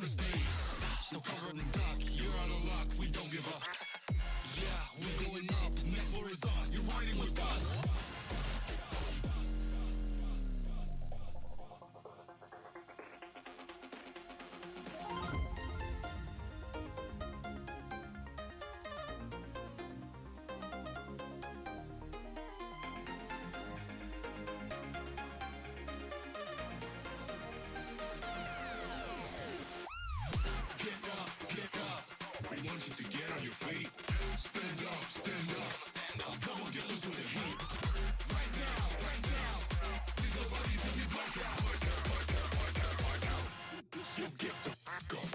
outer space. So cover and duck, you're out of luck, we don't give up. Yeah, we're going up, next floor is us, you're riding with us. Get up, we want you to get on your feet. Stand up, stand up, stand up. Come on, get loose with the heat. Right now, with the body till we black out. So get the fuck up.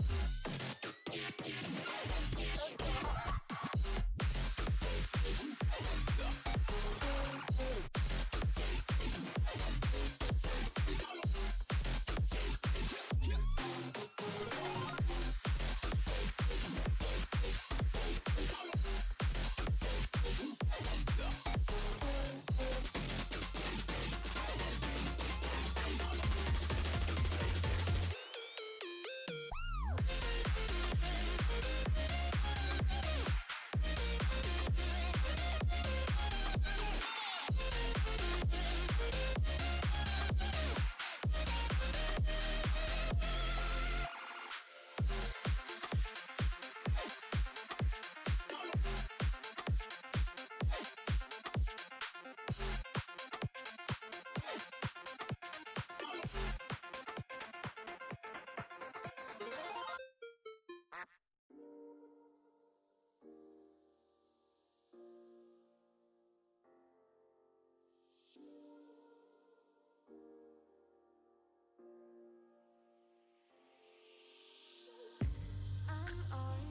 I'm on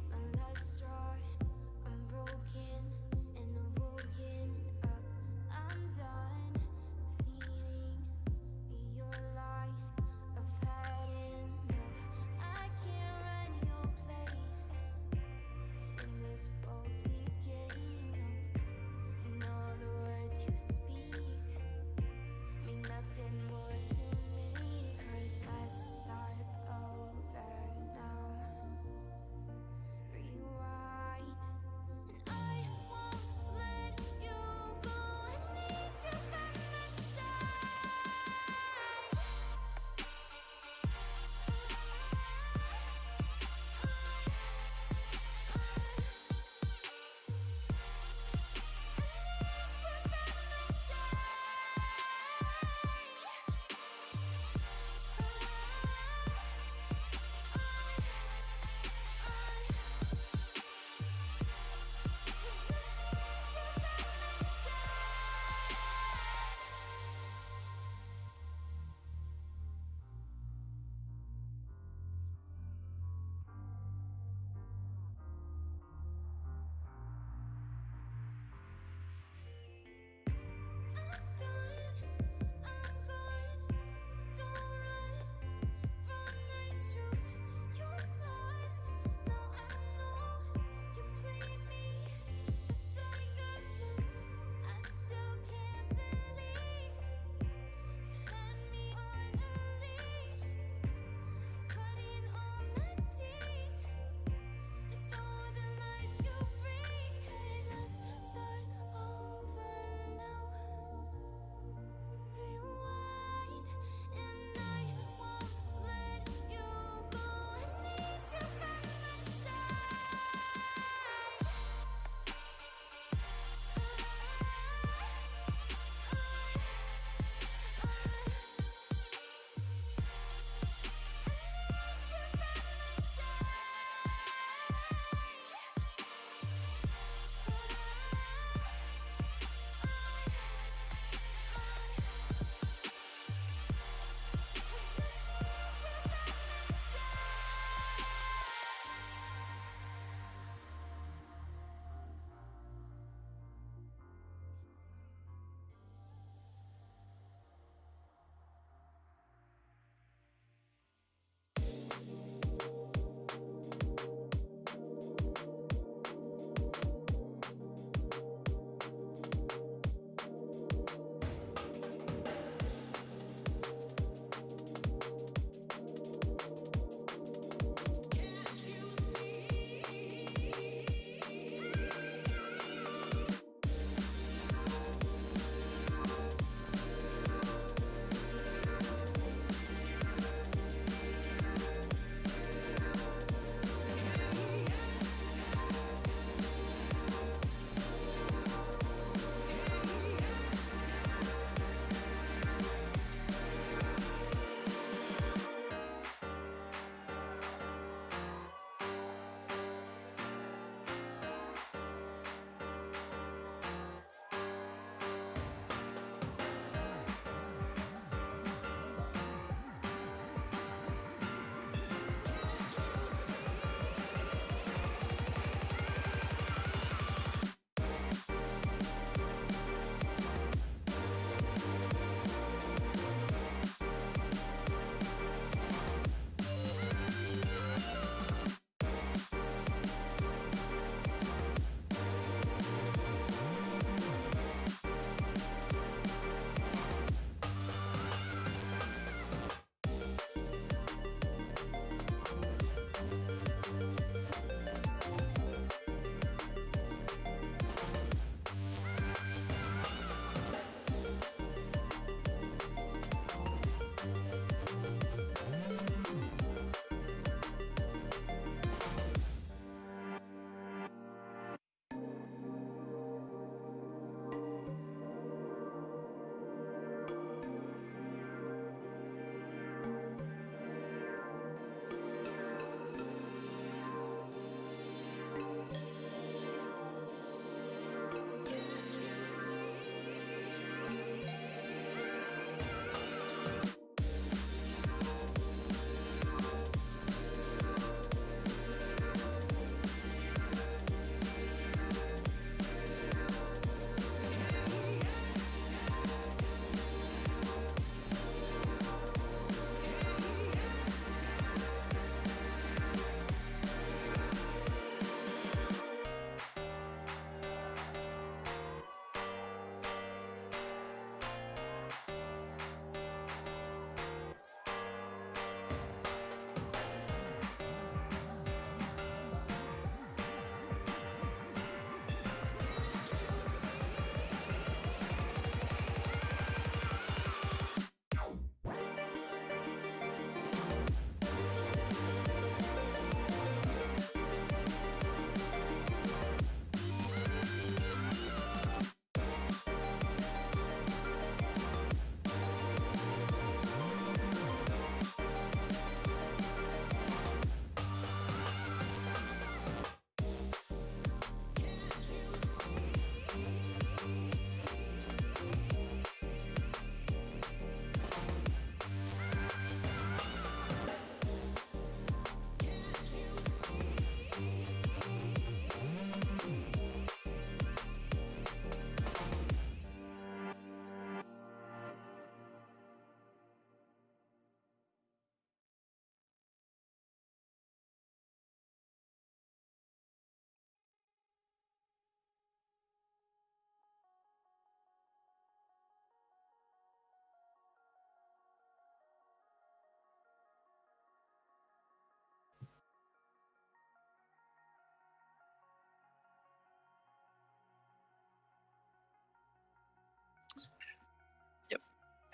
my last straw. I'm broken and I'm woken up. I'm done feeding your lies. I've had enough. I can't run your place in this faulty game. No. And all the words you speak mean nothing more to me. 'Cause let's start over now.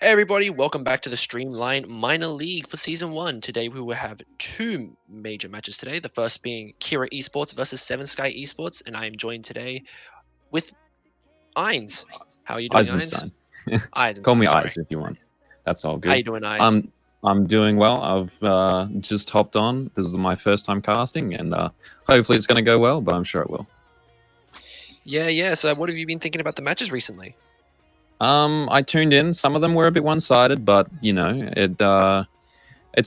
Hey everybody, welcome back to the Streamline Minor League for Season 1. Today we will have two major matches today. The first being Kira Esports versus Seven Sky Esports, and I am joined today with Eins. How are you doing, Eins? Eisenstein. Call Eisenstein, me sorry. Eis if you want. That's all How good. you doing, Eins? I'm doing well. I've just hopped on. This is my first time casting, and hopefully it's going to go well. But I'm sure it will. Yeah. So what have you been thinking about the matches recently? I tuned in. Some of them were a bit one-sided, but it's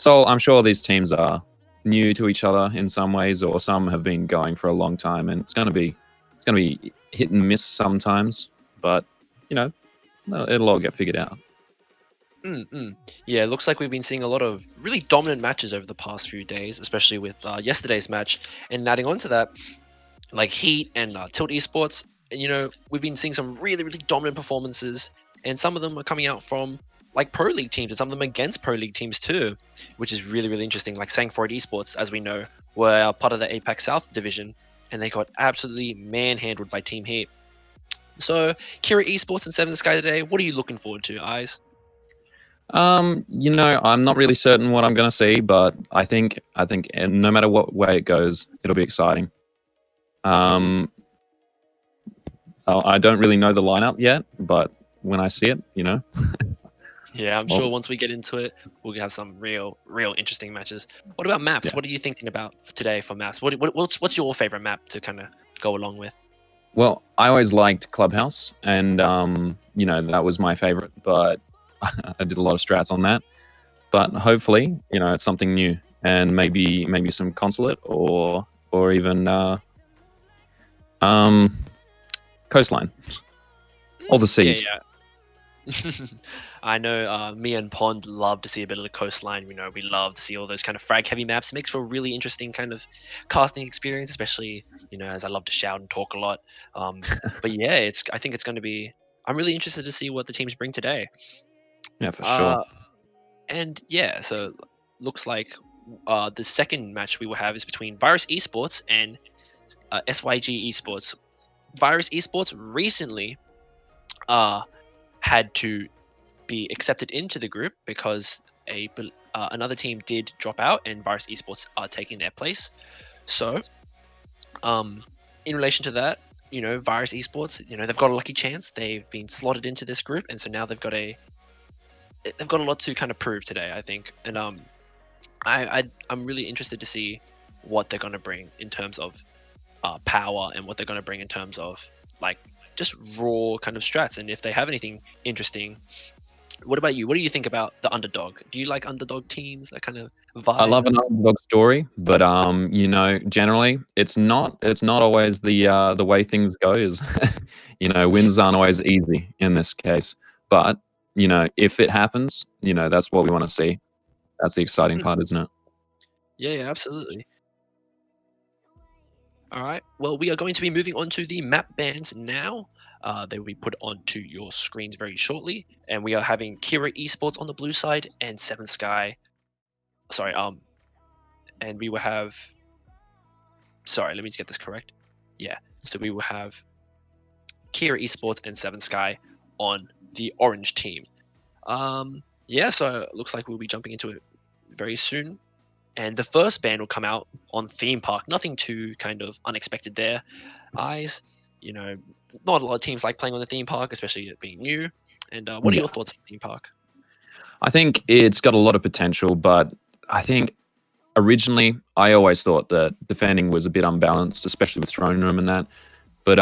all. I'm sure these teams are new to each other in some ways, or some have been going for a long time, and it's going to be hit and miss sometimes. But it'll all get figured out. Yeah, it looks like we've been seeing a lot of really dominant matches over the past few days, especially with yesterday's match. And adding on to that, like Heat and Tilt Esports, and we've been seeing some really, really dominant performances, and some of them are coming out from like Pro League teams, and some of them against Pro League teams too, which is really, really interesting. Like Sangford Esports, as we know, were part of the APAC South division, and they got absolutely manhandled by Team Heat. So, Kira Esports and Seven Sky today, what are you looking forward to, Eyes? I'm not really certain what I'm going to see, but I think no matter what way it goes, it'll be exciting. I don't really know the lineup yet, but when I see it, Yeah, I'm Well- sure once we get into it, we'll have some real interesting matches. What about maps? Yeah. What are you thinking about today for maps? What's your favorite map to kind of go along with? Well, I always liked Clubhouse, and that was my favorite, but I did a lot of strats on that. But hopefully, it's something new, and maybe some consulate or even coastline, all the seas. Yeah. I know me and Pond love to see a bit of the coastline. We love to see all those kind of frag heavy maps. It makes for a really interesting kind of casting experience, especially as I love to shout and talk a lot. But yeah, I think it's going to be. I'm really interested to see what the teams bring today. Yeah, for sure. And yeah, so looks like the second match we will have is between Virus Esports and SYG Esports. Virus Esports recently had to be accepted into the group because another team did drop out, and Virus Esports are taking their place. So, in relation to that, Virus Esports, they've got a lucky chance. They've been slotted into this group, and so now they've got a lot to kind of prove today, I think. And I'm really interested to see what they're going to bring in terms of power, and what they're going to bring in terms of like just raw kind of strats, and if they have anything interesting. What about you? What do you think about the underdog? Do you like underdog teams? That kind of vibe? I love an underdog story, but generally it's not always the way things goes. Wins aren't always easy in this case, but if it happens, that's what we want to see. That's the exciting part, isn't it? Yeah, absolutely. All right. Well, we are going to be moving on to the map bans now. They will be put onto your screens very shortly, and we are having Kira Esports on the blue side and Seven Sky. Sorry, and we will have. Sorry, let me just get this correct. Yeah, so we will have Kira Esports and Seven Sky on the orange team. Yeah, so it looks like we'll be jumping into it very soon. And the first ban will come out on Theme Park. Nothing too kind of unexpected there. Eyes, not a lot of teams like playing on the Theme Park, especially it being new. And what are your thoughts on Theme Park? I think it's got a lot of potential, but I think originally I always thought that defending was a bit unbalanced, especially with Throne Room and that. But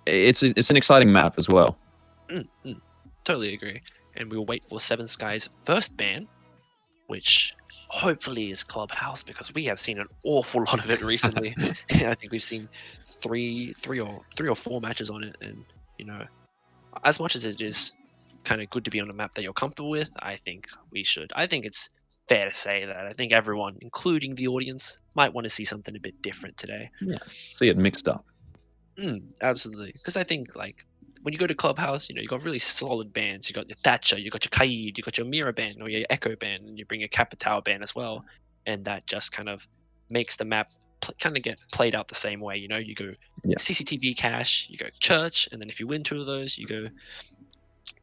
it's an exciting map as well. Totally agree. And we will wait for Seven Sky's first ban, which hopefully is Clubhouse, because we have seen an awful lot of it recently. I think we've seen three or four matches on it, and as much as it is kind of good to be on a map that you're comfortable with, I think it's fair to say that I think everyone, including the audience, might want to see something a bit different today. Yeah, see it mixed up. Absolutely, because I think like when you go to Clubhouse, you got really solid bands. You got your Thatcher, you got your Kaid, you got your Mira band or your Echo band, and you bring your Capitao band as well, and that just kind of makes the map kind of get played out the same way. You go CCTV cache, you go church, and then if you win two of those, you go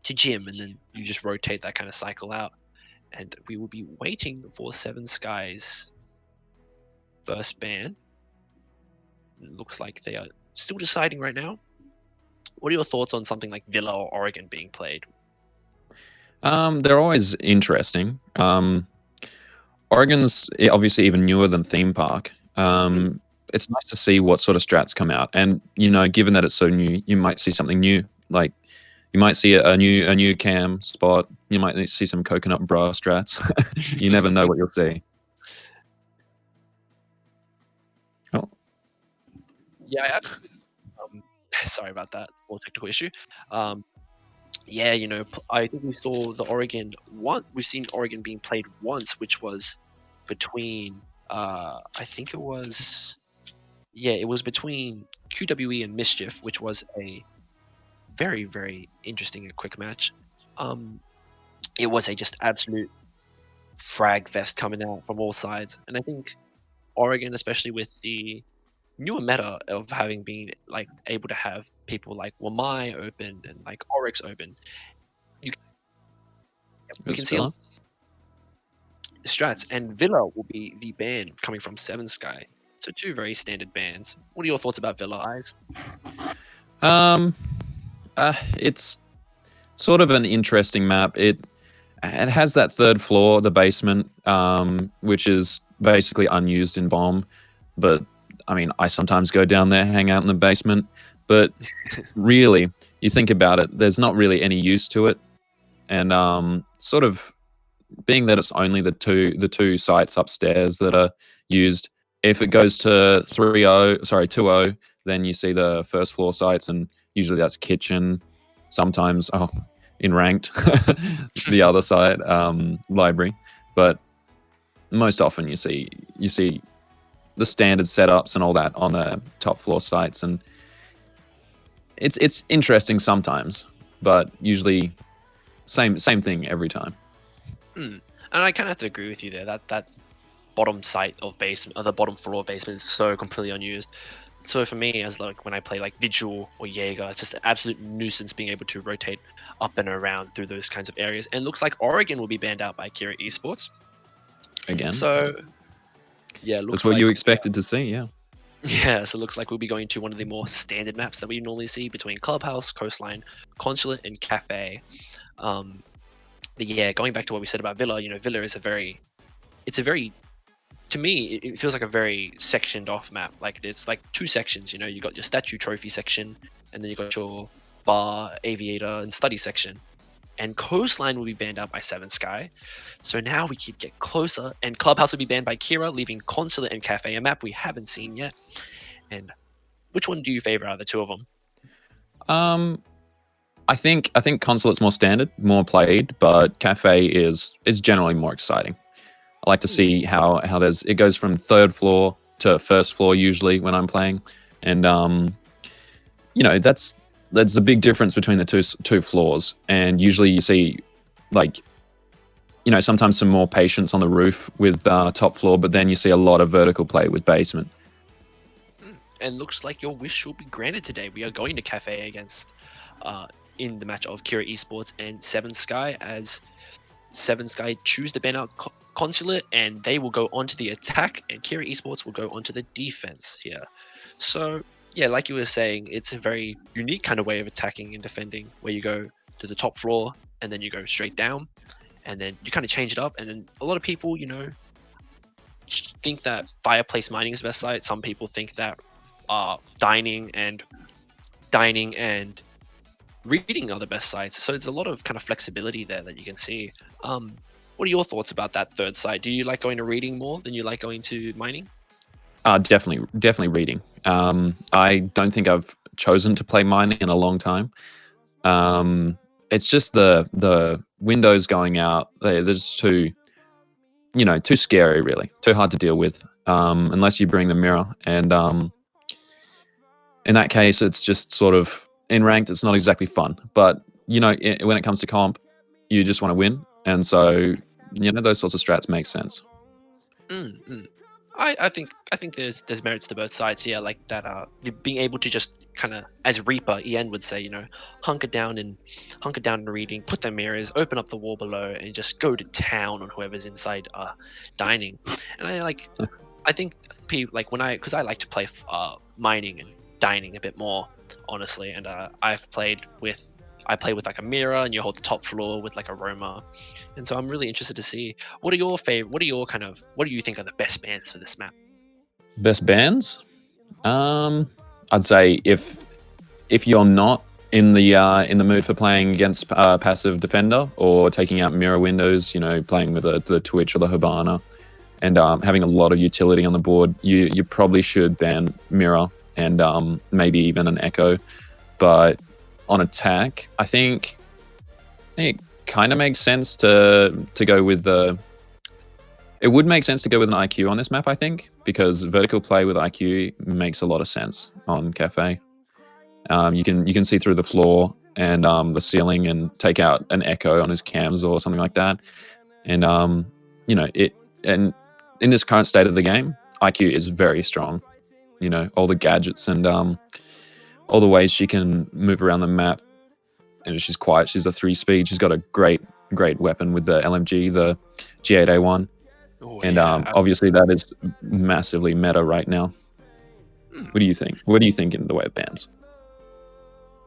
to gym, and then you just rotate that kind of cycle out. And we will be waiting for Seven Skies' first ban. It looks like they are still deciding right now. What are your thoughts on something like Villa or Oregon being played? They're always interesting. Oregon's obviously even newer than Theme Park. It's nice to see what sort of strats come out, and given that it's so new, you might see something new. Like you might see a new cam spot. You might see some coconut bra strats. You never know what you'll see. Oh, Yeah, I actually, sorry about that, small technical issue. Yeah, I think we saw the Oregon one. We've seen Oregon being played once, which was between, I think it was, yeah, it was between QWE and Mischief, which was a very, very interesting and quick match. It was a just absolute frag fest coming out from all sides, and I think Oregon, especially with the newer meta of having been like able to have people like Wamai open and like Oryx open, you we it's can see a Villa. lot of strats, and Villa will be the ban coming from Seven Sky. So two very standard bans. What are your thoughts about Villa, Eyes? Um, it's sort of an interesting map. It has that third floor, the basement, which is basically unused in Bomb. But I mean, I sometimes go down there, hang out in the basement. But really, you think about it, there's not really any use to it. And sort of being that it's only the two sites upstairs that are used. If it goes to 2-0, then you see the first floor sites, and usually that's kitchen. Sometimes, in ranked, the other side, library. But most often you see the standard setups and all that on the top floor sites, and it's interesting sometimes, but usually same thing every time. And I kind of have to agree with you there. That bottom site of basement, or the bottom floor of basement, is so completely unused. So for me, as like when I play like Vigil or Jaeger, it's just an absolute nuisance being able to rotate up and around through those kinds of areas. And it looks like Oregon will be banned out by Kira Esports. Again, So yeah, it looks that's what like, you expected to see. Yeah. yeah, so it looks like we'll be going to one of the more standard maps that we normally see between Clubhouse, Coastline, Consulate, and Cafe. But yeah, going back to what we said about Villa, Villa is a very, to me, it feels like a very sectioned off map. Like there's like two sections, you got your statue trophy section, and then you got your bar, aviator, and study section. And Coastline will be banned out by Seven Sky. So now we keep getting closer, and Clubhouse will be banned by Kira, leaving Consulate and Cafe, a map we haven't seen yet. And which one do you favor out of the two of them? I think Consulate's more standard, more played, but Cafe is generally more exciting. I like to see how it goes from third floor to first floor usually when I'm playing, and that's a big difference between the two floors. And usually you see like sometimes some more patience on the roof with top floor, but then you see a lot of vertical play with basement. And looks like your wish will be granted today. We are going to Cafe against in the match of Kira Esports and Seven Sky, as Seven Sky choose to ban out Consulate, and they will go onto the attack, and Kira Esports will go onto the defense here. So yeah, like you were saying, it's a very unique kind of way of attacking and defending, where you go to the top floor and then you go straight down, and then you kind of change it up. And then a lot of people, think that Fireplace Mining is the best site. Some people think that dining and reading are the best sites. So there's a lot of kind of flexibility there that you can see. What are your thoughts about that third site? Do you like going to reading more than you like going to mining? Definitely reading. I don't think I've chosen to play mining in a long time. It's just the windows going out. There's too scary, really. Too hard to deal with, unless you bring the mirror. And in that case, it's just sort of, in ranked, it's not exactly fun. But, when it comes to comp, you just want to win. And so, those sorts of strats make sense. I think there's merits to both sides here, like that being able to just kind of, as Reaper Ian would say, hunker down and reading, put their mirrors, open up the wall below, and just go to town on whoever's inside dining. And I think people like because I like to play mining and dining a bit more honestly, and I play with like a mirror, and you hold the top floor with like a Roma, and so I'm really interested to see what are your what do you think are the best bands for this map? Best bands? I'd say if you're not in the mood for playing against passive defender or taking out mirror windows, playing with the Twitch or the Hibana, and having a lot of utility on the board, you probably should ban mirror and maybe even an echo. But on attack, I think it kind of makes sense to go with the. It would make sense to go with an IQ on this map, I think, because vertical play with IQ makes a lot of sense on Cafe. You can see through the floor and the ceiling and take out an echo on his cams or something like that. And and in this current state of the game, IQ is very strong. All the gadgets and all the ways she can move around the map. And she's quiet. She's a 3-speed. She's got a great weapon with the LMG, the G8A1. Oh, and yeah, obviously that is massively meta right now. What do you think? What do you think in the way of bans?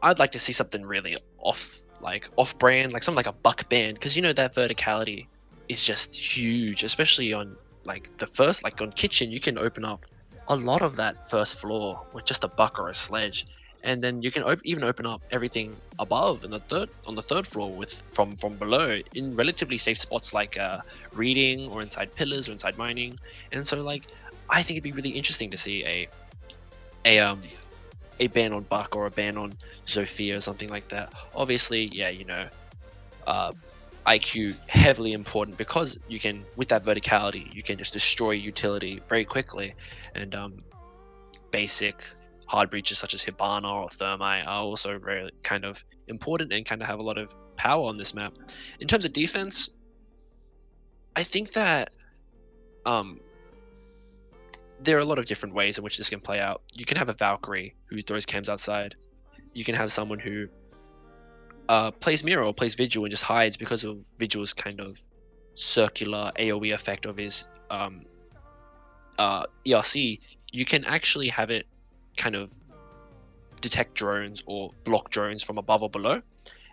I'd like to see something really off-brand, like something like a buck band, because that verticality is just huge, especially on like the first, like on kitchen, you can open up a lot of that first floor with just a buck or a sledge, and then you can even open up everything above and on the third floor with from below in relatively safe spots like reading or inside pillars or inside mining. And so like I think it'd be really interesting to see a ban on Buck or a ban on Zofia or something like that. Obviously, yeah, IQ heavily important because you can, with that verticality, you can just destroy utility very quickly, and basic hard breaches such as Hibana or Thermite are also very kind of important and kind of have a lot of power on this map. In terms of defense, I think that there are a lot of different ways in which this can play out. You can have a Valkyrie who throws cams outside. You can have someone who plays mirror or plays Vigil and just hides because of Vigil's kind of circular AoE effect of his ERC. You can actually have it kind of detect drones or block drones from above or below,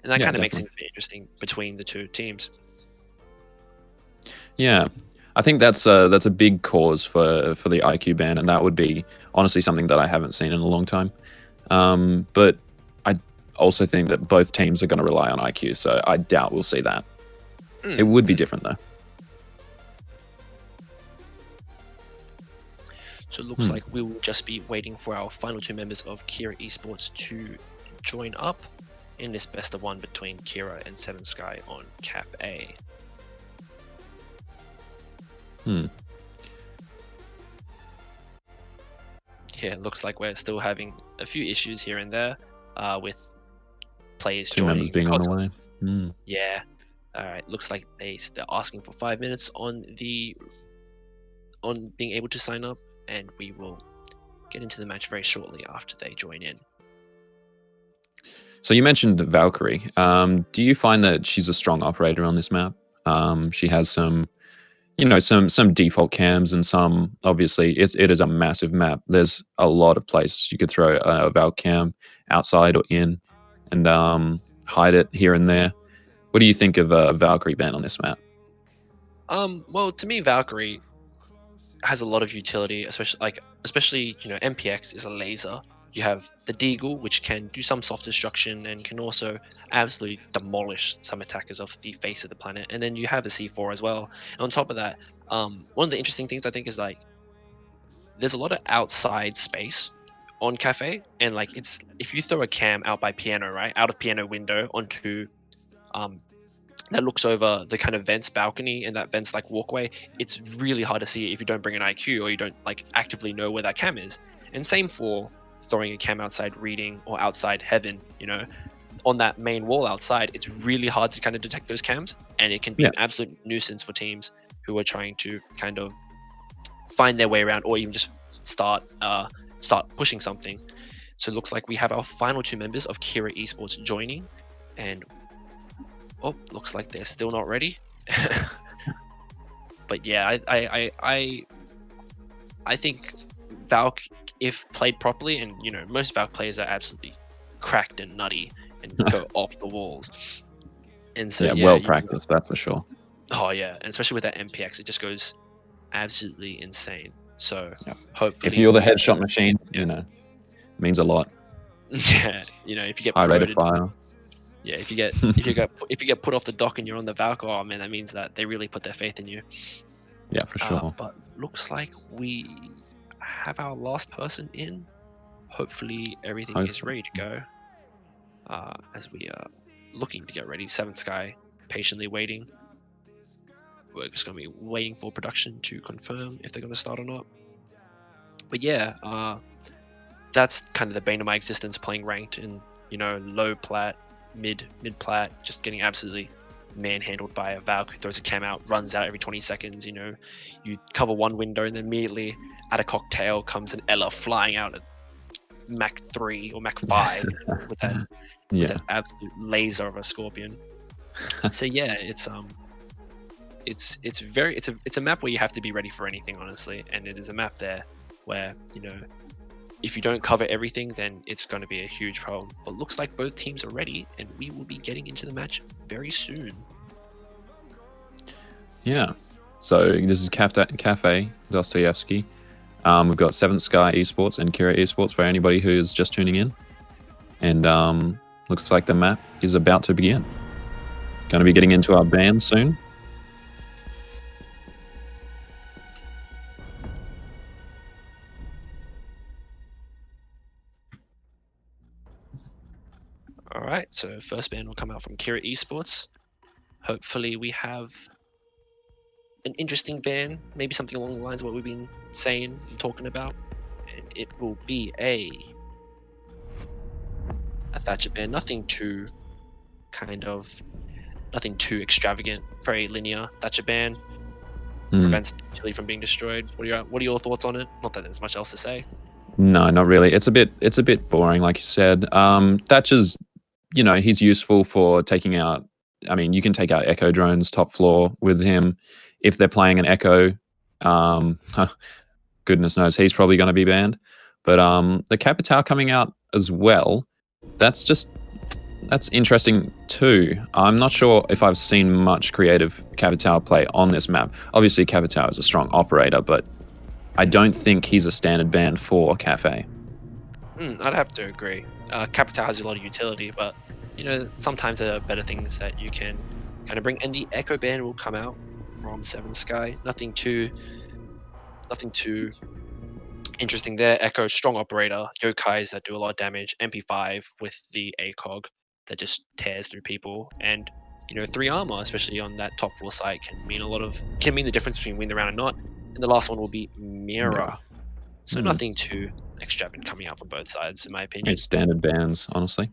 and that kind of makes things interesting between the two teams. Yeah, I think that's a big cause for the IQ ban, and that would be honestly something that I haven't seen in a long time. But I also think that both teams are going to rely on IQ, so I doubt we'll see that. It would be different though. So it looks like we will just be waiting for our final two members of Kira Esports to join up in this best of one between Kira and Seven Sky on Cap A. Yeah, it looks like we're still having a few issues here and there with players Two joining. members being on the way. Yeah. All right. Looks like they're asking for 5 minutes on being able to sign up, and we will get into the match very shortly after they join in. So you mentioned Valkyrie. Do you find that she's a strong operator on this map? She has some default cams and some, obviously it is a massive map. There's a lot of places you could throw a Val cam outside or in and hide it here and there. What do you think of a Valkyrie ban on this map? Well, to me, Valkyrie has a lot of utility, especially MPX is a laser. You have the Deagle, which can do some soft destruction and can also absolutely demolish some attackers off the face of the planet. And then you have a C4 as well. And on top of that, one of the interesting things I think is there's a lot of outside space on Cafe, and it's if you throw a cam out by piano, right, out of piano window onto that looks over the kind of vents balcony and that vents walkway, it's really hard to see if you don't bring an IQ or you don't actively know where that cam is. And same for throwing a cam outside reading or outside heaven, on that main wall outside, it's really hard to kind of detect those cams, and it can be an absolute nuisance for teams who are trying to kind of find their way around, or even just start pushing something. So it looks like we have our final 2 members of Kira Esports joining, and looks like they're still not ready. But yeah, I think Valk, if played properly, and most Valk players are absolutely cracked and nutty and go off the walls. And so well practiced, that's for sure. Oh yeah, and especially with that MPX, it just goes absolutely insane. So hopefully, if you're the headshot machine, it means a lot. Yeah, if you get high rate of promoted, fire. yeah, if you get put off the dock and you're on the Valk, oh man, that means that they really put their faith in you. Yeah, for sure. But looks like we have our last person in. Hopefully everything is ready to go. As we are looking to get ready, 7 Sky patiently waiting. We're just going to be waiting for production to confirm if they're going to start or not. But yeah, that's kind of the bane of my existence, playing ranked in low plat, mid plat, just getting absolutely manhandled by a Valk who throws a cam out, runs out every 20 seconds. You cover one window and then immediately at a cocktail comes an Ella flying out at Mach 3 or Mach 5 with that absolute laser of a Scorpion. So yeah, it's a map where you have to be ready for anything, honestly, and it is a map there where if you don't cover everything, then it's going to be a huge problem. But looks like both teams are ready, and we will be getting into the match very soon. Yeah. So this is Cafe Dostoevsky. We've got 7 Sky Esports and Kira Esports for anybody who's just tuning in. And looks like the map is about to begin. Going to be getting into our band soon. Alright, so first band will come out from Kira Esports. Hopefully we have an interesting band, maybe something along the lines of what we've been saying and talking about. And it will be a Thatcher band, nothing too extravagant, very linear Thatcher band. Prevents chili from being destroyed. What are your thoughts on it? Not that there's much else to say. No, not really. It's a bit boring, like you said. Thatcher's, he's useful for taking out. I mean, you can take out Echo drones top floor with him. If they're playing an Echo, goodness knows he's probably going to be banned. But the Capitao coming out as well, that's interesting too. I'm not sure if I've seen much creative Capitao play on this map. Obviously, Capitao is a strong operator, but I don't think he's a standard ban for Cafe. I'd have to agree. Capitao has a lot of utility, but sometimes there are better things that you can kind of bring. And the Echo ban will come out from 7 Sky. Nothing too interesting there. Echo, strong operator, yokais that do a lot of damage, MP5 with the ACOG that just tears through people, and 3 armor, especially on that top 4 site, can mean the difference between win the round and not. And the last one will be Mirror. So nothing too extravagant coming out from both sides, in my opinion. It's standard bans, honestly.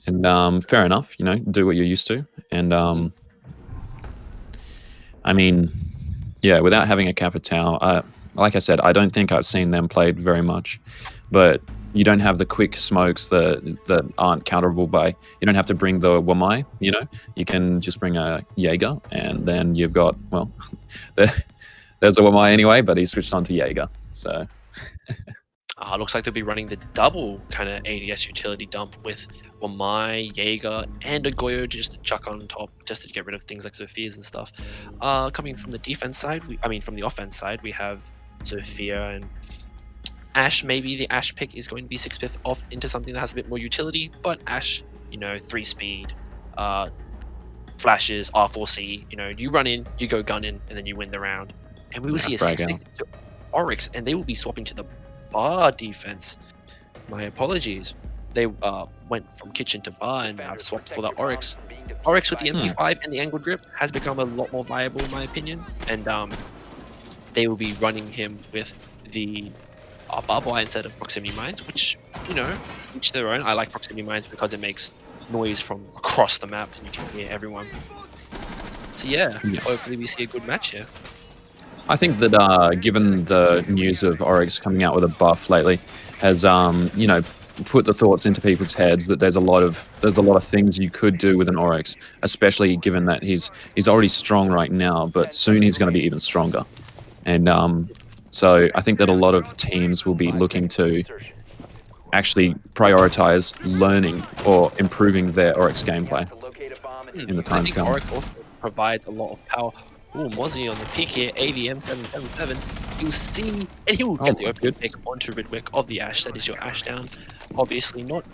And fair enough, do what you're used to. And I mean, yeah, without having a Capitao, like I said, I don't think I've seen them played very much. But you don't have the quick smokes that aren't counterable by. You don't have to bring the Wamai. You can just bring a Jaeger, and then you've got there's a Wamai anyway, but he switched on to Jaeger. So looks like they'll be running the double kind of ADS utility dump with Wamai, Jaeger, and a Goyo just to chuck on top, just to get rid of things like Sophia's and stuff. Coming from the defense side, from the offense side, we have Sophia and Ash. Maybe the Ash pick is going to be 6/5 off into something that has a bit more utility, but Ash, 3 speed, flashes, R4C, you run in, you go gun in, and then you win the round. And we will see a 6 to Oryx, and they will be swapping to the bar defense. My apologies. They went from kitchen to bar and have swapped for the Oryx. Oryx with the MP5 and the angled grip has become a lot more viable, in my opinion, and they will be running him with the barbed wire instead of proximity mines, which, each their own. I like proximity mines because it makes noise from across the map and you can hear everyone. So yeah, hopefully we see a good match here. I think that given the news of Oryx coming out with a buff lately, has put the thoughts into people's heads that there's a lot of things you could do with an Oryx, especially given that he's already strong right now, but soon he's going to be even stronger. And so I think that a lot of teams will be looking to actually prioritize learning or improving their Oryx gameplay in the I time to think come. Oryx also provides a lot of power. Ooh, Mozzie on the peak here, AVM 777. You'll see, and he will get the my opening goodness. pick onto Ridwick of the Ash. That is your Ash down. Obviously, not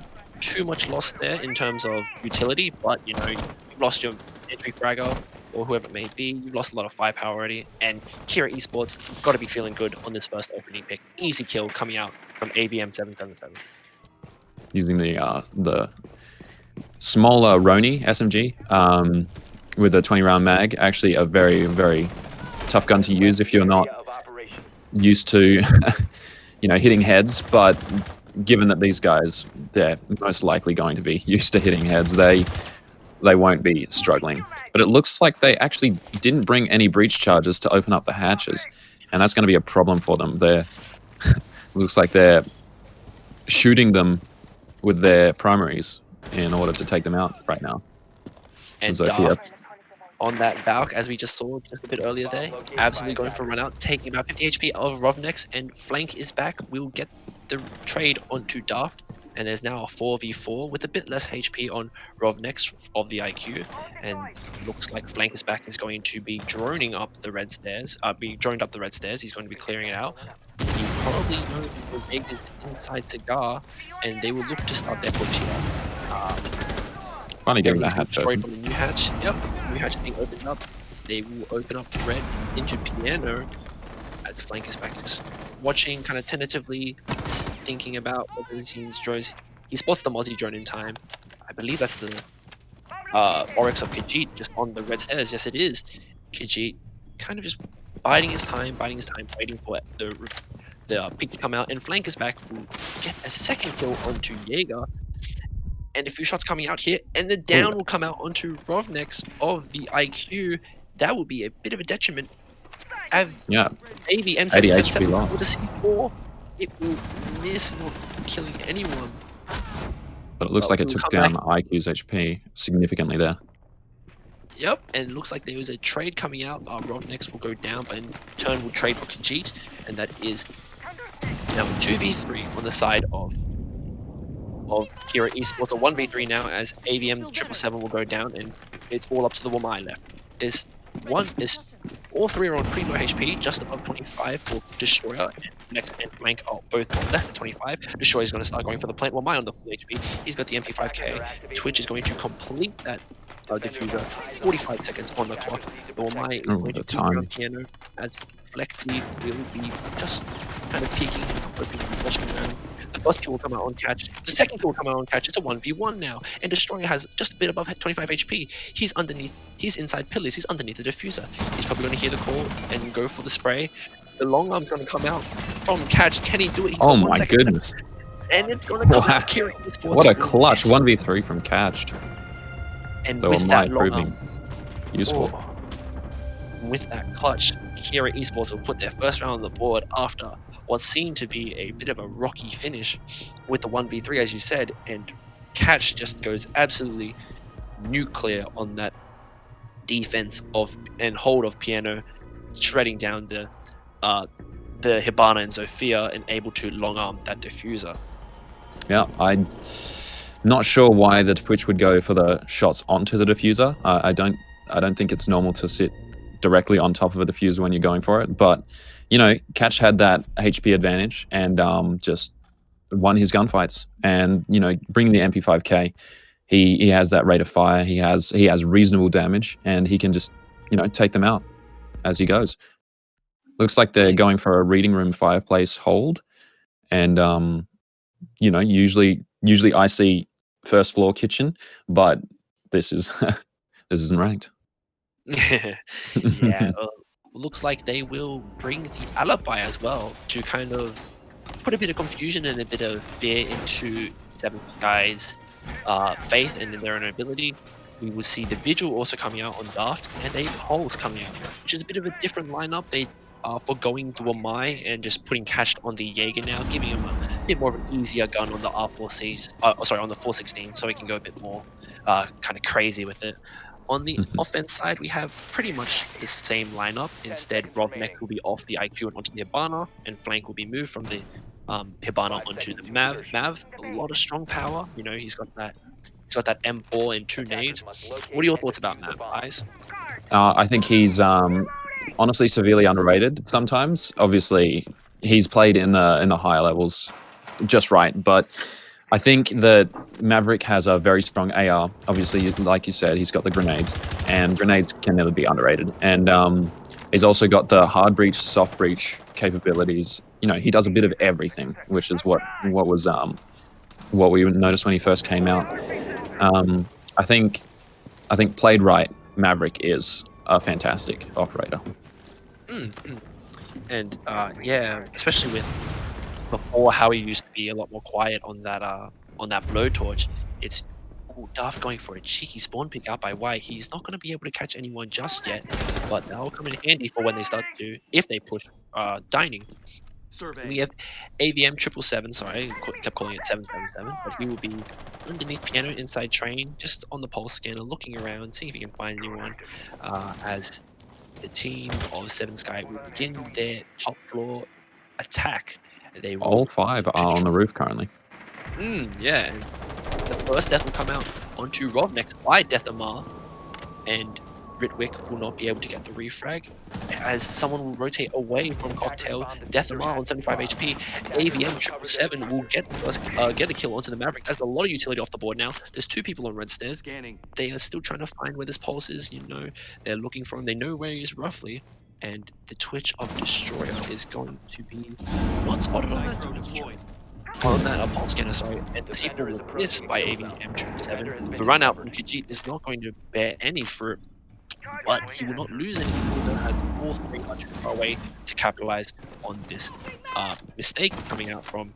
too much loss there in terms of utility, but you know, you've lost your entry fragger or whoever it may be. You've lost a lot of firepower already. And Kira Esports got to be feeling good on this first opening pick. Easy kill coming out from AVM 777. Using the smaller Roni SMG with a 20-round mag, actually a very, very tough gun to use if you're not used to hitting heads. But given that these guys, they're most likely going to be used to hitting heads, they won't be struggling. But it looks like they actually didn't bring any breach charges to open up the hatches, and that's going to be a problem for them. Looks like they're shooting them with their primaries in order to take them out right now. And Zofia. Daft on that Valk, as we just saw just a bit earlier there, absolutely going for a run out, taking about 50 HP of Rovnex, and Flank is back. We'll get the trade onto Daft, and there's now a 4v4 with a bit less HP on Rovnex of the IQ, and looks like Flank is back, is going to be droning up the red stairs, being droned up the red stairs. He's going to be clearing it out. He probably knows the Vegas inside Cigar, and they will look to start their push here. Finally getting that hatch destroyed open. from the new hatch. Yep, new hatch being opened up. They will open up red into Piano as Flank is back, just watching, kind of tentatively thinking about whether he sees drones. He spots the Mozzie drone in time. I believe that's the Oryx of Khajiit just on the red stairs. Yes, it is. Khajiit kind of just biding his time, waiting for the peak to come out. And Flank is back, will get a second kill onto Jaeger. And a few shots coming out here, and the down will come out onto Rovnex of the IQ. That will be a bit of a detriment. Yeah, AV 80 HP M777 lost. with a C4, it will miss, not killing anyone. But it looks Well, like it we'll took come down back. IQ's HP significantly there. Yep, and it looks like there was a trade coming out. Rovnex will go down, but in turn will trade for Khajiit, and that is now 2v3 on the side of Kira Esports. A 1v3 now as AVM 777 will go down, and it's all up to the Wamai left. All three are on pretty low HP, just above 25 for Destroyer, and Next and Flank are both on less than 25. Destroyer is going to start going for the plant. Wamai on the full HP. He's got the MP5K. Twitch is going to complete that diffuser. 45 seconds on the clock. The Wamai is going to the peek around time. Piano as Flexi will be just kind of peeking, hoping to be watching around. The first kill will come out on catch. The second kill will come out on catch. It's a 1v1 now. And Destroyer has just a bit above 25 HP. He's inside pillars. He's underneath the diffuser. He's probably going to hear the call and go for the spray. The long arm's going to come out from catch. Can he do it? He's Oh got 1 my second left. goodness. And it's going to come Wow. out. Kira Esports What a will clutch miss. 1v3 from Catched. And Though with it that might long proving arm, useful. with that clutch, Kira Esports will put their first round on the board after what seemed to be a bit of a rocky finish with the 1v3, as you said, and Catch just goes absolutely nuclear on that defense and hold of Piano, shredding down the Hibana and Zofia, and able to long arm that diffuser. Yeah, I'm not sure why the Twitch would go for the shots onto the diffuser. I don't think it's normal to sit directly on top of a diffuser when you're going for it. But Catch had that HP advantage and just won his gunfights. And bringing the MP5K, he has that rate of fire. He has reasonable damage, and he can just take them out as he goes. Looks like they're going for a reading room fireplace hold, and usually I see first floor kitchen, but this isn't ranked. Yeah, looks like they will bring the alibi as well to kind of put a bit of confusion and a bit of fear into Seventh Guy's faith and in their own ability. We will see the Vigil also coming out on Daft, and a Pulse coming out, which is a bit of a different lineup. They for going to a Mai and just putting cash on the Jaeger now, giving him a bit more of an easier gun on the R4C, sorry, on the 416, so he can go a bit more kind of crazy with it. On the offense side, we have pretty much the same lineup. Instead, Rovnek will be off the IQ and onto the Hibana, and Flank will be moved from the Hibana onto the Mav. Mav, a lot of strong power. You know, he's got that M4 and 2 nades. What are your thoughts about Mav, guys? I think he's honestly severely underrated sometimes. Obviously, he's played in the higher levels just right, but I think that Maverick has a very strong AR. Obviously, like you said, he's got the grenades, and grenades can never be underrated. And he's also got the hard breach, soft breach capabilities. You know, he does a bit of everything, which is what we noticed when he first came out. I think played right, Maverick is a fantastic operator. And yeah, especially with before how he used to be a lot more quiet on that blowtorch. It's Daft going for a cheeky spawn pick out by White. He's not going to be able to catch anyone just yet, but that'll come in handy for when they start to, if they push dining. We have AVM 777, sorry, I kept calling it 777, but he will be underneath piano inside train, just on the pulse scanner, looking around, seeing if he can find anyone, as the team of Seven Sky will begin their top floor attack. They will All 5 are on the roof currently. yeah, and the first death will come out onto Rovnex by Deathamar, and Ritwick will not be able to get the refrag, as someone will rotate away from Cocktail. Deathamar on 75 HP, AVM 777 will get the kill onto the Maverick. That's a lot of utility off the board now. There's 2 people on red stairs. They are still trying to find where this pulse is, you know. They're looking for him, they know where he is roughly. And the Twitch of Destroyer is going to be not spotted on that pulse scanner, sorry, and the sequel was missed by AVM 7. The run out from Khajiit is not going to bear any fruit, but he will not lose anything either, as all 3 are too far away to capitalize on this mistake coming out from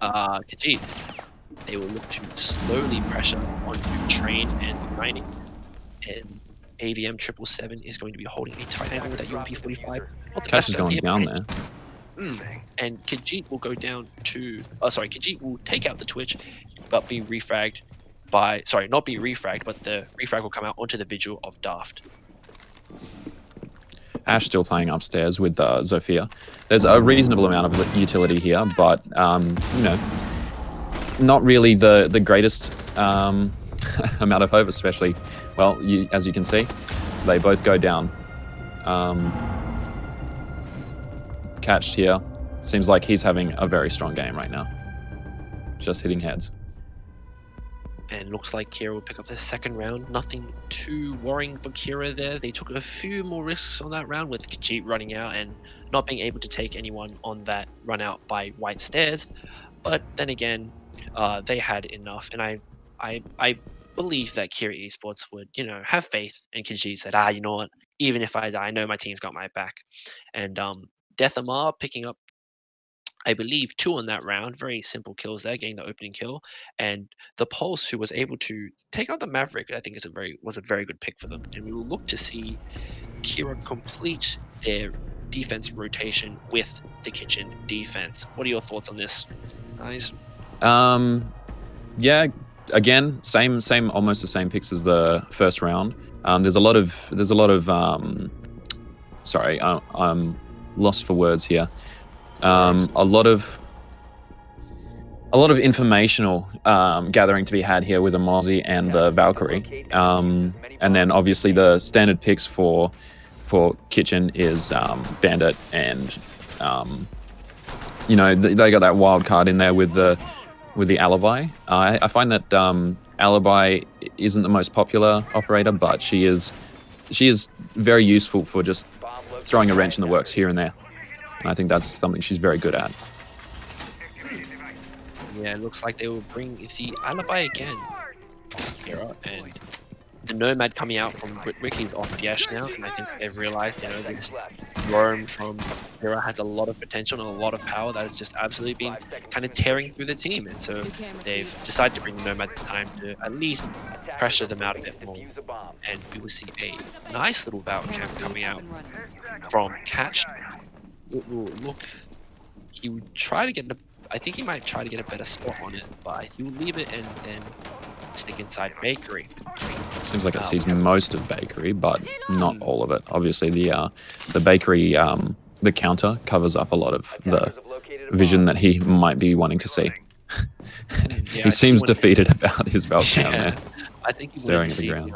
Khajiit. They will look to slowly pressure onto train and mining, and AVM 777 is going to be holding a tight angle with that UMP 45. Cash is going down there. And Khajiit will go down to... Khajiit will take out the Twitch, but be refragged by... Sorry, not be refragged, but the refrag will come out onto the Vigil of Daft. Ash still playing upstairs with Zofia. There's a reasonable amount of utility here, but, you know, not really the greatest amount of hope, especially... Well, as you can see, they both go down. Catched here. Seems like he's having a very strong game right now. Just hitting heads. And looks like Kira will pick up the second round. Nothing too worrying for Kira there. They took a few more risks on that round with Khajiit running out and not being able to take anyone on that run out by White Stairs. But then again, they had enough. And I believe that Kira Esports would, you know, have faith. And Khajiit said, you know what? Even if I die, I know my team's got my back. And Deathamar picking up, I believe, 2 on that round. Very simple kills there, getting the opening kill. And the Pulse, who was able to take out the Maverick, I think was a very good pick for them. And we will look to see Kira complete their defense rotation with the kitchen defense. What are your thoughts on this, guys? Yeah, again, same, almost the same picks as the first round. There's a lot of sorry, I'm lost for words here. A lot of informational gathering to be had here with the Mozzie and the Valkyrie, and then obviously the standard picks for Kitchen is Bandit, and you know, they got that wild card in there with the Alibi. I find that Alibi isn't the most popular operator, but she is very useful for just throwing a wrench in the works here and there. And I think that's something she's very good at. Yeah, it looks like they will bring the Alibi again, Kira, and the Nomad coming out from Ritwick, he's off the Ash now, and I think they've realized, this roam from Hera has a lot of potential and a lot of power that has just absolutely been kind of tearing through the team, and so they've decided to bring the Nomad this time to at least pressure them out a bit more, and we will see a nice little Valve camp coming out from Catch. It will look, he would try to get I think he might try to get a better spot on it, but he will leave it and then stick inside Bakery. Seems like it sees most of Bakery, but not all of it. Obviously, the Bakery, the counter covers up a lot of the vision that he might be wanting to see. Yeah, he seems defeated about his Valve count there. I think he Staring wanted at to the see ground.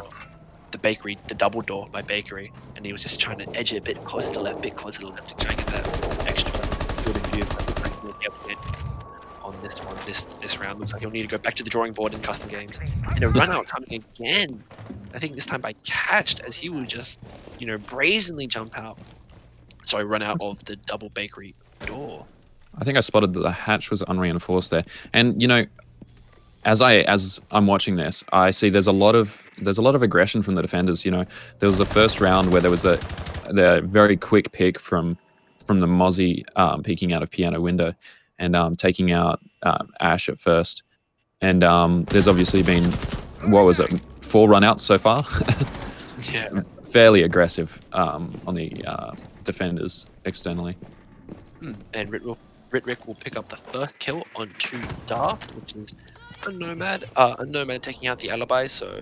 the Bakery, the double door by Bakery, and he was just trying to edge it a bit closer to the left, bit closer to the left to try and get that extra field of view. But looks like he'll be able to get on this one, this round. Looks like he'll need to go back to the drawing board in custom games. And a run out coming again. I think this time by Catched, as he will just, brazenly jump out. Sorry, run out of the double Bakery door. I think I spotted that the hatch was unreinforced there, and as I'm watching this, I see there's a lot of aggression from the defenders. There was the first round where there was the very quick pick from the Mozzie peeking out of piano window and taking out Ash at first, and there's obviously been 4 runouts so far. Yeah. Fairly aggressive on the defenders externally. And Ritwick will pick up the first kill onto Dar, which is a Nomad taking out the alibi. So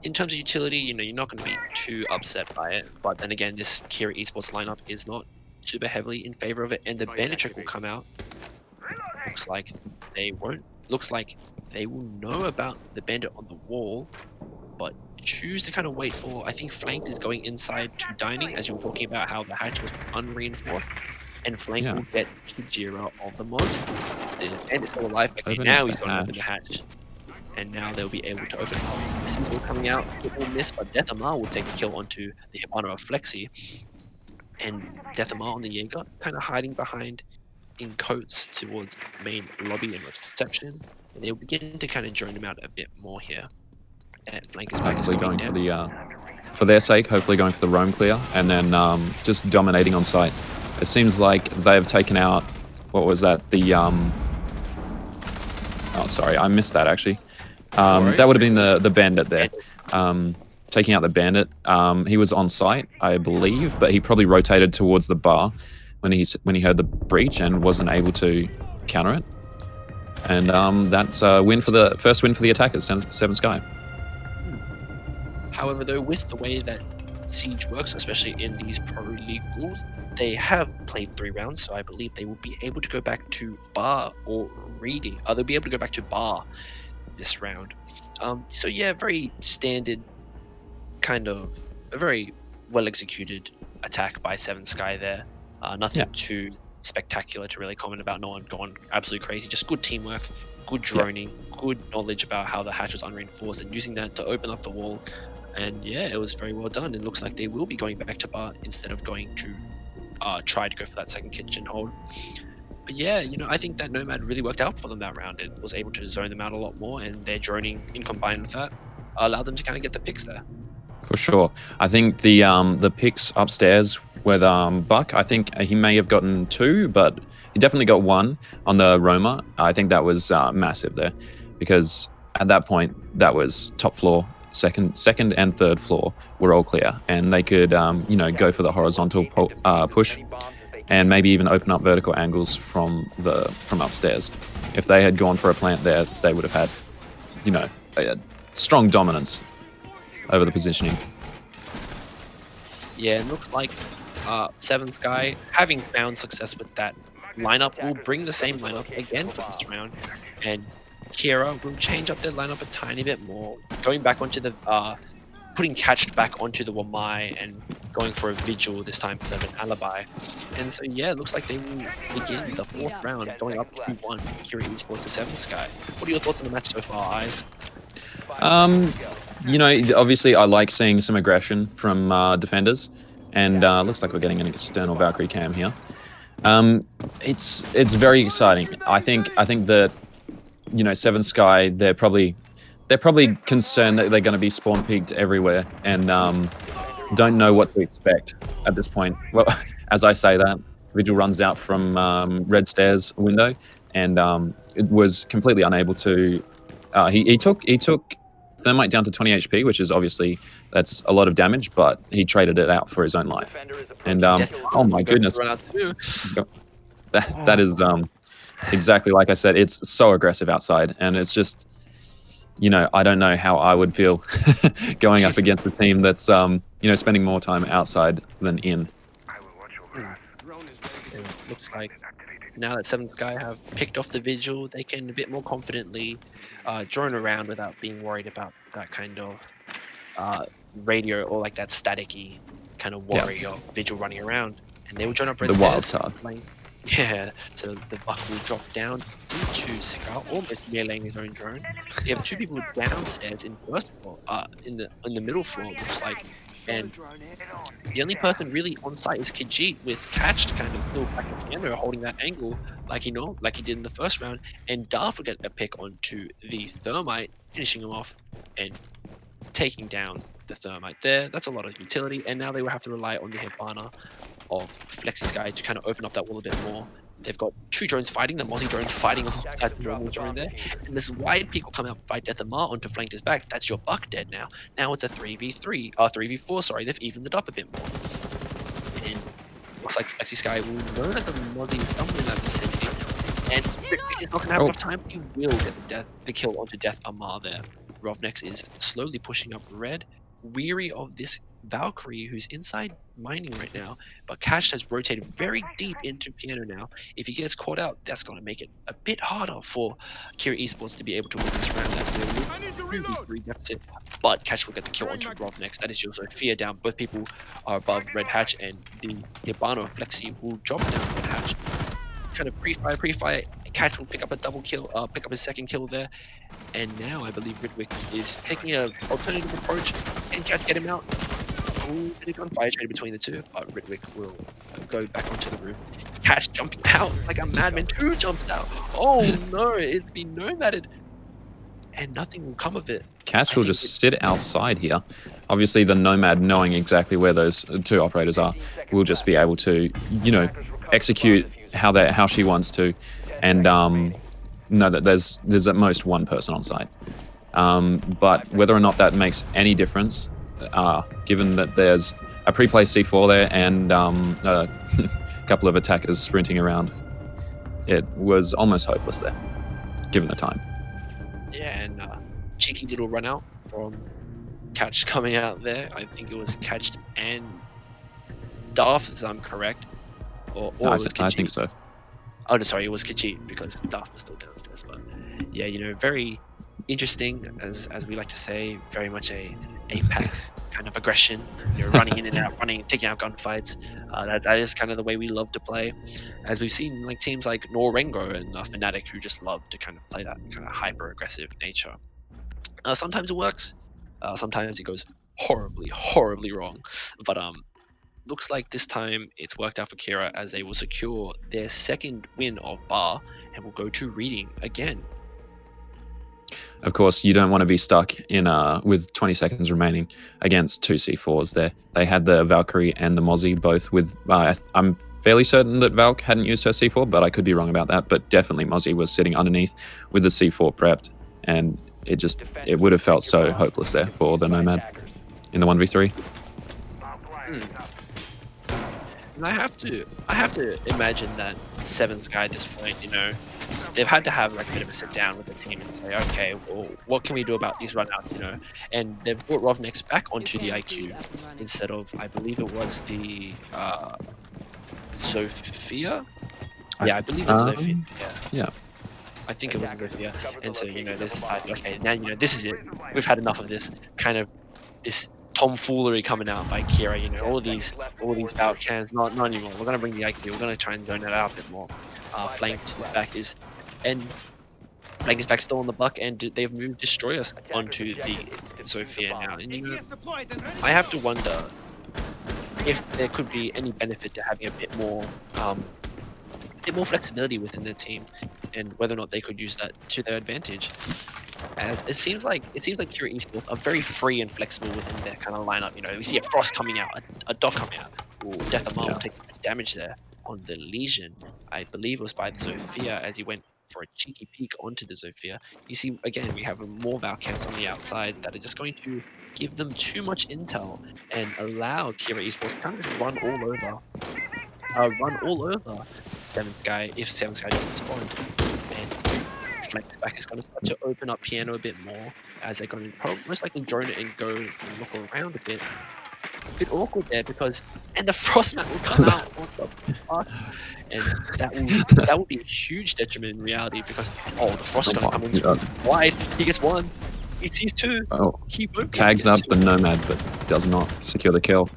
in terms of utility, you're not going to be too upset by it. But then again, this Kira Esports lineup is not super heavily in favor of it, and the Bandit trick will come out. Looks like they won't. Looks like they will know about the Bandit on the wall, but choose to kind of wait for. I think Flank is going inside to Dining, as you were talking about how the hatch was unreinforced. And Flank will get Kijira of the mod. The Bandit's still alive. Okay, now he's going to open the hatch. And now they'll be able to open up. The symbol coming out. It will miss, but Death Amar will take a kill onto the Hibana of Flexi. And Death Amar on the Jaeger, kind of hiding behind in coats towards main lobby and reception. And they'll begin to kind of drone him out a bit more here. And Flank is back. Hopefully going for for their sake, hopefully going for the roam clear, and then just dominating on site. It seems like they've taken out, what was that? Oh, sorry, I missed that actually. That would have been the Bandit there. Taking out the Bandit. He was on site, I believe, but he probably rotated towards the bar when he heard the breach and wasn't able to counter it. And that's a first win for the attackers, Seven Sky. However, though, with the way that Siege works, especially in these Pro League rules, they have played 3 rounds, so I believe they will be able to go back to bar or reading. They'll be able to go back to bar this round. So yeah, very standard, kind of a very well executed attack by Seven Sky there. Nothing too spectacular to really comment about. No one gone absolutely crazy. Just good teamwork, good droning, good knowledge about how the hatch was unreinforced, and using that to open up the wall. And yeah, it was very well done. It looks like they will be going back to bar instead of going to try to go for that second kitchen hold. But yeah, I think that Nomad really worked out for them that round. It was able to zone them out a lot more, and their droning in combined with that allowed them to kind of get the picks there. For sure. I think the picks upstairs with Buck, I think he may have gotten 2, but he definitely got 1 on the Roma. I think that was massive there, because at that point, that was top floor. Second and third floor were all clear, and they could go for the horizontal push and maybe even open up vertical angles from upstairs. If they had gone for a plant there, they would have had a strong dominance over the positioning. Yeah, it looks like Seven Sky, having found success with that lineup, will bring the same lineup again for this round, and Kira will change up their lineup a tiny bit more, going back onto the putting Catched back onto the Wamai and going for a Vigil this time instead of an Alibi. And so yeah, it looks like they will begin the 4th round going up 2-1 Kira Esports to Seven Sky. What are your thoughts on the match so far, Ives? Obviously I like seeing some aggression from defenders, and looks like we're getting an external Valkyrie cam here. It's very exciting. I think that Seven Sky, they're they're probably concerned that they're going to be spawn peaked everywhere and don't know what to expect at this point. Well, as I say that, Vigil runs out from red stairs window and it was completely unable to. He took Thermite down to 20 HP, which is obviously that's a lot of damage, but he traded it out for his own life. And oh my goodness, that is exactly like I said. It's so aggressive outside, and it's just, I don't know how I would feel going up against a team that's spending more time outside than in. It looks like now that 7th Sky have picked off the Vigil, they can a bit more confidently drone around without being worried about that kind of radio or like that staticky kind of worry of Vigil running around. And they will join up red stairs. Yeah, so the buck will drop down into Cigar, almost meleeing his own drone. You have 2 people downstairs in first floor, in the middle floor, looks like. And the only person really on site is Khajiit, with Catched kind of still back at piano, holding that angle like he did in the first round. And Darth will get a pick onto the Thermite, finishing him off and taking down the Thermite there. That's a lot of utility, and now they will have to rely on the Hibana of Flexi Sky to kind of open up that wall a bit more. They've got 2 drones fighting, the Mozzie drone fighting alongside the normal drone there, and this wide peak will come out by Death Amar onto flanked his back. That's your buck dead now. Now it's a 3v4, sorry, they've evened it up a bit more. And looks like Flexi Sky will know that the Mozzie is somewhere in that vicinity, and he's not going to have enough time, but he will get the kill onto Death Amar there. Rovnex is slowly pushing up red, weary of this Valkyrie who's inside mining right now, but Cash has rotated very deep into piano now. If he gets caught out, that's going to make it a bit harder for Kira Esports to be able to win this round. That's their 3v3 deficit, but Cash will get the kill onto Rovnex. That is your Sophia down. Both people are above red hatch, and the Hibana Flexi will drop down red hatch. Kind of pre-fire. Catch will pick up a double kill, pick up his second kill there. And now I believe Ridwick is taking an alternative approach, and Catch get him out. Ooh, and a gunfire traded between the two, but Ridwick will go back onto the roof. Catch jumping out like a madman. 2 jumps out. Oh no, it's been nomaded. And nothing will come of it. Catch will just sit outside here. Obviously the Nomad, knowing exactly where those 2 operators are, will just be able to, execute how she wants to, and know that there's at most 1 person on site. But whether or not that makes any difference, given that there's a pre-placed C4 there and a couple of attackers sprinting around, it was almost hopeless there, given the time. Yeah, and cheeky little run out from Catch coming out there. I think it was Catched and Darth, if I'm correct. Or No, was I think so. Oh, no, sorry, it was Khajiit because Darth was still downstairs. But yeah, very interesting, as we like to say, very much a pack kind of aggression. Running in and out, taking out gunfights. That is kind of the way we love to play, as we've seen like teams like Norengo and Fnatic who just love to kind of play that kind of hyper aggressive nature. Sometimes it works, sometimes it goes horribly wrong, but looks like this time it's worked out for Kira, as they will secure their 2nd win of Bar and will go to Reading again. Of course, you don't want to be stuck in with 20 seconds remaining against 2 C4s there. They had the Valkyrie and the Mozzie both with... I'm fairly certain that Valk hadn't used her C4, but I could be wrong about that. But definitely Mozzie was sitting underneath with the C4 prepped, and it would have felt so hopeless there for the Nomad in the 1v3. And I have to imagine that 7 Sky at this point, they've had to have like a bit of a sit down with the team and say, okay, well, what can we do about these runouts, And they've brought Rovnex back onto the IQ instead of, I believe it was the Sophia. Yeah, I believe it's Sophia. Yeah. I think it was Sophia. And so, they decided, okay, now this is it. We've had enough of this kind of this tomfoolery coming out by Kira. All these Valkyries, not anymore. We're gonna bring the IQ. We're gonna try and zone it out a bit more. Flanked his back is still on the buck, and they've moved Destroyers onto the Sophia now. And I have to wonder if there could be any benefit to having a bit more flexibility within their team, and whether or not they could use that to their advantage. As it seems like Kira Esports are very free and flexible within their kind of lineup. You know, we see a Frost coming out, a Doc coming out. Ooh, Death of Mar Yeah. will take damage there on the Legion. I believe it was by the Zofia as he went for a cheeky peek onto the Zofia. You see, again, we have more Valkyries on the outside that are just going to give them too much intel and allow Kira Esports to kind of just run all over Seven Sky if Seven Sky doesn't respond. And Flex back is going to start to open up Piano a bit more as they're going to most likely drone it and go and look around a bit. A bit awkward there because the Frostmat will come out on the park, and that will be a huge detriment in reality because the Frost is going to come in wide. He gets one. He sees two. Oh, He won't tags up the Nomad, but does not secure the kill.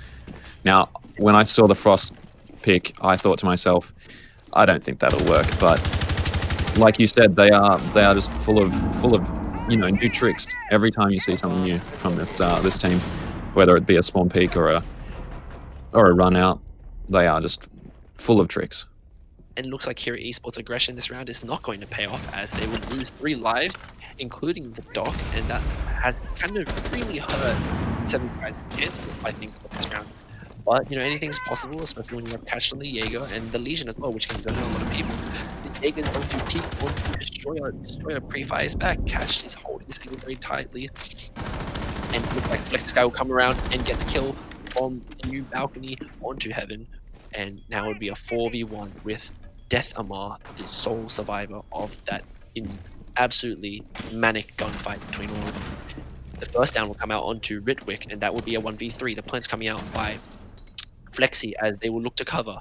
Now, when I saw the Frost pick, I thought to myself, I don't think that'll work. But like you said, they are just full of new tricks. Every time you see something new from this team, whether it be a spawn peak or a run out, they are just full of tricks. And it looks like Kira Esports' aggression this round is not going to pay off as they would lose 3 lives, including the Doc, and that has kind of really hurt Seven Sky's chances, I think, for this round. But, anything's possible, especially when you have Catch on the Jaeger and the Legion as well, which can zone a lot of people. The Jaeger's going to peek onto Destroyer. Destroyer pre-fires back. Catch is holding this angle very tightly. And it looks like Flex Sky will come around and get the kill from the new balcony onto Heaven. And now it would be a 4v1 with Death Amar, the sole survivor of that absolutely manic gunfight between all of them. The first down will come out onto Ritwick, and that will be a 1v3. The plant's coming out by Flexi as they will look to cover.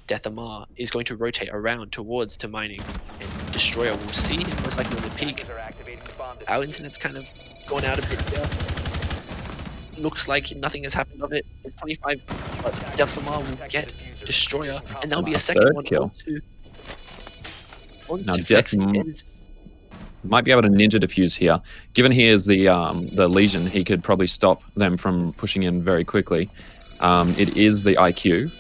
Death Amar is going to rotate around towards to mining, and Destroyer will see him most likely on the peak. Our internet's kind of gone out a bit here. Looks like nothing has happened of it. It's 25, but Death Amar will get Destroyer, and that'll be a second one kill. onto Now Death Flexi. Might be able to ninja defuse here. Given he is the Legion, he could probably stop them from pushing in very quickly. It is the IQ.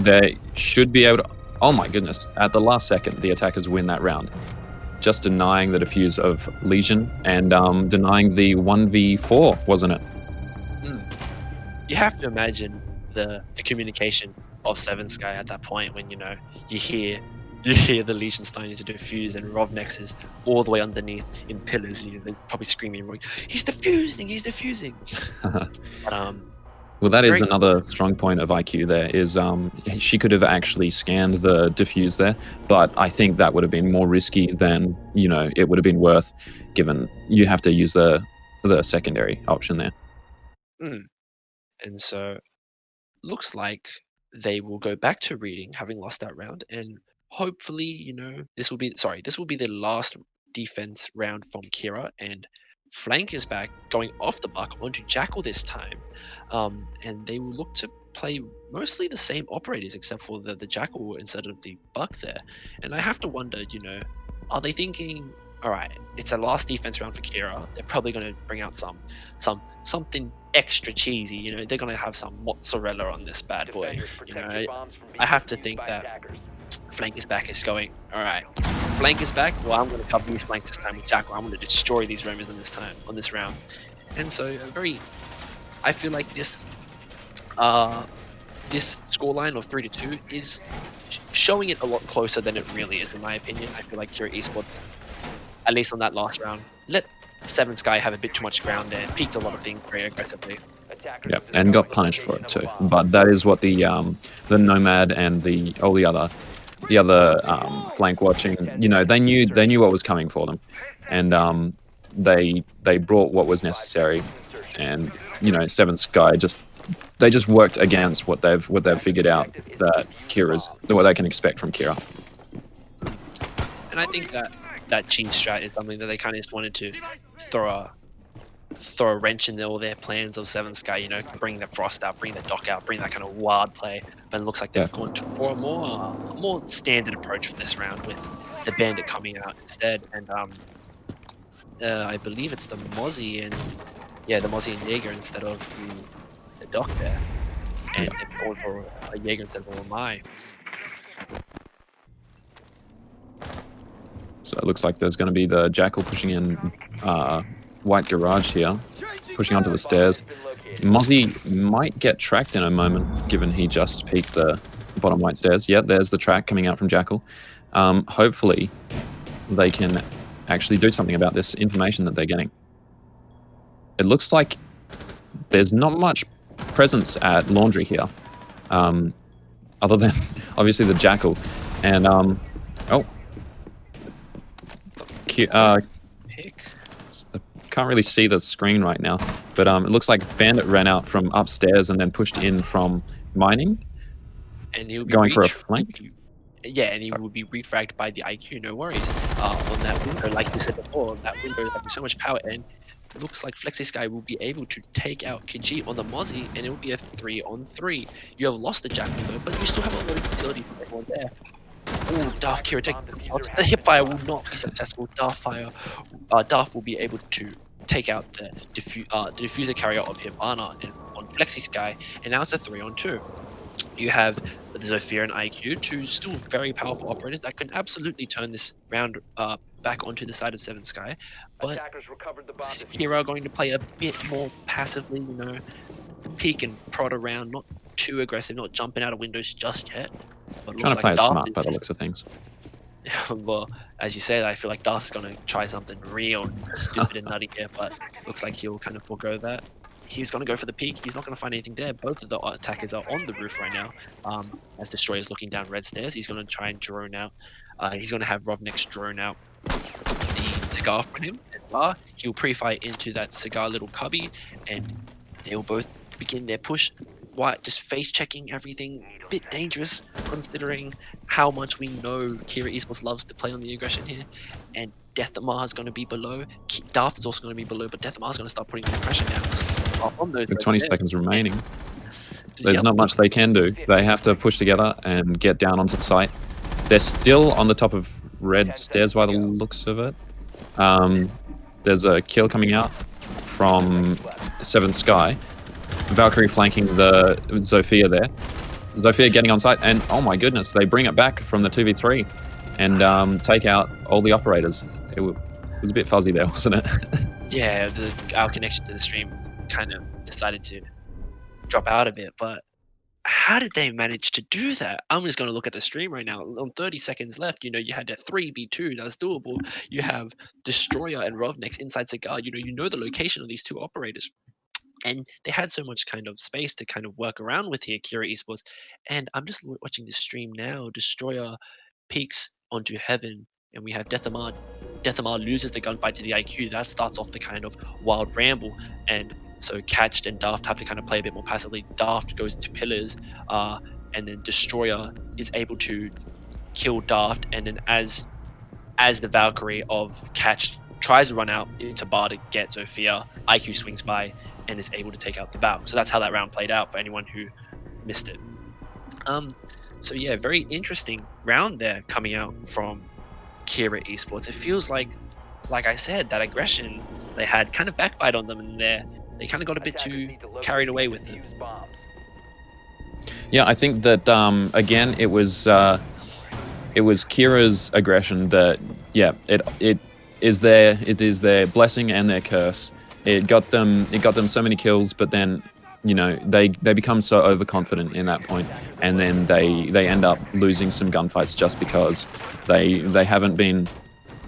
They should be able to... Oh my goodness. At the last second, the attackers win that round. Just denying the defuse of Legion and denying the 1v4, wasn't it? You have to imagine the communication of Seven Sky at that point when, you hear the Legion starting to defuse and Rovnex is all the way underneath in pillars. They're probably screaming, he's defusing! But, well, that is another strong point of IQ there, is she could have actually scanned the diffuse there, but I think that would have been more risky than, it would have been worth, given you have to use the secondary option there. And so, looks like they will go back to reading, having lost that round, and hopefully, this will be the last defense round from Kira, and Flank is back, going off the buck onto Jackal this time, and they will look to play mostly the same operators except for the Jackal instead of the buck there. And I have to wonder, are they thinking, all right, it's a last defense round for Kira, they're probably going to bring out something extra cheesy, they're going to have some mozzarella on this bad boy. I have to think that Flank is back is going, all right, Flank is back, well, I'm going to cover these flanks this time with Jackal. I'm going to destroy these roamers on this round. And so I feel like this scoreline of 3-2 is showing it a lot closer than it really is, in my opinion. I feel like Kira Esports, at least on that last round, let Seven Sky have a bit too much ground there, peaked a lot of things very aggressively. Yep, and got punished for it too. But that is what the Nomad and the other flank watching, they knew what was coming for them, and they brought what was necessary, and Seven Sky just worked against what they've figured out that what they can expect from Kira. And I think that cheese strat is something that they kind of just wanted to throw a wrench in all their plans of Seven Sky, bring the Frost out, bring the Doc out, bring that kind of wild play. But it looks like they've gone for a more standard approach for this round with the Bandit coming out instead. And I believe it's the Mozzie and Jaeger instead of the Doc there. And they've gone for a Jaeger instead of a Mai. So it looks like there's going to be the Jackal pushing in White Garage here, pushing onto the stairs. Mozzie might get tracked in a moment, given he just peeked the bottom white stairs. Yeah, there's the track coming out from Jackal. Hopefully, they can actually do something about this information that they're getting. It looks like there's not much presence at Laundry here, other than obviously the Jackal. And Pick. I can't really see the screen right now, but it looks like Bandit ran out from upstairs and then pushed in from mining, And he'll be going for a flank. Yeah, and he will be refragged by the IQ, no worries. On that window, like you said before, that window is having so much power, and it looks like Flexi Sky will be able to take out Khajiit on the Mozzie, and it will be a 3-on-3. You have lost the Jackal though, but you still have a lot of utility from everyone there. Oh, Darth Kira taking some shots. The hipfire will not be successful. Darth will be able to take out the diffuser carrier of Hibana and on Flexi Sky, and now it's a 3-on-2. You have the Zofia and IQ, two still very powerful operators that can absolutely turn this round back onto the side of 7 Sky, but Kira are going to play a bit more passively, you know, peek and prod around, not too aggressive, not jumping out of windows just yet. But Trying to play it smart by the looks of things. Well, as you said, I feel like Darth's going to try something real stupid and nutty here, but looks like he'll kind of forego that. He's going to go for the peak. He's not going to find anything there. Both of the attackers are on the roof right now. As Destroyer's looking down red stairs, he's going to try and drone out. He's going to have Rovnik's drone out the cigar from him. And he'll pre-fire into that cigar little cubby, and they'll both begin their push. White just face checking everything, bit dangerous considering how much we know Kira Esports loves to play on the aggression here. And Death Amar is going to be below. Darth is also going to be below, but Death Amar is going to start putting more pressure now. With 20 seconds remaining, there's not much they can do. They have to push together and get down onto the site. They're still on the top of red stairs by the looks of it. There's a kill coming out from 7 Sky. Valkyrie flanking the Zofia there. Zofia getting on site, and oh my goodness, they bring it back from the 2v3 and take out all the operators. It was a bit fuzzy there, wasn't it? Yeah, our connection to the stream kind of decided to drop out a bit, but how did they manage to do that? I'm just going to look at the stream right now. On 30 seconds left, you know, you had a 3v2, that's doable. You have Destroyer and Rovnex inside Cigar. You know the location of these two operators. And they had so much kind of space to kind of work around with here, Kira Esports. And I'm just watching the stream now. Destroyer peaks onto Heaven, and we have Death Amar. Death Amar loses the gunfight to the IQ. That starts off the kind of wild ramble. And so Catched and Daft have to kind of play a bit more passively. Daft goes to Pillars, and then Destroyer is able to kill Daft. And then as the Valkyrie of Catched tries to run out into bar to get Zofia, IQ swings by and is able to take out the Valk. So that's how that round played out for anyone who missed it. So yeah, very interesting round there coming out from Kira Esports. It feels like I said, that aggression they had kind of backfired on them, and they kind of got a bit too carried away with it. Yeah, I think that again, it was Kira's aggression that, yeah, it is their blessing and their curse. It got them so many kills, but then, you know, they become so overconfident in that point, and then they end up losing some gunfights just because they haven't been,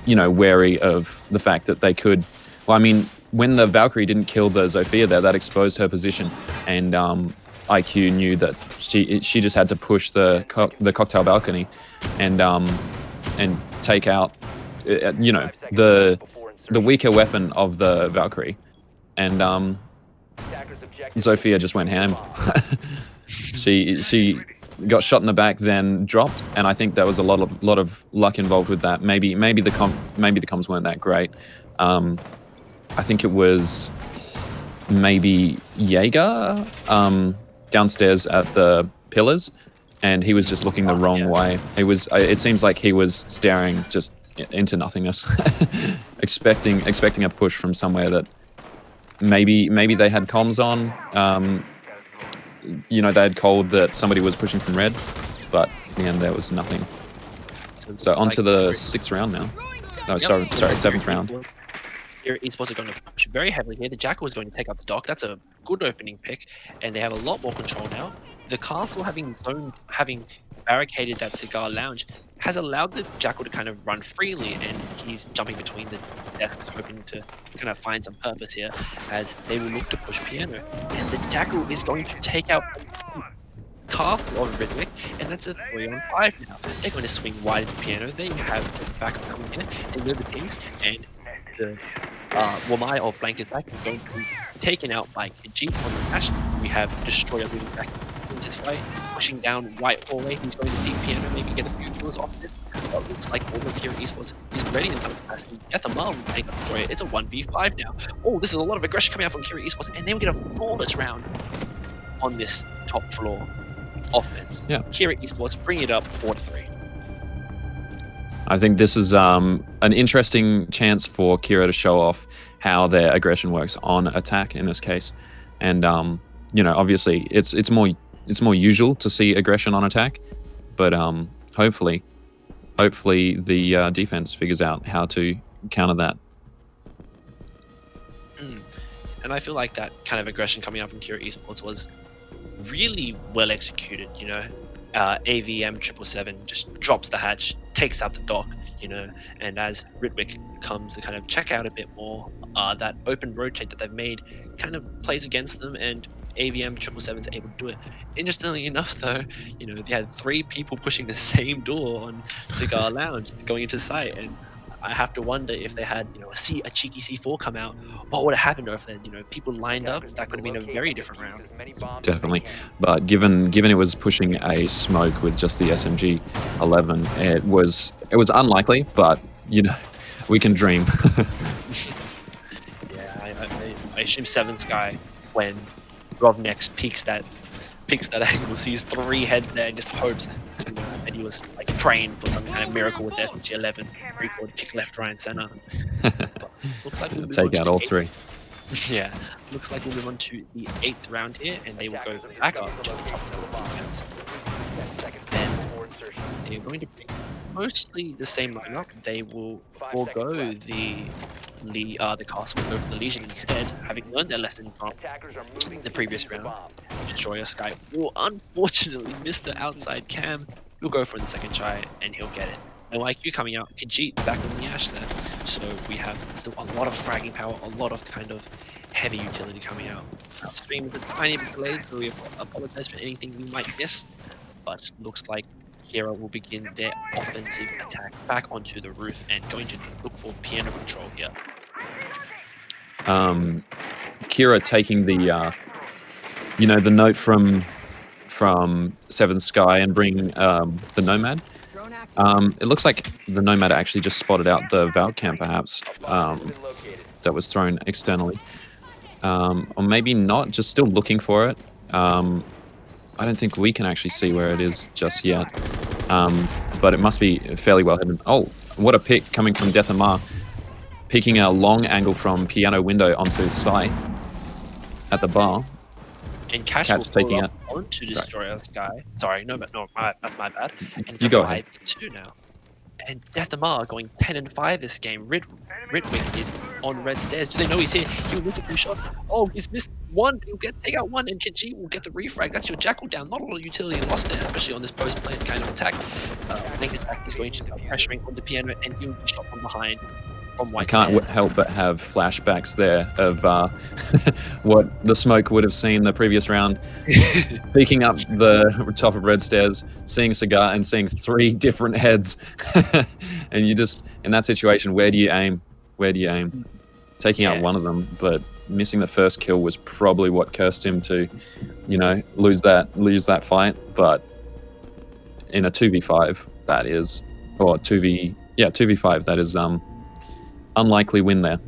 you know, wary of the fact that they could. Well, I mean, when the Valkyrie didn't kill the Zofia there, that exposed her position, and IQ knew that she just had to push the cocktail balcony and take out, you know, the weaker weapon of the Valkyrie, and Zofia just went ham. She got shot in the back, then dropped, and I think there was a lot of luck involved with that. Maybe the comms weren't that great. I think it was maybe Jaeger downstairs at the pillars, and he was just looking the wrong way. It seems like he was staring just into nothingness, expecting a push from somewhere that maybe they had comms on. You know, they had called that somebody was pushing from red, but in the end there was nothing. So on to the 6th round now. No, Yep. sorry, Here seventh round. Esports are going to push very heavily here. The Jackal is going to take up the dock. That's a good opening pick, and they have a lot more control now. The castle having barricaded that cigar lounge has allowed the Jackal to kind of run freely, and he's jumping between the desks, hoping to kind of find some purpose here as they will look to push Piano. And the Jackal is going to take out the castle of Ridwick, and that's a 3-on-5 now. They're going to swing wide at the Piano. They have the backup coming in, they know the pings, and the Wamai of Blank is back is going to be taken out by Khajiit on the dash. We have Destroyer moving back into sight, pushing down right hallway. He's going to peek Piano, maybe get a few kills off this. But looks like Almost here Esports is ready in some capacity. Deathama will take up Destroyer. It's a 1v5 now. Oh, this is a lot of aggression coming out from Kira Esports, and they will get a flawless round on this top floor offense. Yeah. Kira Esports bring it up 4-3. I think this is an interesting chance for Kira to show off how their aggression works on attack in this case, and obviously it's more usual to see aggression on attack, but hopefully the defense figures out how to counter that. And I feel like that kind of aggression coming out from Kira Esports was really well executed. AVM 777 just drops the hatch, takes out the dock, and as Ritwick comes to kind of check out a bit more, that open rotate that they've made kind of plays against them, and AVM 777 is able to do it. Interestingly enough, though, they had 3 people pushing the same door on Cigar Lounge going into sight, and I have to wonder if they had, a cheeky C4 come out, what would have happened, or if they, people lined up, that could have been a very different round. Definitely, but given it was pushing a smoke with just the SMG 11, it was unlikely, but we can dream. Yeah, I assume 7 Sky, when Rovnex peeks that angle, sees 3 heads there and just hopes that he was like praying for some kind of miracle with SMG 11, record kick left, right, and center. Looks like we'll move Take out all 3. Yeah, looks like we'll move on to the 8th round here, and they will go back up to the top of the defense. And they're going to pick mostly the same lineup. They will forego the castle, go for the Legion instead, having learned their lesson from the previous round. Destroyer Sky will unfortunately miss the outside cam. He'll go for the second try, and he'll get it. No IQ coming out. Khajiit back on the Ash there. So we have still a lot of fragging power, a lot of kind of heavy utility coming out. Our stream is a tiny bit delayed, so we apologize for anything we might miss. But looks like Kira will begin their offensive attack back onto the roof and going to look for piano control here. Kira taking the the note from Seven Sky and bringing the Nomad. It looks like the Nomad actually just spotted out the Valk camp, perhaps, that was thrown externally. Or maybe not, just still looking for it. I don't think we can actually see where it is just yet. But it must be fairly well hidden. Oh, what a pick coming from Death Amar. Picking a long angle from piano window onto site at the bar. And Cash will taking up onto Destroyer Sky. Sorry, that's my bad. And it's you a go ahead. 5-2 now. And Death Amar going 10-5 this game. Ritwick is on red stairs. Do they know he's here? He will miss a few shots. Oh, he's missed one. He'll take out one, and Khajiit will get the refrag. That's your Jackal down. Not a lot of utility lost there, especially on this post-play kind of attack. Link attack is going to be pressuring on the piano, and he'll be shot from behind. I can't help but have flashbacks there of what the smoke would have seen the previous round. Peeking up the top of red stairs, seeing Cigar and seeing 3 different heads. And you just, in that situation, where do you aim? Taking out one of them, but missing the first kill was probably what cursed him to, lose that fight. But in a 2v5, that is, or 2v5, that is unlikely win there.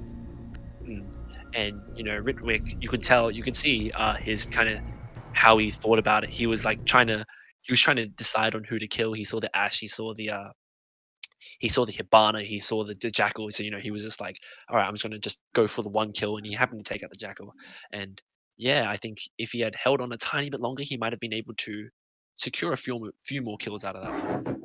And Ritwick, you could see his kind of how he thought about it. He was trying to decide on who to kill. He saw the Ash, he saw the Hibana, he saw the Jackal. So he was just like, all right, I'm just gonna just go for the one kill, and he happened to take out the Jackal. And yeah, I think if he had held on a tiny bit longer, he might have been able to secure a few more kills out of that.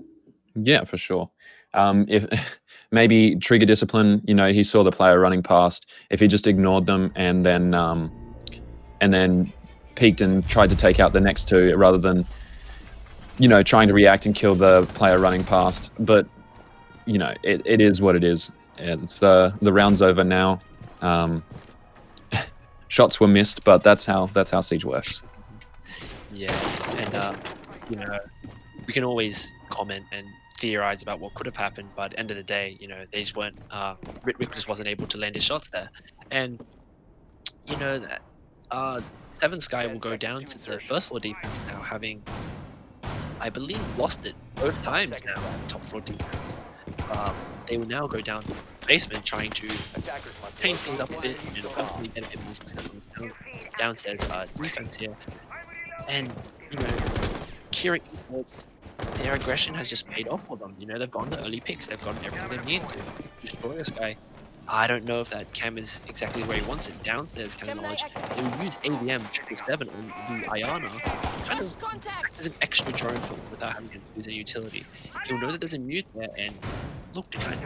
Yeah, for sure. If maybe trigger discipline, you know, he saw the player running past. If he just ignored them and then peeked and tried to take out the next two rather than, you know, trying to react and kill the player running past. But you know, it is what it is. It's the round's over now. Shots were missed, but that's how Siege works. Yeah, and you know, we can always comment and theorize about what could have happened, but at the end of the day, you know, they just weren't. Rick just wasn't able to land his shots there, and you know that Seven Sky will go down to the first floor defense now, having, I believe, lost it both times now at the top floor defense. They will now go down to the basement, trying to change things up a bit, and hopefully get a bit more success on downstairs defense here. And you know, Kira Esports, their aggression has just paid off for them. You know, they've gotten the early picks, they've gotten everything they need to destroy this guy. I don't know if that cam is exactly where he wants it. Downstairs kind of knowledge. They will use AVM 777 on the Ayana, kind of act as an extra drone for him without having to use any utility. He'll know that there's a mute there and look to kind of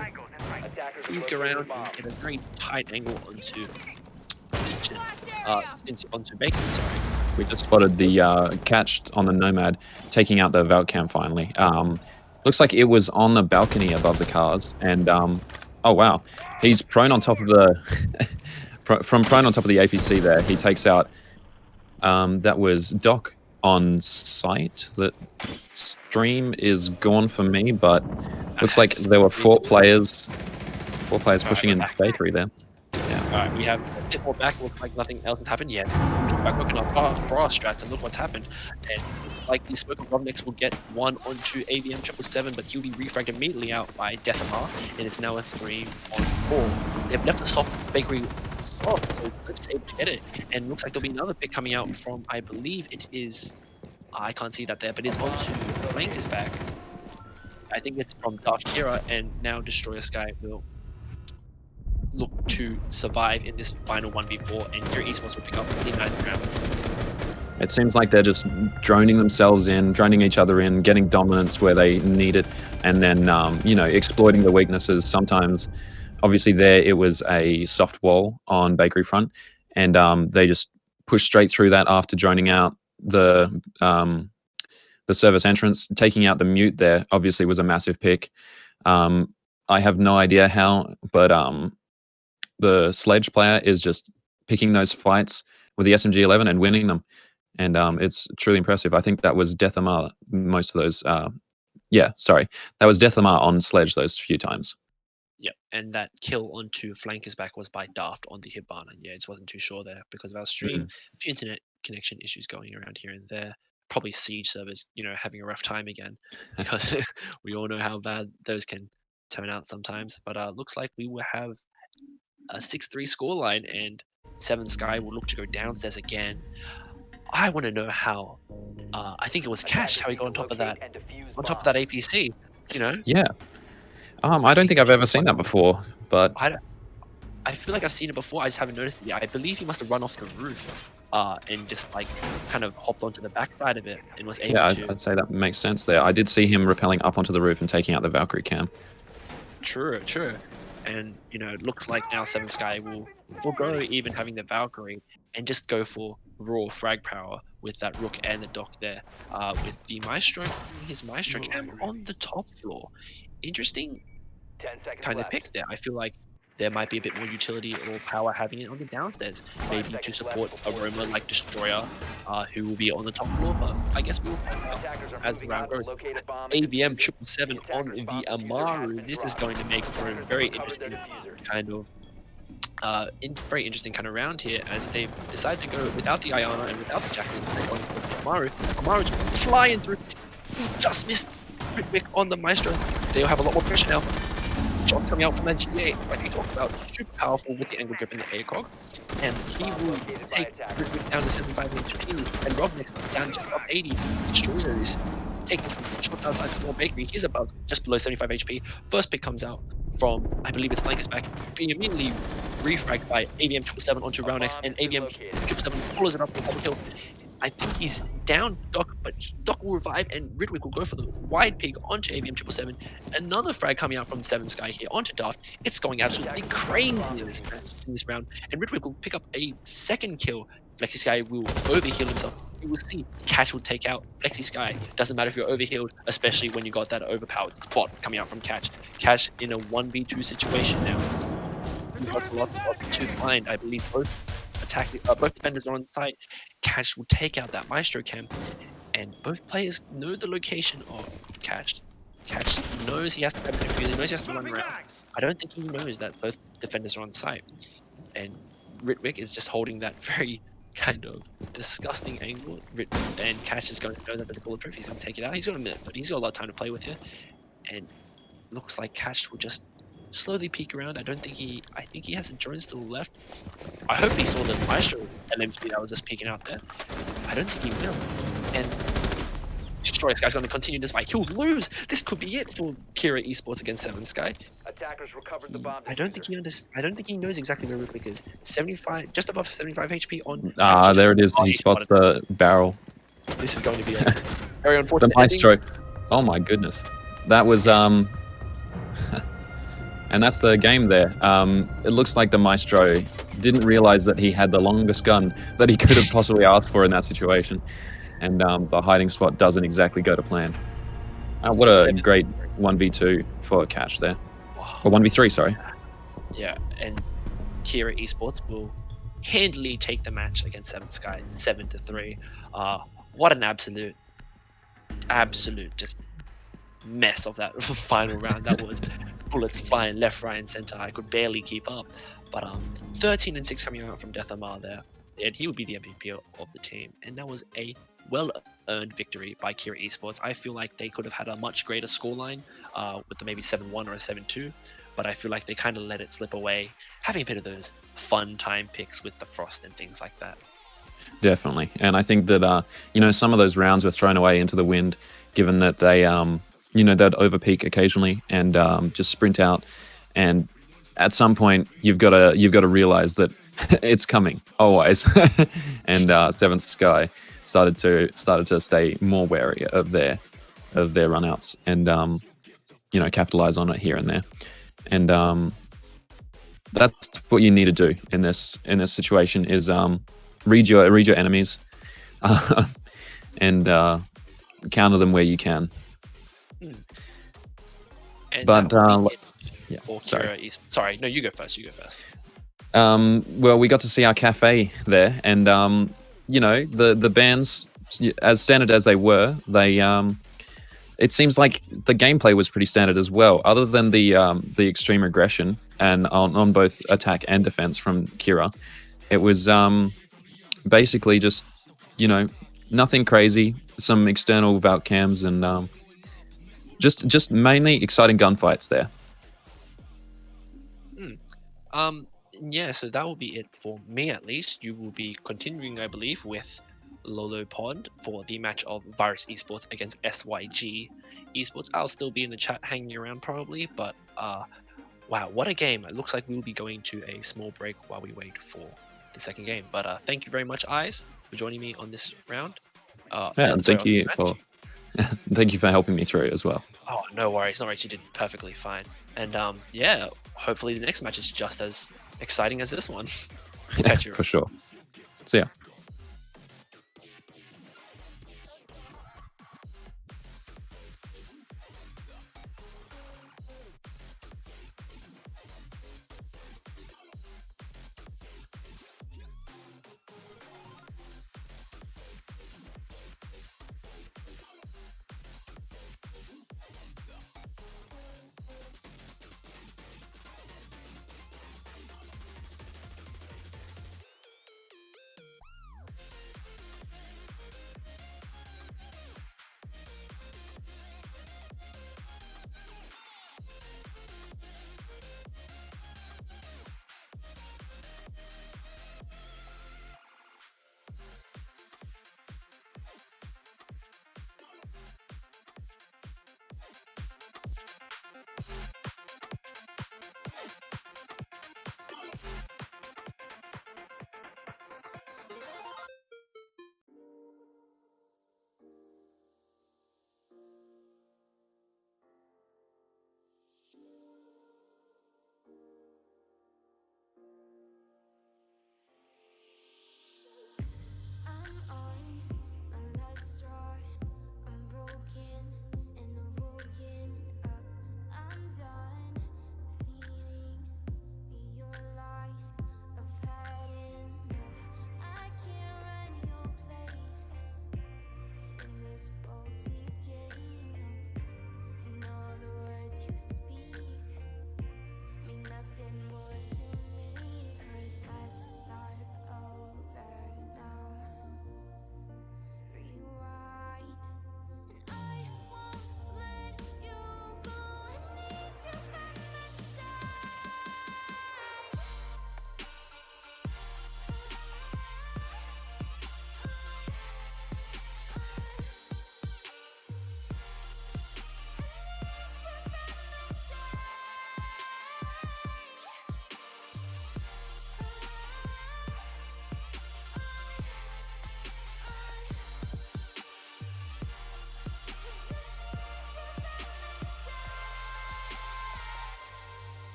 peek around and get a very tight angle onto Bacon, sorry. We just spotted the catch on the Nomad taking out the Valk cam finally. Looks like it was on the balcony above the cars, and oh wow, he's prone on top of the from prone on top of the APC there. He takes out that was Doc on site. That stream is gone for me, but looks like there were four players pushing in the bakery there. Yeah. Alright, we have a bit more back. Looks like nothing else has happened yet. Back working on brass strats, and look what's happened. And looks like the Smoke of Rovnex will get one onto AVM 777, but he'll be refragged immediately out by Deathmar, and it's now a 3-on-4. They've left the soft bakery off, so it's able to get it. And looks like there'll be another pick coming out from, I believe it is, I can't see that there, but it's onto Flanker's back. I think it's from Dark Kira, and now Destroyer Sky will look to survive in this final 1v4, and Kira Esports will pick up the 9th round. It seems like they're just droning themselves in, droning each other in, getting dominance where they need it, and then you know, exploiting the weaknesses. Sometimes, obviously, there it was a soft wall on Bakery Front, and they just pushed straight through that after droning out the service entrance. Taking out the mute there obviously was a massive pick. I have no idea how, but the Sledge player is just picking those fights with the SMG-11 and winning them, and it's truly impressive. I think that was Deathmar most of those. Yeah, sorry, that was Deathmar on Sledge those few times. Yep, and that kill onto Flanker's back was by Daft on the Hibana. Yeah, it wasn't too sure there because of our stream. A few internet connection issues going around here and there. Probably Siege servers, you know, having a rough time again, because we all know how bad those can turn out sometimes. But looks like we will have a 6-3 scoreline, and Seven Sky will look to go downstairs again. I want to know how. I think it was Cash how he got on top of that APC. You know. Yeah. I don't think I've ever seen that before, but I feel like I've seen it before. I just haven't noticed it yet. I believe he must have run off the roof and just like kind of hopped onto the backside of it and was able to. I'd say that makes sense there. I did see him rappelling up onto the roof and taking out the Valkyrie cam. True. And you know, it looks like now Seven Sky will forego even having the Valkyrie and just go for raw frag power with that Rook and the Doc there, with the Maestro, his Maestro cam on the top floor. Interesting kind of pick there. I feel like there might be a bit more utility or power having it on the downstairs, maybe to support a roamer like Destroyer, who will be on the top floor, but I guess we will find out as the round goes. AVM 777 on the Amaru. This is going to make for a very interesting kind of very interesting kind of round here, as they decide to go without the Ayana and without the Jackal. They're going for the Amaru. Amaru's flying through. Just missed quick on the Maestro. They'll have a lot more pressure now. Shot coming out from that G8, like we talked about, super powerful with the angle grip and the ACOG, and he will take Ridwick down to 75 HP, and Rovnex down to up 80. Destroyers taking shot outside small bakery. He's above, just below 75 HP. First pick comes out from, I believe it's Flanker's back, being immediately refragged by AVM 777 onto Roundx, and AVM 777 follows it up with a double kill. I think he's down Doc, but Doc will revive and Ridwick will go for the wide pick onto ABM 777. Another frag coming out from Seven Sky here onto Daft. It's going absolutely crazy in this round, and Ridwick will pick up a second kill. Flexi Sky will overheal himself. You will see Catch will take out Flexi Sky. Doesn't matter if you're overhealed, especially when you got that overpowered spot coming out from Catch. Catch in a 1v2 situation now. We've got lots of two behind. I believe both defenders are on site. Catch will take out that Maestro cam, and both players know the location of Catch. Catch knows he has to grab the defuse, he knows he has to run around. I don't think he knows that both defenders are on site, and Ritwick is just holding that very kind of disgusting angle. And Catch is going to know that there's a bulletproof. He's going to take it out. He's got a minute, but he's got a lot of time to play with here, and looks like Catch will just slowly peek around. I think he has a drone still left. I hope he saw the Maestro LMG that was just peeking out there. I don't think he will. And Destroy Sky's going to continue this fight. He'll lose. This could be it for Kira Esports against Seven Sky. Attackers recovered the bomb. I don't think he knows exactly where Ridwick is. 75, just above 75 HP on. There it is. He spots the barrel. This is going to be a very unfortunate. The Maestro. Oh my goodness. That was and that's the game there. It looks like the Maestro didn't realize that he had the longest gun that he could have possibly asked for in that situation. And the hiding spot doesn't exactly go to plan. What a great 1v2 for Catch there. Or 1v3, sorry. Yeah, and Kira Esports will handily take the match against Seven Sky 7-3. What an absolute just mess of that final round. That was bullets flying left, right, and center. I could barely keep up. But 13-6 coming out from Death Amar there, and he would be the MVP of the team. And that was a well-earned victory by Kira Esports. I feel like they could have had a much greater scoreline with the maybe 7-1 or a 7-2, but I feel like they kind of let it slip away, having a bit of those fun time picks with the Frost and things like that. Definitely, and I think that some of those rounds were thrown away into the wind, given that they they'd overpeak occasionally and just sprint out, and at some point you've got to realize that it's coming always. And Seventh Sky started to stay more wary of their runouts and capitalize on it here and there, and that's what you need to do in this situation is read your enemies and counter them where you can. And but yeah, sorry, no, you go first. Well, we got to see our cafe there, and the bands, as standard as they were, it seems like the gameplay was pretty standard as well, other than the extreme aggression and on both attack and defense from Kira. It was basically just nothing crazy, some external Valk cams, and just mainly exciting gunfights there. Yeah, so that will be it for me at least. You will be continuing, I believe, with Lolo Pod for the match of Virus Esports against SYG Esports. I'll still be in the chat hanging around probably, but wow, what a game. It looks like we will be going to a small break while we wait for the second game. But thank you very much, Eyes, for joining me on this round. And thank you for helping me through as well. Oh, no worries. You did perfectly fine. And yeah, hopefully the next match is just as exciting as this one. Yeah, for sure. See ya.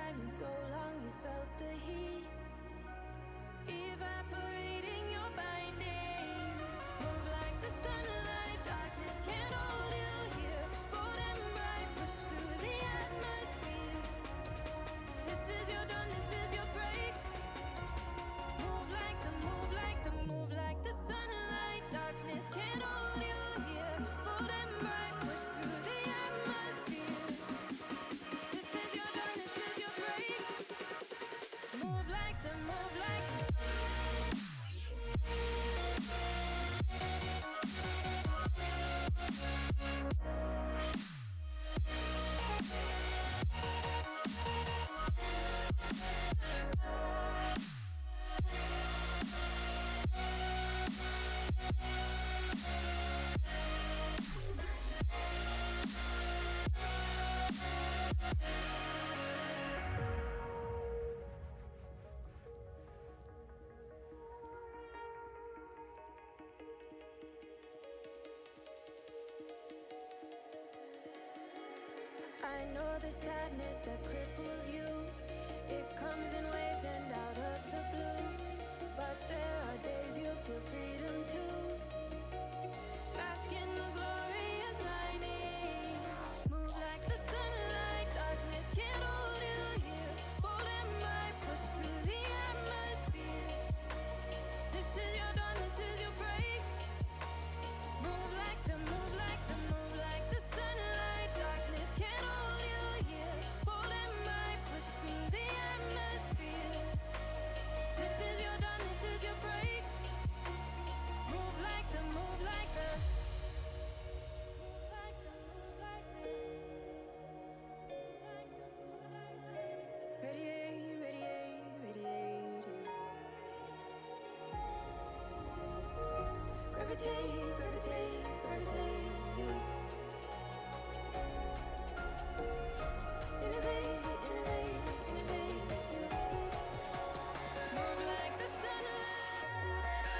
time in so long you felt the heat evaporating your bindings. Move like the sunlight, darkness can't hold you here. Bold and bright, push through the atmosphere. This is your dawn, this is your break. Move like the, move like the, move like the sunlight, darkness can't hold you here. Bold and bright, push through the atmosphere. This is your dawn, this is your break. Move like the, move like the. I know the sadness that cripples you. It comes in waves and out of the blue. But there are days you feel freedom too. Bask in the glorious lightning. Move like the sunlight, darkness can't hold you here. Bold and bright, push through the atmosphere. This is your dawn, this is your break. Move like the, move like the, move like the sunlight, darkness can't hold you here. Bold and bright, push through the atmosphere. This is your dawn, this is your break. Move like the, move like the. Move like the, move like the. Move like the, move like the. Radiate, radiate, radiate. Gravitate, gravitate, gravitate. Innovate, innovate, innovate. Move like the sunlight.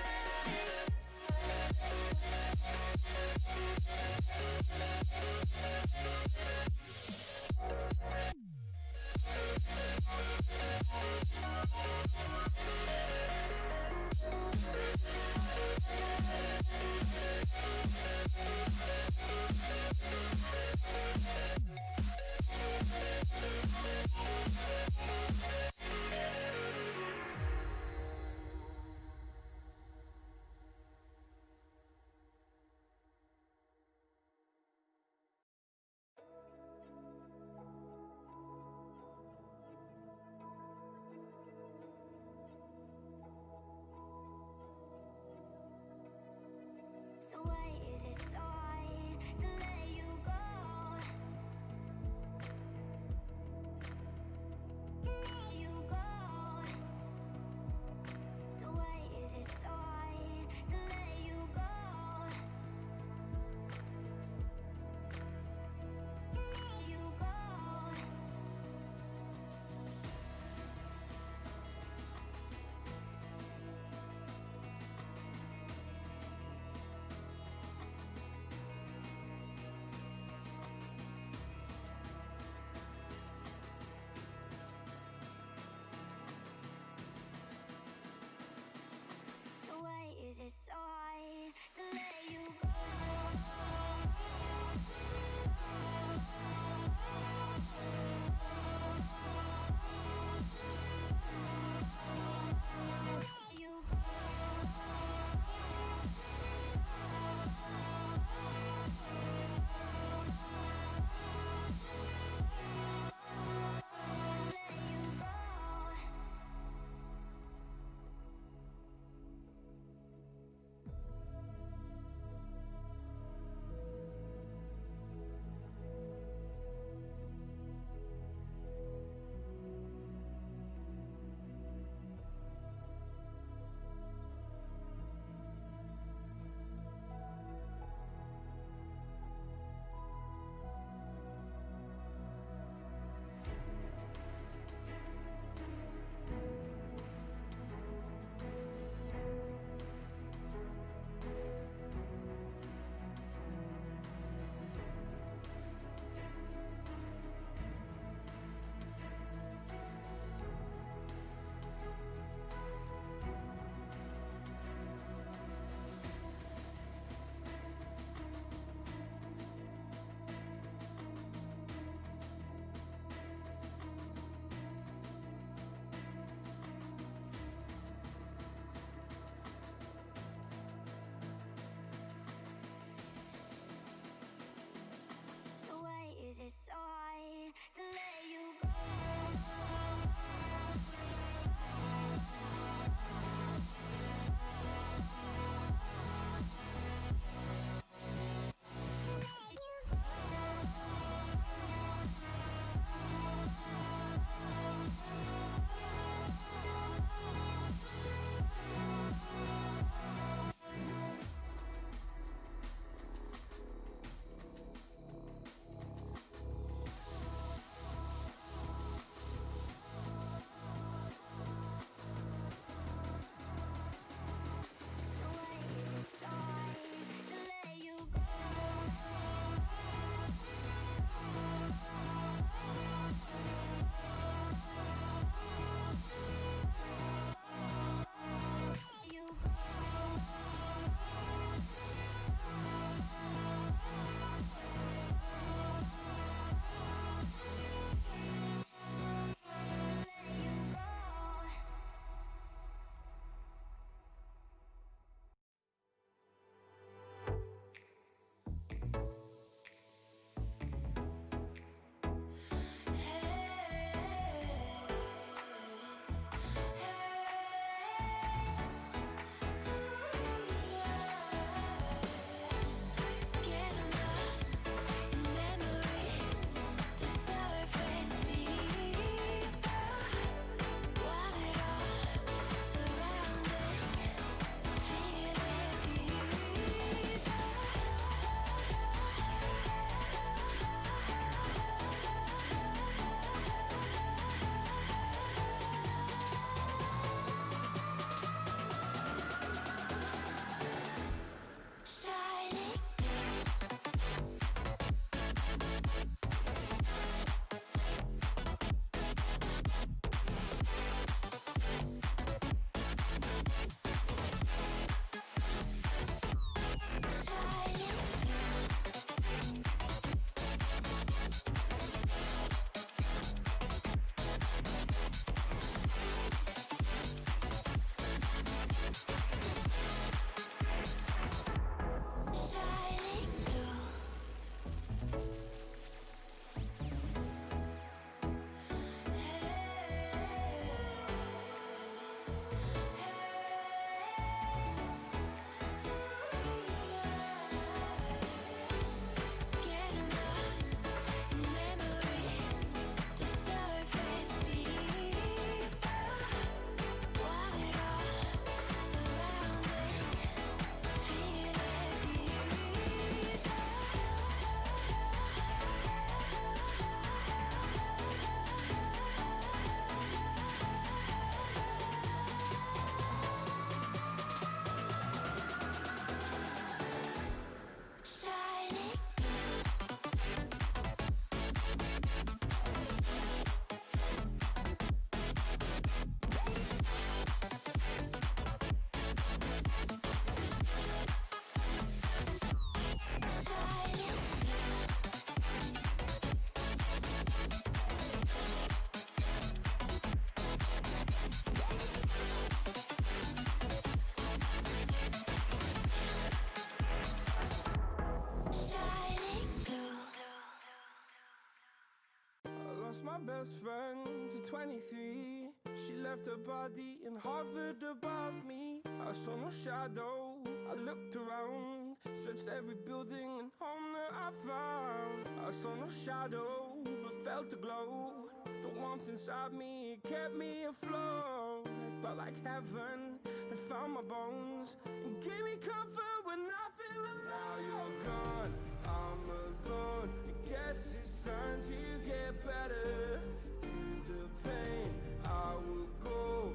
best friend to 23. She left her body and hovered above me. I saw no shadow, I looked around, searched every building and home that I found. I saw no shadow, but felt a glow. The warmth inside me, it kept me afloat. It felt like heaven had found my bones and gave me comfort when I feel alone. Now you're gone, I'm alone. I guess it's time to get better. Through the pain, I will go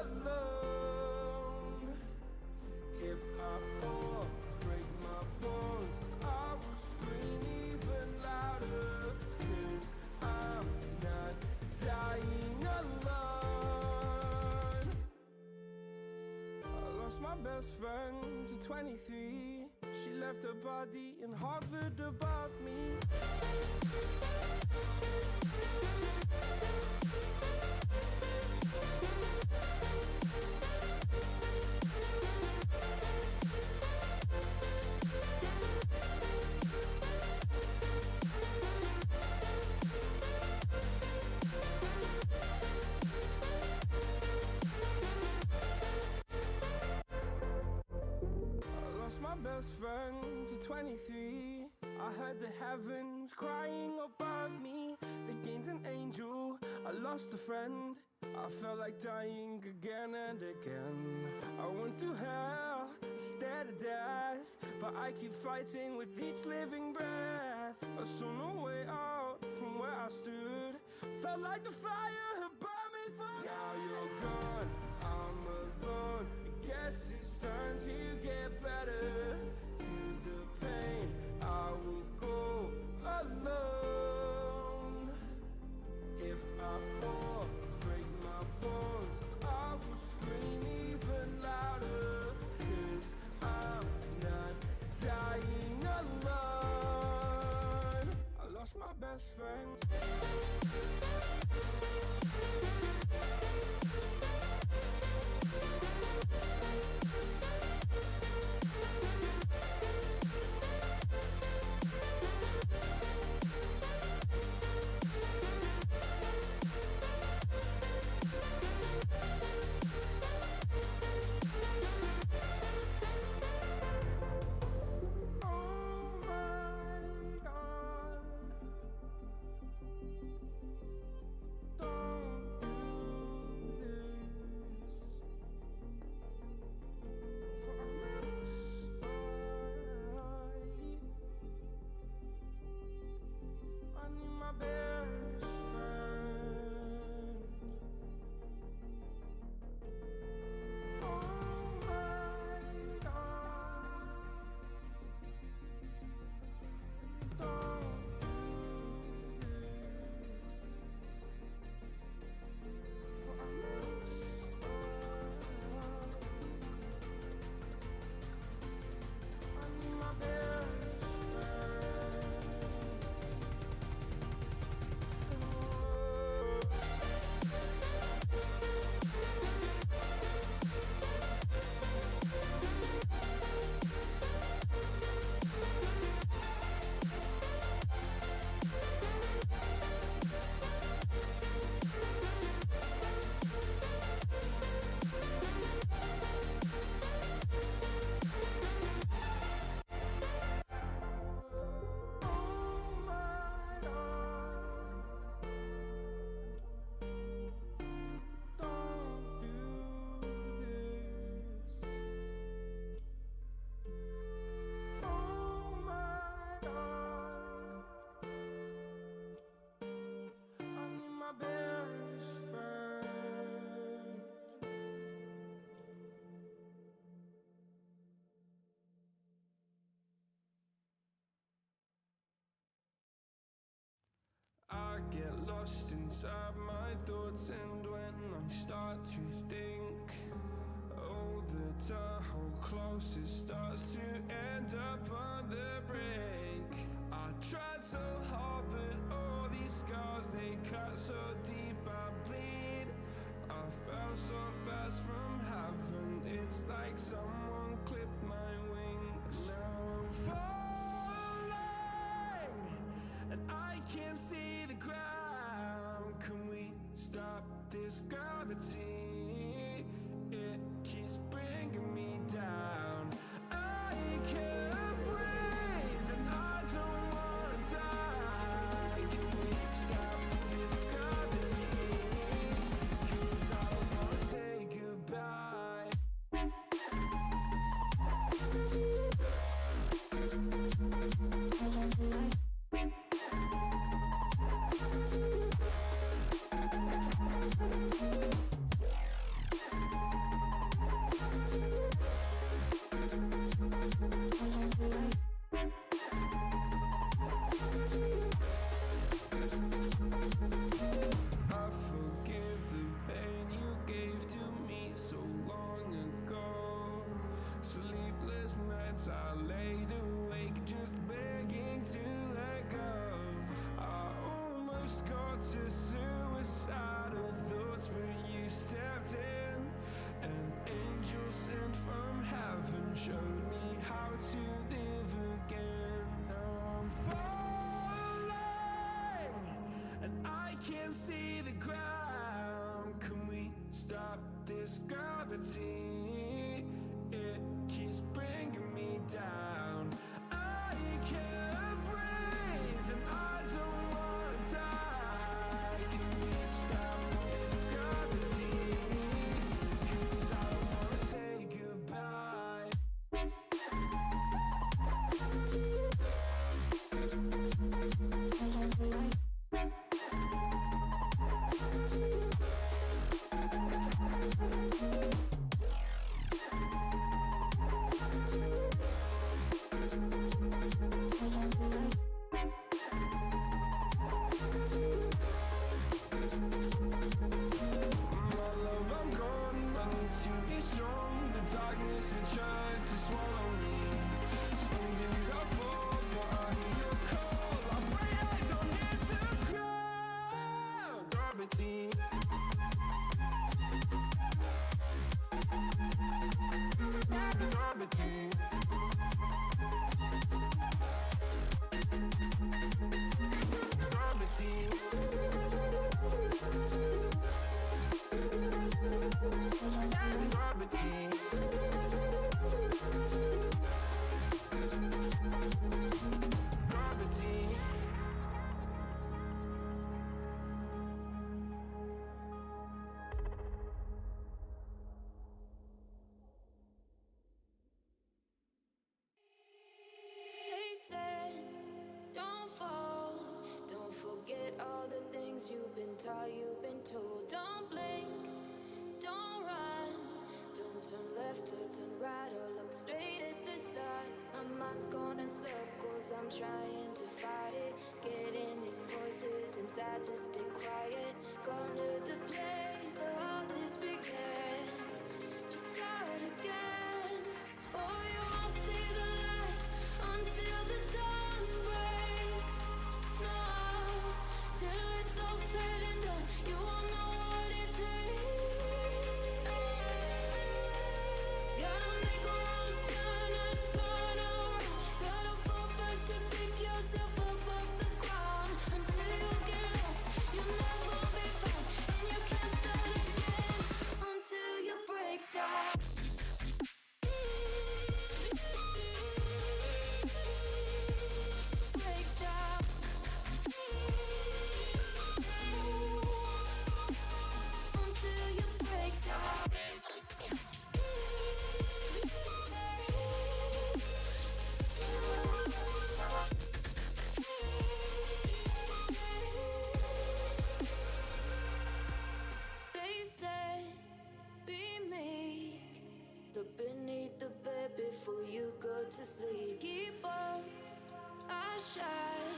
alone. If I fall, break my bones, I will scream even louder. 'Cause I'm not dying alone. I lost my best friend to 23. She left her body and hovered above me. Best friend to 23. I heard the heavens crying above me. They gained an angel, I lost a friend. I felt like dying again and again. I went through hell, stared at death, but I keep fighting with each living breath. I saw no way out from where I stood. Felt like the fire had burned me through. Now you're gone, I'm alone. I guess it's time to get better. Through the pain, I will go alone. If I fall, break my bones, I will scream even louder. 'Cause I'm not dying alone. I lost my best friend. I get lost inside my thoughts, and when I start to think, oh, the how close it starts to end up on the brink. I tried so hard, but all these scars, they cut so deep I bleed. I fell so fast from heaven, it's like someone clipped my wings. Now I'm falling, and I can't see the ground. stop this gravity? It keeps bringing me down. I can't breathe and I don't wanna die. Can we stop this gravity? 'Cause I don't wanna say goodbye. I forgive the pain you gave to me so long ago. Sleepless nights I laid awake just begging to let go. I almost got to suicidal thoughts, but you stepped in. An angel sent from heaven showed me how to live again. Now I'm falling and I can't see the ground. Can we stop this gravity? It keeps bringing me down. I can't breathe and I don't wanna die. Can we stop this gravity? 'Cause I don't wanna say goodbye. My love, I'm gone, I need to be strong. The darkness, it tried to swallow me. Some days I fall, but I hear your call. I pray I don't hit the ground. Gravity. Gravity. Gravity. Gravity. Gravity. They said, don't fall, don't forget all the things you've been taught, you've been told. Don't blink, don't run, don't turn left or turn right or look straight at the sun. My mind's going in circles, I'm trying to fight it. Getting these voices inside to stay quiet. Gone to the place where all this began. Just start again. Oh, you won't see the light until the dawn breaks. No, till it's all said and done, you won't know what it takes. Gotta make a wrong turn and turn around. Gotta fall fast to pick yourself up off the ground. Until you get lost, you'll never be found, and you can't start again until you break down. Break down. Until you break down. They say, be meek. Look beneath the bed before you go to sleep. Keep on, I shine.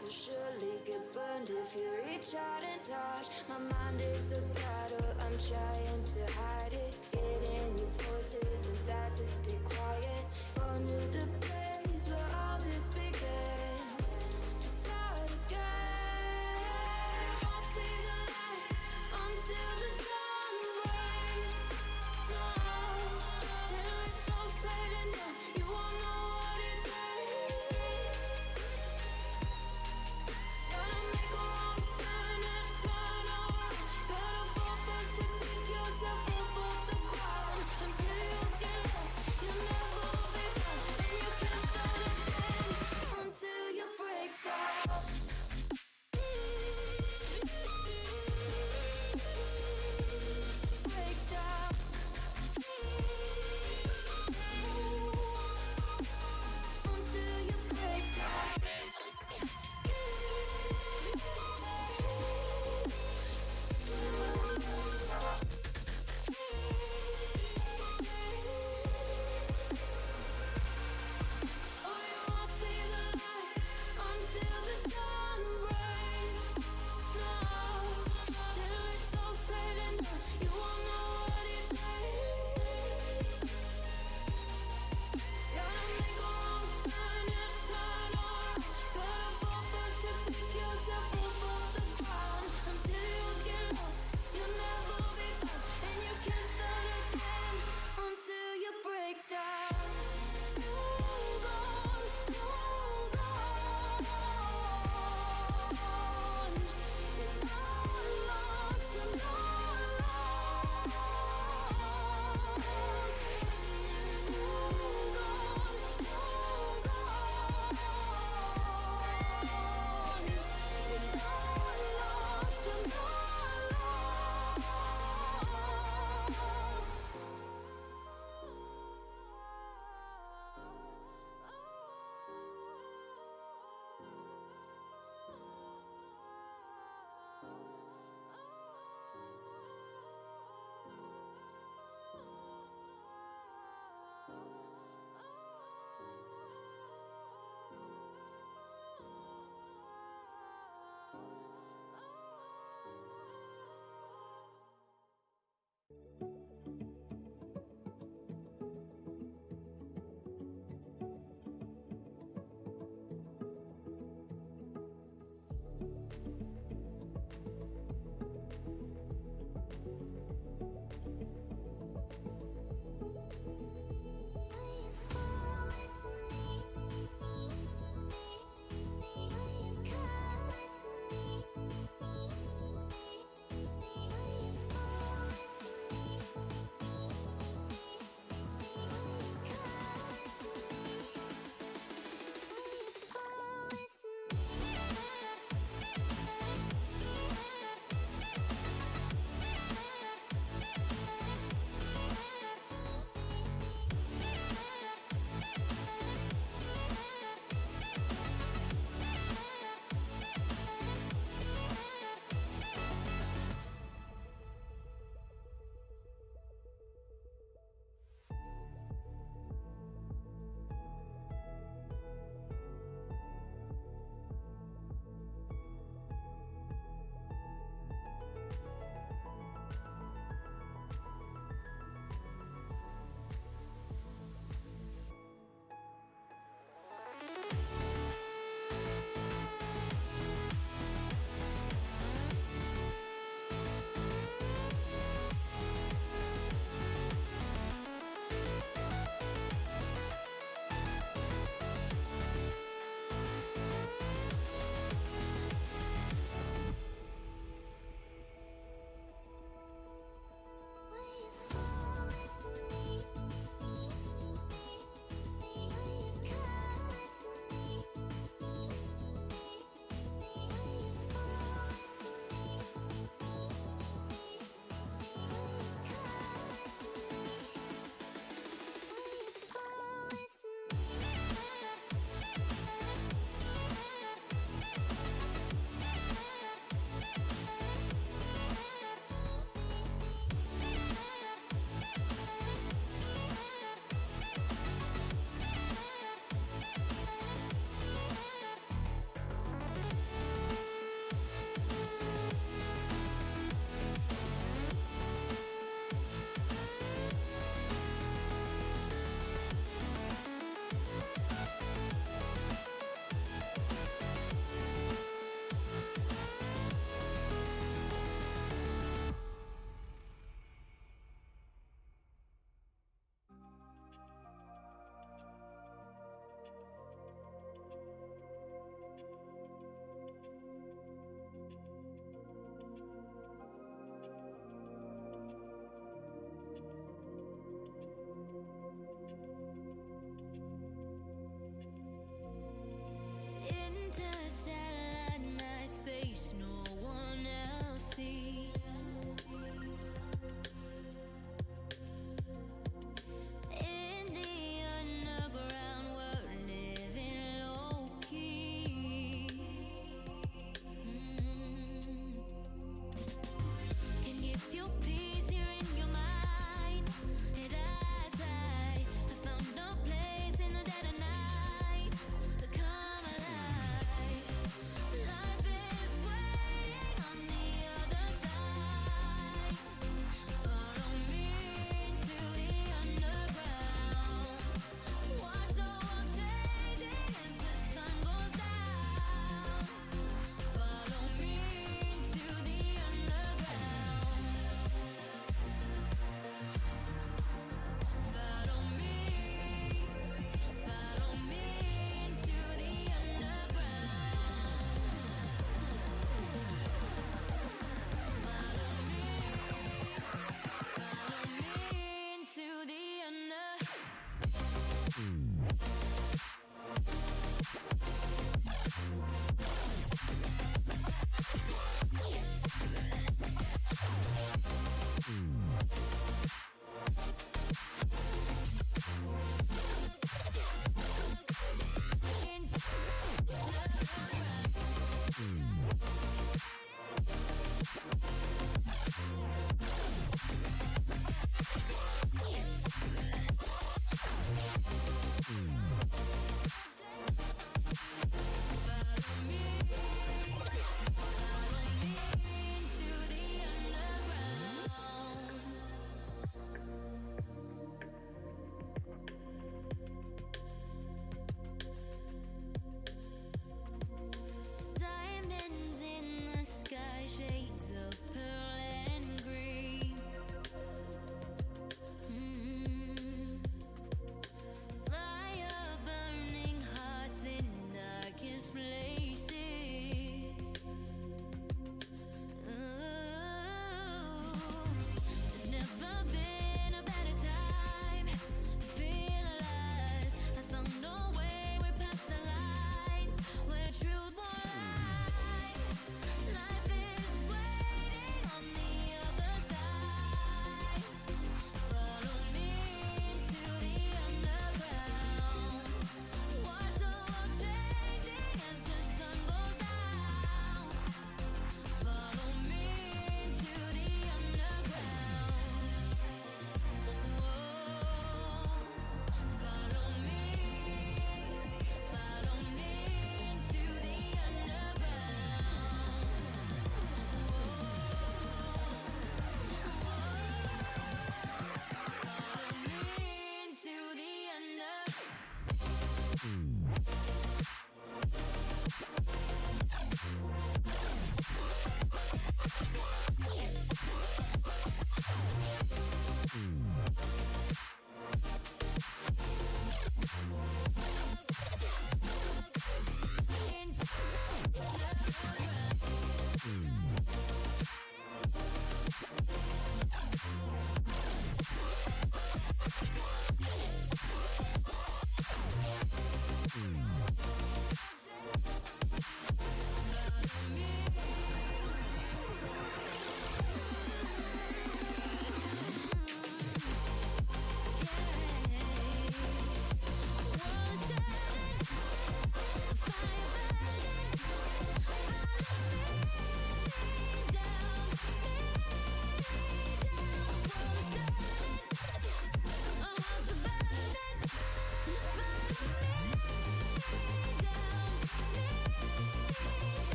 You'll surely get burned if you reach out and touch. My mind is a battle, I'm trying to hide it. Getting these voices inside to stay quiet. Gone to the place where all this began. Just start again. You won't see the light until the dawn breaks. No, till it's all said and done, you won't know what it takes. Gotta make a wrong turn and turn around.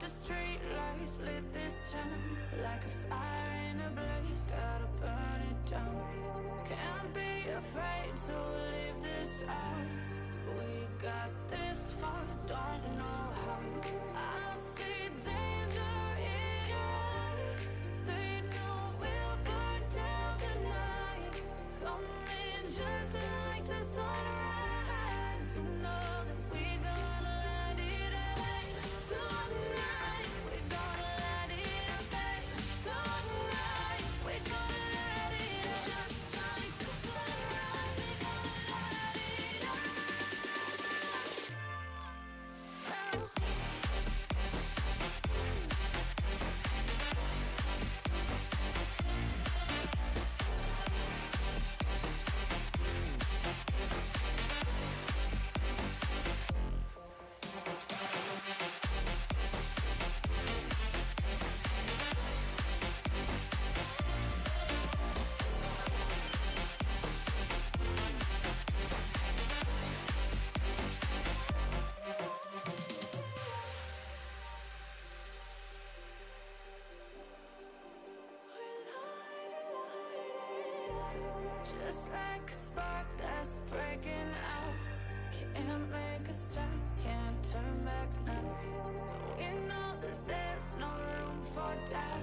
the street lights lit this town like a fire in a blaze, gotta burn it down. Can't be afraid to leave this out. We got this far, don't know how. I see danger in your eyes. They know we'll burn down the night. Coming just like the sunrise. You know that we gonna let it rain tonight. We gonna let it rain tonight. We gonna let it just like the sunrise. We gonna let it rain. Just like a spark that's breaking out. Can't make a stop, can't turn back now. We know that there's no room for doubt.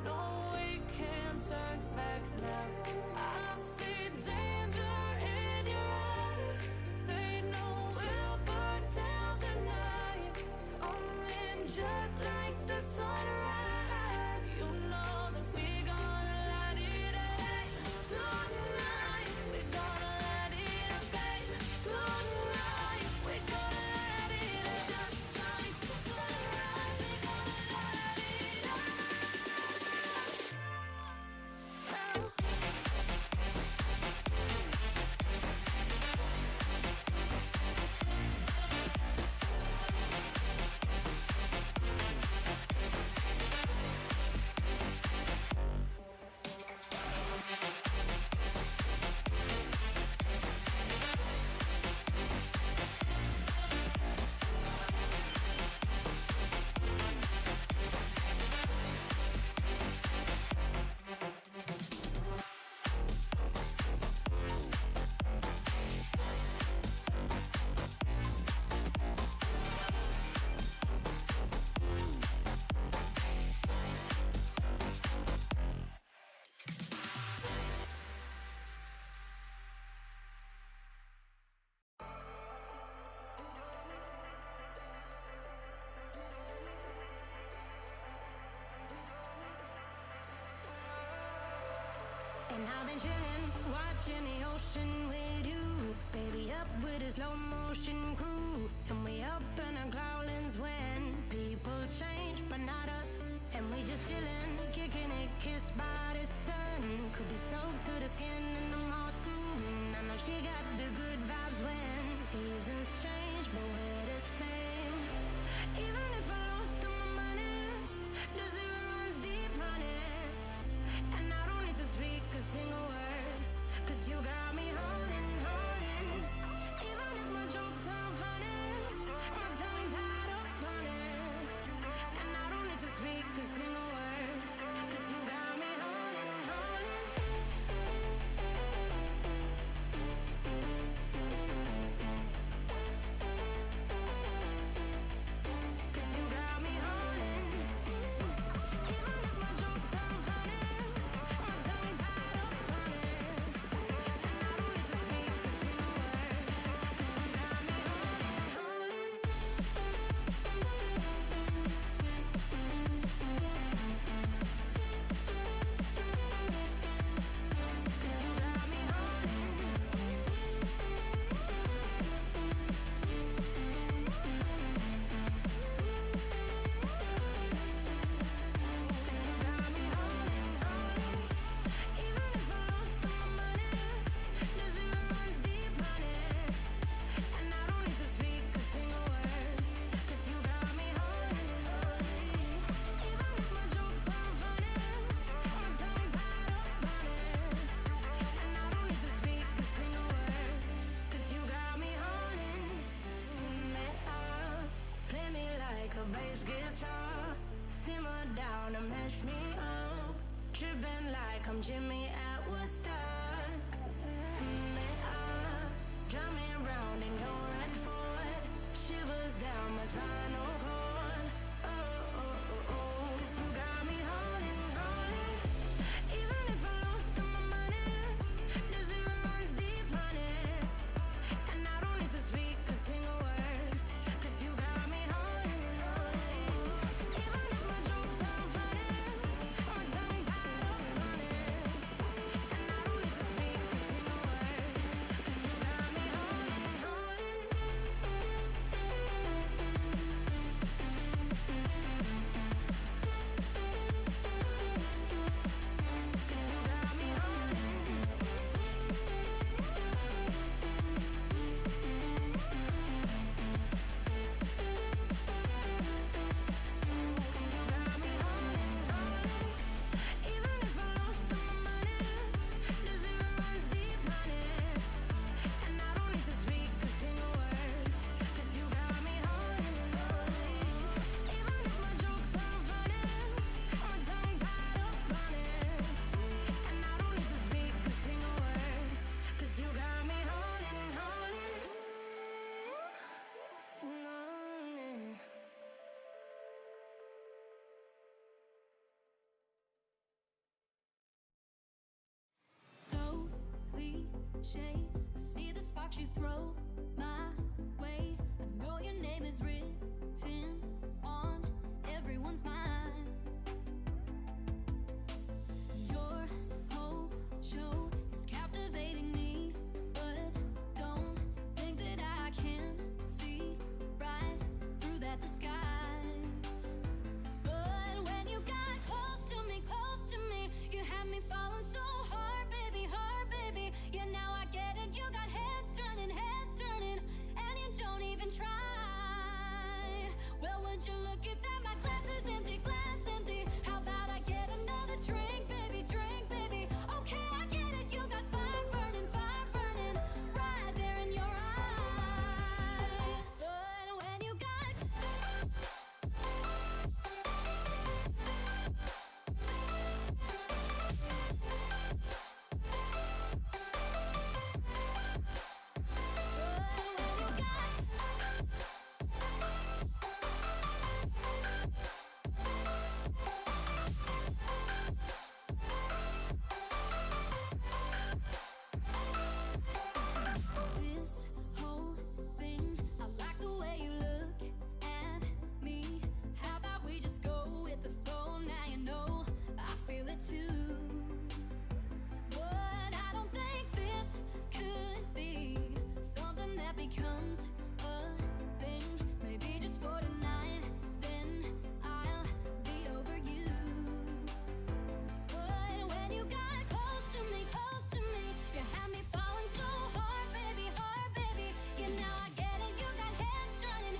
No, we can't turn back now. I see danger in your eyes. They know we'll burn down the night. Coming just like the sunrise. You know that we gonna let it rain tonight. We gonna let it rain tonight. We gonna let it just like the sunrise. We gonna let it rain. And I've been chillin', watching the ocean with you. Baby, up with a slow motion crew. And we up in our growlings when people change, but not us. And we just chillin', kicking it, kissed by the sun. Could be soaked to the skin in the mall soon. I know she got the good vibes when seasons change, but we're the same. Even if I lost all my money, the zero runs deep, honey. And I don't need to speak a single word, 'cause you got me holding, holding. Even if my jokes aren't funny, my tongue tied up on it. And I don't need to speak a single word. like I'm Jimmy at Woodstock. Drum me around and go right forward. Shivers down my spinal cord. Oh, oh, oh, oh. 'Cause you got me holding, holding. Even if I lost all my money, the zero runs deep, honey. And I don't need to speak a single word. 'Cause you got me holding, holding. Even if my jokes sound funny, my tongue tied up on it. And I don't need to speak a single word. 'Cause you got me holding, holding. Even if I lost all my money, the zero runs deep, honey. And I don't need to speak a single word. 'Cause you got me holding, holding. Even if my jokes sound funny, my tongue tied up on it. And I don't need to speak a single word. 'Cause you got me holding, holding. Lonely. So cliche. I see the sparks you throw my way. I know your name is written on everyone's mind. Your whole show is captivating me, but don't think that I can see right through that disguise. But when you got close to me, you had me falling so hard, baby, yeah, now I get it. You got heads turning, and you don't even try. Well, would you look at that? My glass is empty, glass empty. How about I get another drink, baby, drink, baby? Okay, I get it. You got fire burning, right there in your eyes. But when you got this whole thing, I like the way you look at me. How about we just go with the flow? Now you know I feel it too. But I don't think this could be something that becomes a thing. Maybe just for tonight, then I'll be over you. But when you got close to me, you had me falling so hard, baby, yeah, now I get it. You got heads turning,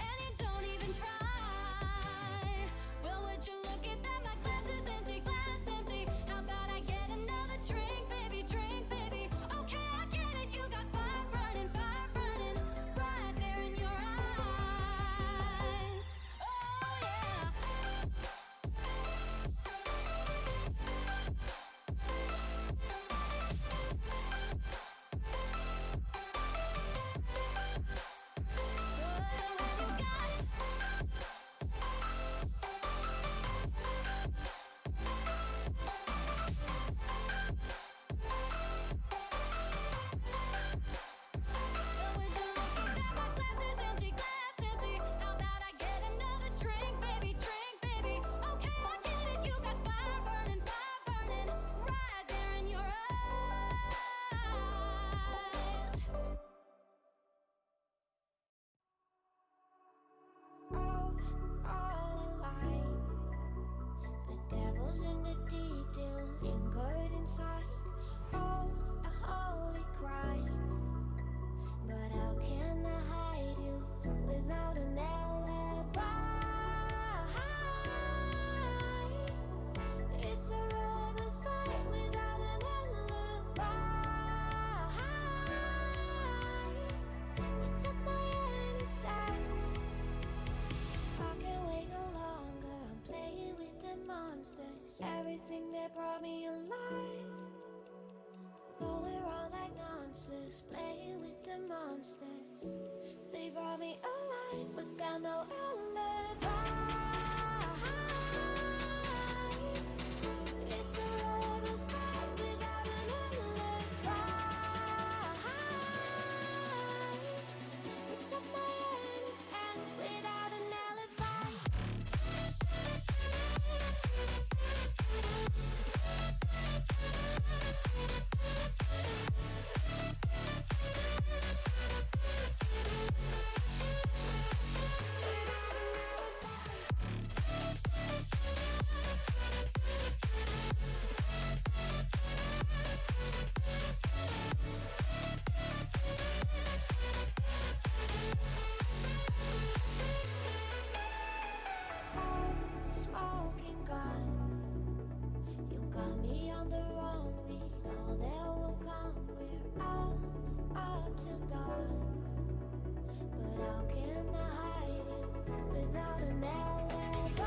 and you don't even try. Well, would you look at that? My glass is empty, How about I get another drink, baby, drink, baby? Okay, I get it. You got fire burning, right there in your eyes. Oh yeah. How about I get another drink, baby, drink, baby? Okay, I get it. You got fire burning, right there in your eyes. All alive. The devil's in the detail, lingered inside. Oh, a holy crime. But how can I hide you without an alibi? It's a lover's fight without an alibi. You took my innocence. I can't wait no longer. I'm playing with the monster. monsters. Everything that brought me alive. Though we're all like monsters, playing with the monsters. They brought me alive, but got no alibi. It's a lover's fight without an alibi. It took my innocence without an alibi. Smoking gun, you got me on the run. We know that will come. We're out up till dawn, but how can I hide it without an alibi?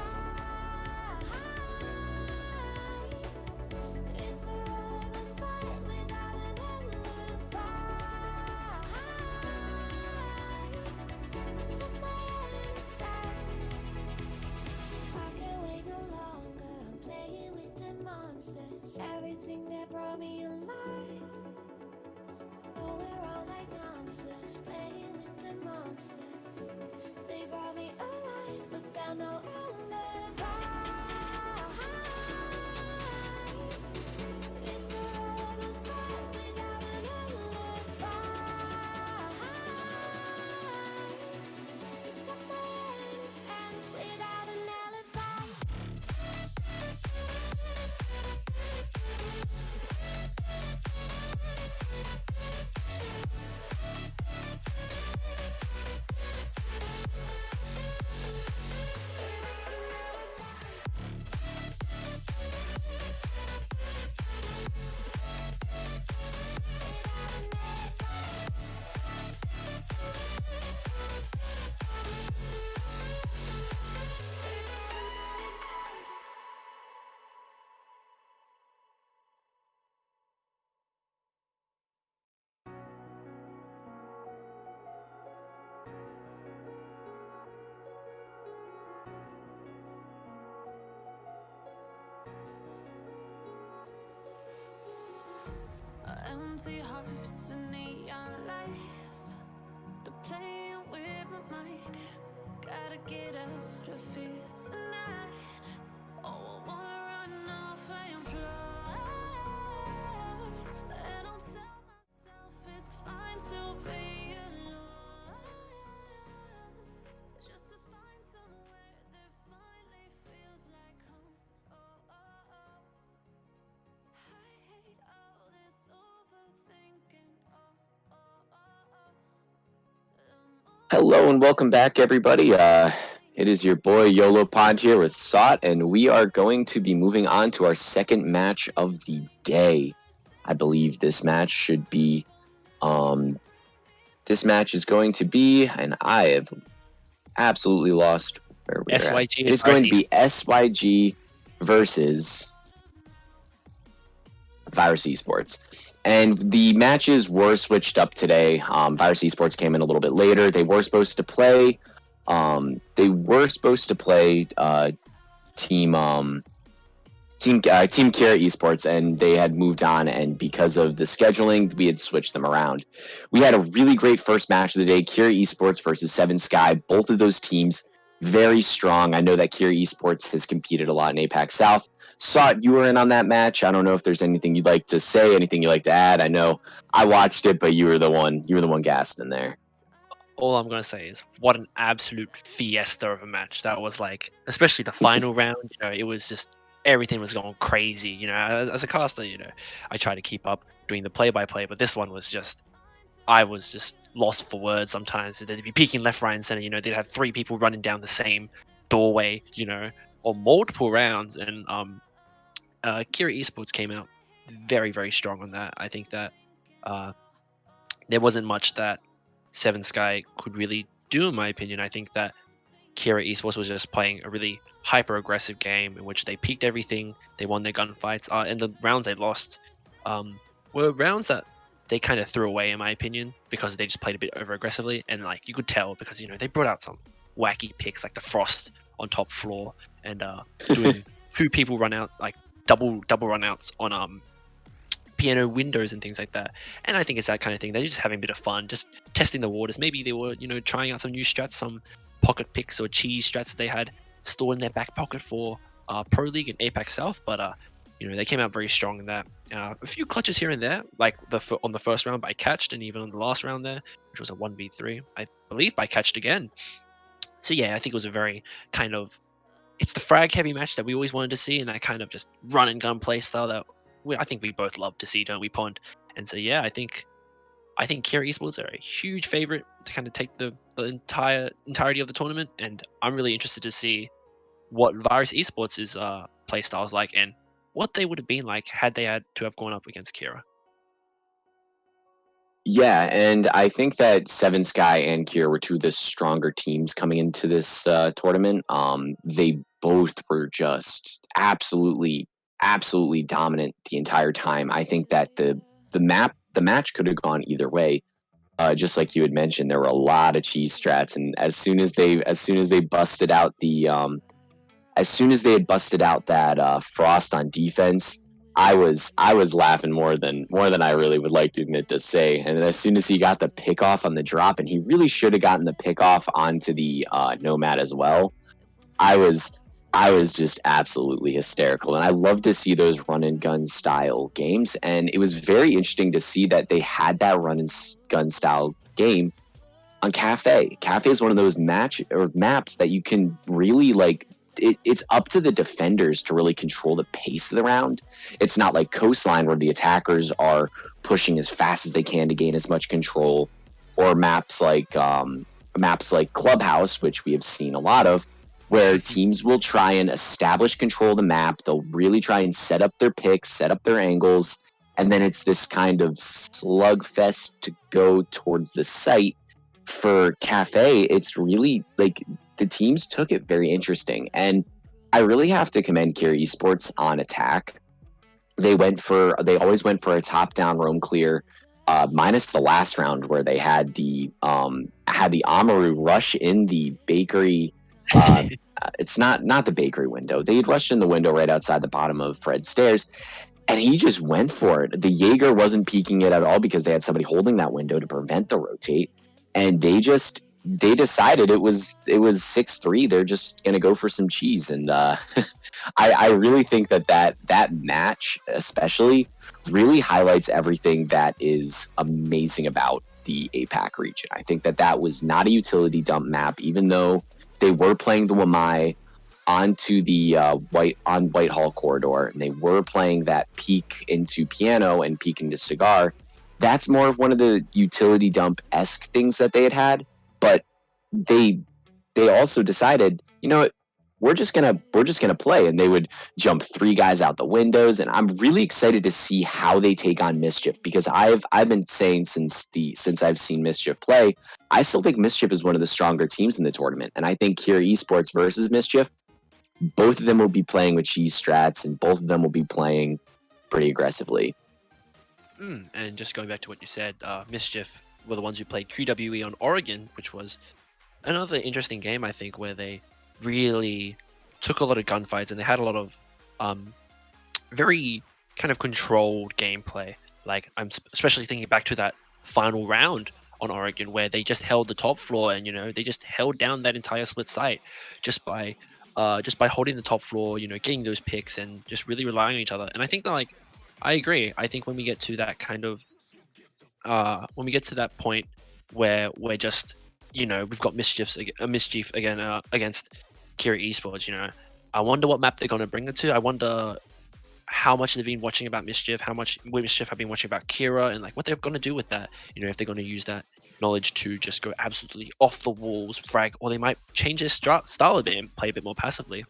It's a lover's fight without an alibi. Took my innocence. I can't wait no longer. I'm playing with the monsters. Everything that brought me alive. Though we're all like monsters, playing with the monsters. They brought me alive, but got no alibi. It's a lover's fight without an alibi. It took my innocence without an alibi. Empty hearts and neon lights. They're playing with my mind. Gotta get out of here tonight. Oh, I wanna run off and fly. And I'll tell myself it's fine to be alone. Just to find somewhere that finally feels like home. Oh, oh, oh. I hate all this overthinking. Oh, oh, oh, oh. Hello and welcome back, everybody. It is your boy YOLO Pond here with Sot, and we are going to be moving on to our second match of the day. I believe this match should be, this match is going to be, and I have absolutely lost where we're at. SYG. It is going to be SYG versus Virus Esports. And the matches were switched up today. Virus Esports came in a little bit later. They were supposed to play. Team Kira Esports, and they had moved on. And because of the scheduling, we had switched them around. We had a really great first match of the day: Kira Esports versus Seven Sky. Both of those teams very strong. I know that Kira Esports has competed a lot in APAC South. Sot, you were in on that match. I don't know if there's anything you'd like to say, anything you'd like to add. I know I watched it, but you were the one gassed in there. All I'm gonna say is what an absolute fiesta of a match that was. Like, especially the final round. You know, it was just everything was going crazy. You know, as a caster, you know, I try to keep up doing the play-by-play, but this one was just, I was just lost for words sometimes. They'd be peeking left, right, and center. You know, they'd have three people running down the same doorway. You know, or multiple rounds, and Kira Esports came out very, very strong on that. I think that there wasn't much that Seven Sky could really do, in my opinion. I think that Kira Esports was just playing a really hyper aggressive game in which they peaked everything. They won their gunfights, and the rounds they lost were rounds that they kind of threw away, in my opinion, because they just played a bit over aggressively, and like you could tell because they brought out some wacky picks like the Frost on top floor and doing 2 people run out, like double run outs on piano windows and things like that. And I think it's that kind of thing. They're just having a bit of fun, just testing the waters. Maybe they were trying out some new strats, some pocket picks or cheese strats that they had stored in their back pocket for Pro League and APAC South, but they came out very strong in that. A few clutches here and there, like on the first round by Catched, and even on the last round there, which was a 1v3, I believe, by Catched again. So yeah, I think it was a very kind of, it's the frag heavy match that we always wanted to see, and that kind of just run and gun play style that I think we both love to see, don't we, Pond? And so yeah, I think Kira Esports are a huge favorite to kind of take the entirety of the tournament, and I'm really interested to see what Virus Esports' play styles like and what they would have been like had they had to have gone up against Kira. Yeah, and I think that Seven Sky and Kira were 2 of the stronger teams coming into this tournament. They both were just absolutely dominant the entire time. I think that the match could have gone either way. Just like you had mentioned, there were a lot of cheese strats, and as soon as they busted out that Frost on defense, I was laughing more than I really would like to admit to say. And as soon as he got the pick off on the drop, and he really should have gotten the pick off onto the Nomad as well, I was just absolutely hysterical. And I love to see those run and gun style games. And it was very interesting to see that they had that run and gun style game on Cafe. Cafe is one of those maps that you can really like. It's up to the defenders to really control the pace of the round. It's not like Coastline where the attackers are pushing as fast as they can to gain as much control, or maps like Clubhouse, which we have seen a lot of, where teams will try and establish control of the map. They'll really try and set up their picks, set up their angles, and then it's this kind of slugfest to go towards the site. For Cafe, it's really like the teams took it very interesting, and I really have to commend Kira Esports on attack. They always went for a top-down roam clear, minus the last round where they had the Amaru rush in the bakery. It's not the bakery window. They had rushed in the window right outside the bottom of Fred's stairs, and he just went for it. The Jaeger wasn't peeking it at all because they had somebody holding that window to prevent the rotate, and they decided it was 6-3. They're just gonna go for some cheese, and I really think that match especially really highlights everything that is amazing about the APAC region. I think that was not a utility dump map, even though they were playing the Wamai onto the Whitehall corridor, and they were playing that peak into Piano and peak into Cigar. That's more of one of the utility dump-esque things that they had, but they also decided, you know what, we're just gonna play, and they would jump 3 guys out the windows. And I'm really excited to see how they take on Mischief, because I've been saying since I've seen Mischief play, I still think Mischief is one of the stronger teams in the tournament, and I think Kira Esports versus Mischief, both of them will be playing with cheese strats, and both of them will be playing pretty aggressively. And just going back to what you said, Mischief were the ones who played QWE on Oregon, which was another interesting game, I think, where they really took a lot of gunfights, and they had a lot of very kind of controlled gameplay. Like, I'm especially thinking back to that final round on Oregon where they just held the top floor, and they just held down that entire split site just by holding the top floor, getting those picks and just really relying on each other. And I think that, I agree. I think when we get to that kind of point where we're just, we've got Mischief again against Kira Esports, I wonder what map they're going to bring it to. I wonder how much they've been watching about Mischief, how much Mischief have been watching about Kira, and what they're going to do with that. If they're going to use that knowledge to just go absolutely off the walls, frag, or they might change their style a bit and play a bit more passively.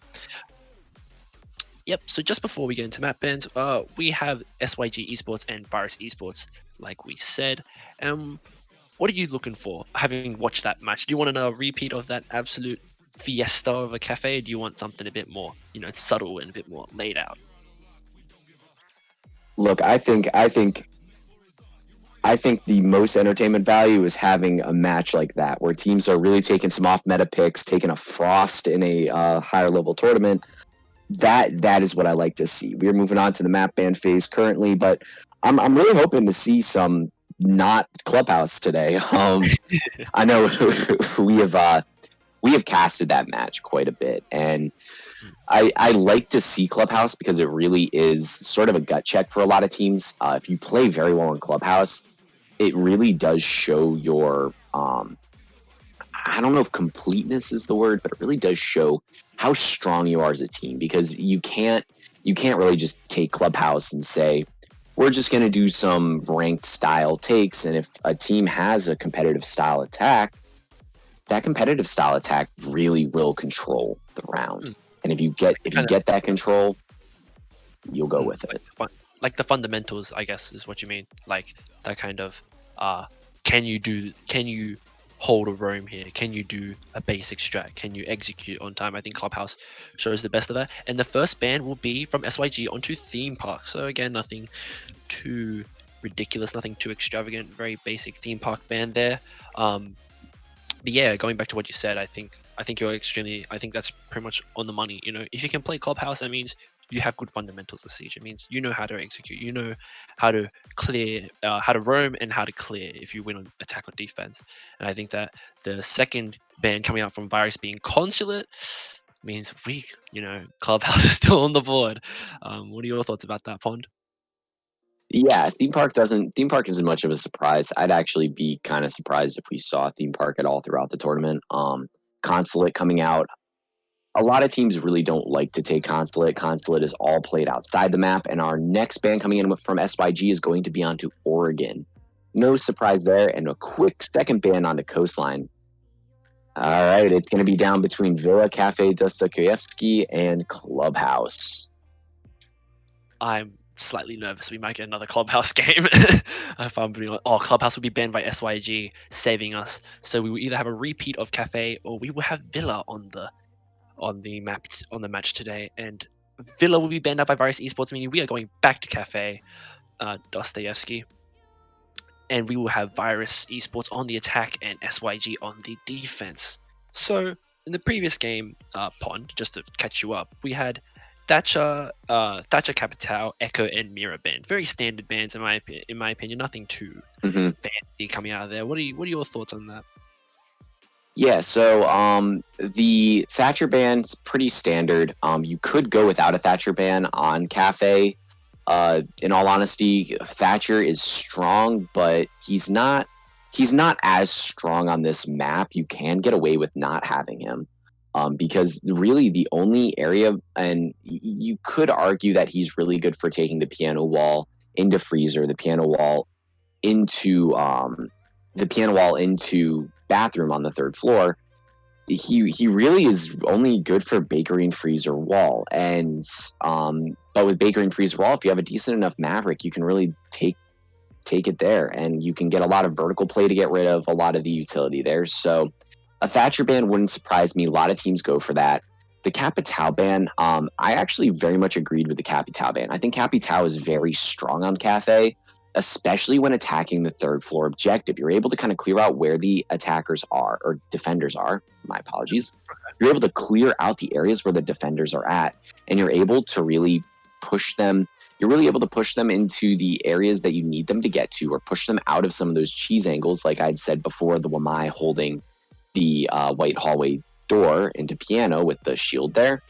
Yep, so just before we get into map bans, we have SYG Esports and Virus Esports, like we said. What are you looking for, having watched that match? Do you want a repeat of that absolute fiesta of a cafe? Or do you want something a bit more, subtle and a bit more laid out? Look, I think the most entertainment value is having a match like that, where teams are really taking some off meta picks, taking a frost in a higher level tournament. That is what I like to see. We're moving on to the map ban phase currently, but I'm really hoping to see some not Clubhouse today. I know we have casted that match quite a bit, and I like to see Clubhouse because it really is sort of a gut check for a lot of teams. If you play very well in Clubhouse, it really does show your I don't know if completeness is the word, but it really does show how strong you are as a team, because you can't really just take Clubhouse and say, we're just going to do some ranked style takes, and if a team has a competitive style attack, that competitive style attack really will control the round. And if you get that control, you'll go with it. Like the fundamentals, I guess, is what you mean. Like that kind of can you hold a roam here? Can you do a basic strat? Can you execute on time? I think Clubhouse shows the best of that. And the first ban will be from SYG onto Theme Park. So again, nothing too ridiculous, nothing too extravagant, very basic Theme Park ban there. But yeah, going back to what you said, I think that's pretty much on the money. If you can play Clubhouse, that means you have good fundamentals of Siege. It means you know how to execute, you know how to clear, how to roam, and how to clear if you win on attack or defense. And I think that the second ban coming out from Virus being Consulate means Clubhouse is still on the board. What are your thoughts about that, Pond? Yeah, Theme Park isn't much of a surprise. I'd actually be kind of surprised if we saw Theme Park at all throughout the tournament. Consulate coming out. A lot of teams really don't like to take Consulate. Consulate is all played outside the map, and our next ban coming in from SYG is going to be onto Oregon. No surprise there, and a quick second ban onto Coastline. All right, it's going to be down between Villa, Cafe Dostoyevsky, and Clubhouse. I'm slightly nervous we might get another Clubhouse game. If I'm being honest. Clubhouse will be banned by SYG, saving us. So we will either have a repeat of Cafe, or we will have Villa on the match today, and Villa will be banned out by Virus Esports, meaning we are going back to Cafe Dostoyevsky, and we will have Virus Esports on the attack and SYG on the defense. So in the previous game, Pond, just to catch you up, we had Thatcher Capital, Echo, and Mira banned. Very standard bans in my opinion. Nothing too fancy coming out of there. What are your thoughts on that? Yeah, so the Thatcher ban's pretty standard. You could go without a Thatcher ban on Cafe. In all honesty, Thatcher is strong, but he's not as strong on this map. You can get away with not having him. Because really the only area, and you could argue that he's really good for taking the piano wall into freezer, the piano wall into bathroom on the third floor. He really is only good for bakery and freezer wall, and but with bakery and freezer wall, if you have a decent enough Maverick, you can really take it there, and you can get a lot of vertical play to get rid of a lot of the utility there. So a Thatcher ban wouldn't surprise me. A lot of teams go for that. The Capital ban, I actually very much agreed with the Capital ban. I think Capital is very strong on Cafe, especially when attacking the third floor objective. You're able to kind of clear out where the attackers are, or defenders are. My apologies. You're able to clear out the areas where the defenders are at, and you're able to really push them. You're really able to push them into the areas that you need them to get to, or push them out of some of those cheese angles, like I'd said before, the Wamai holding the white hallway door into piano with the shield there.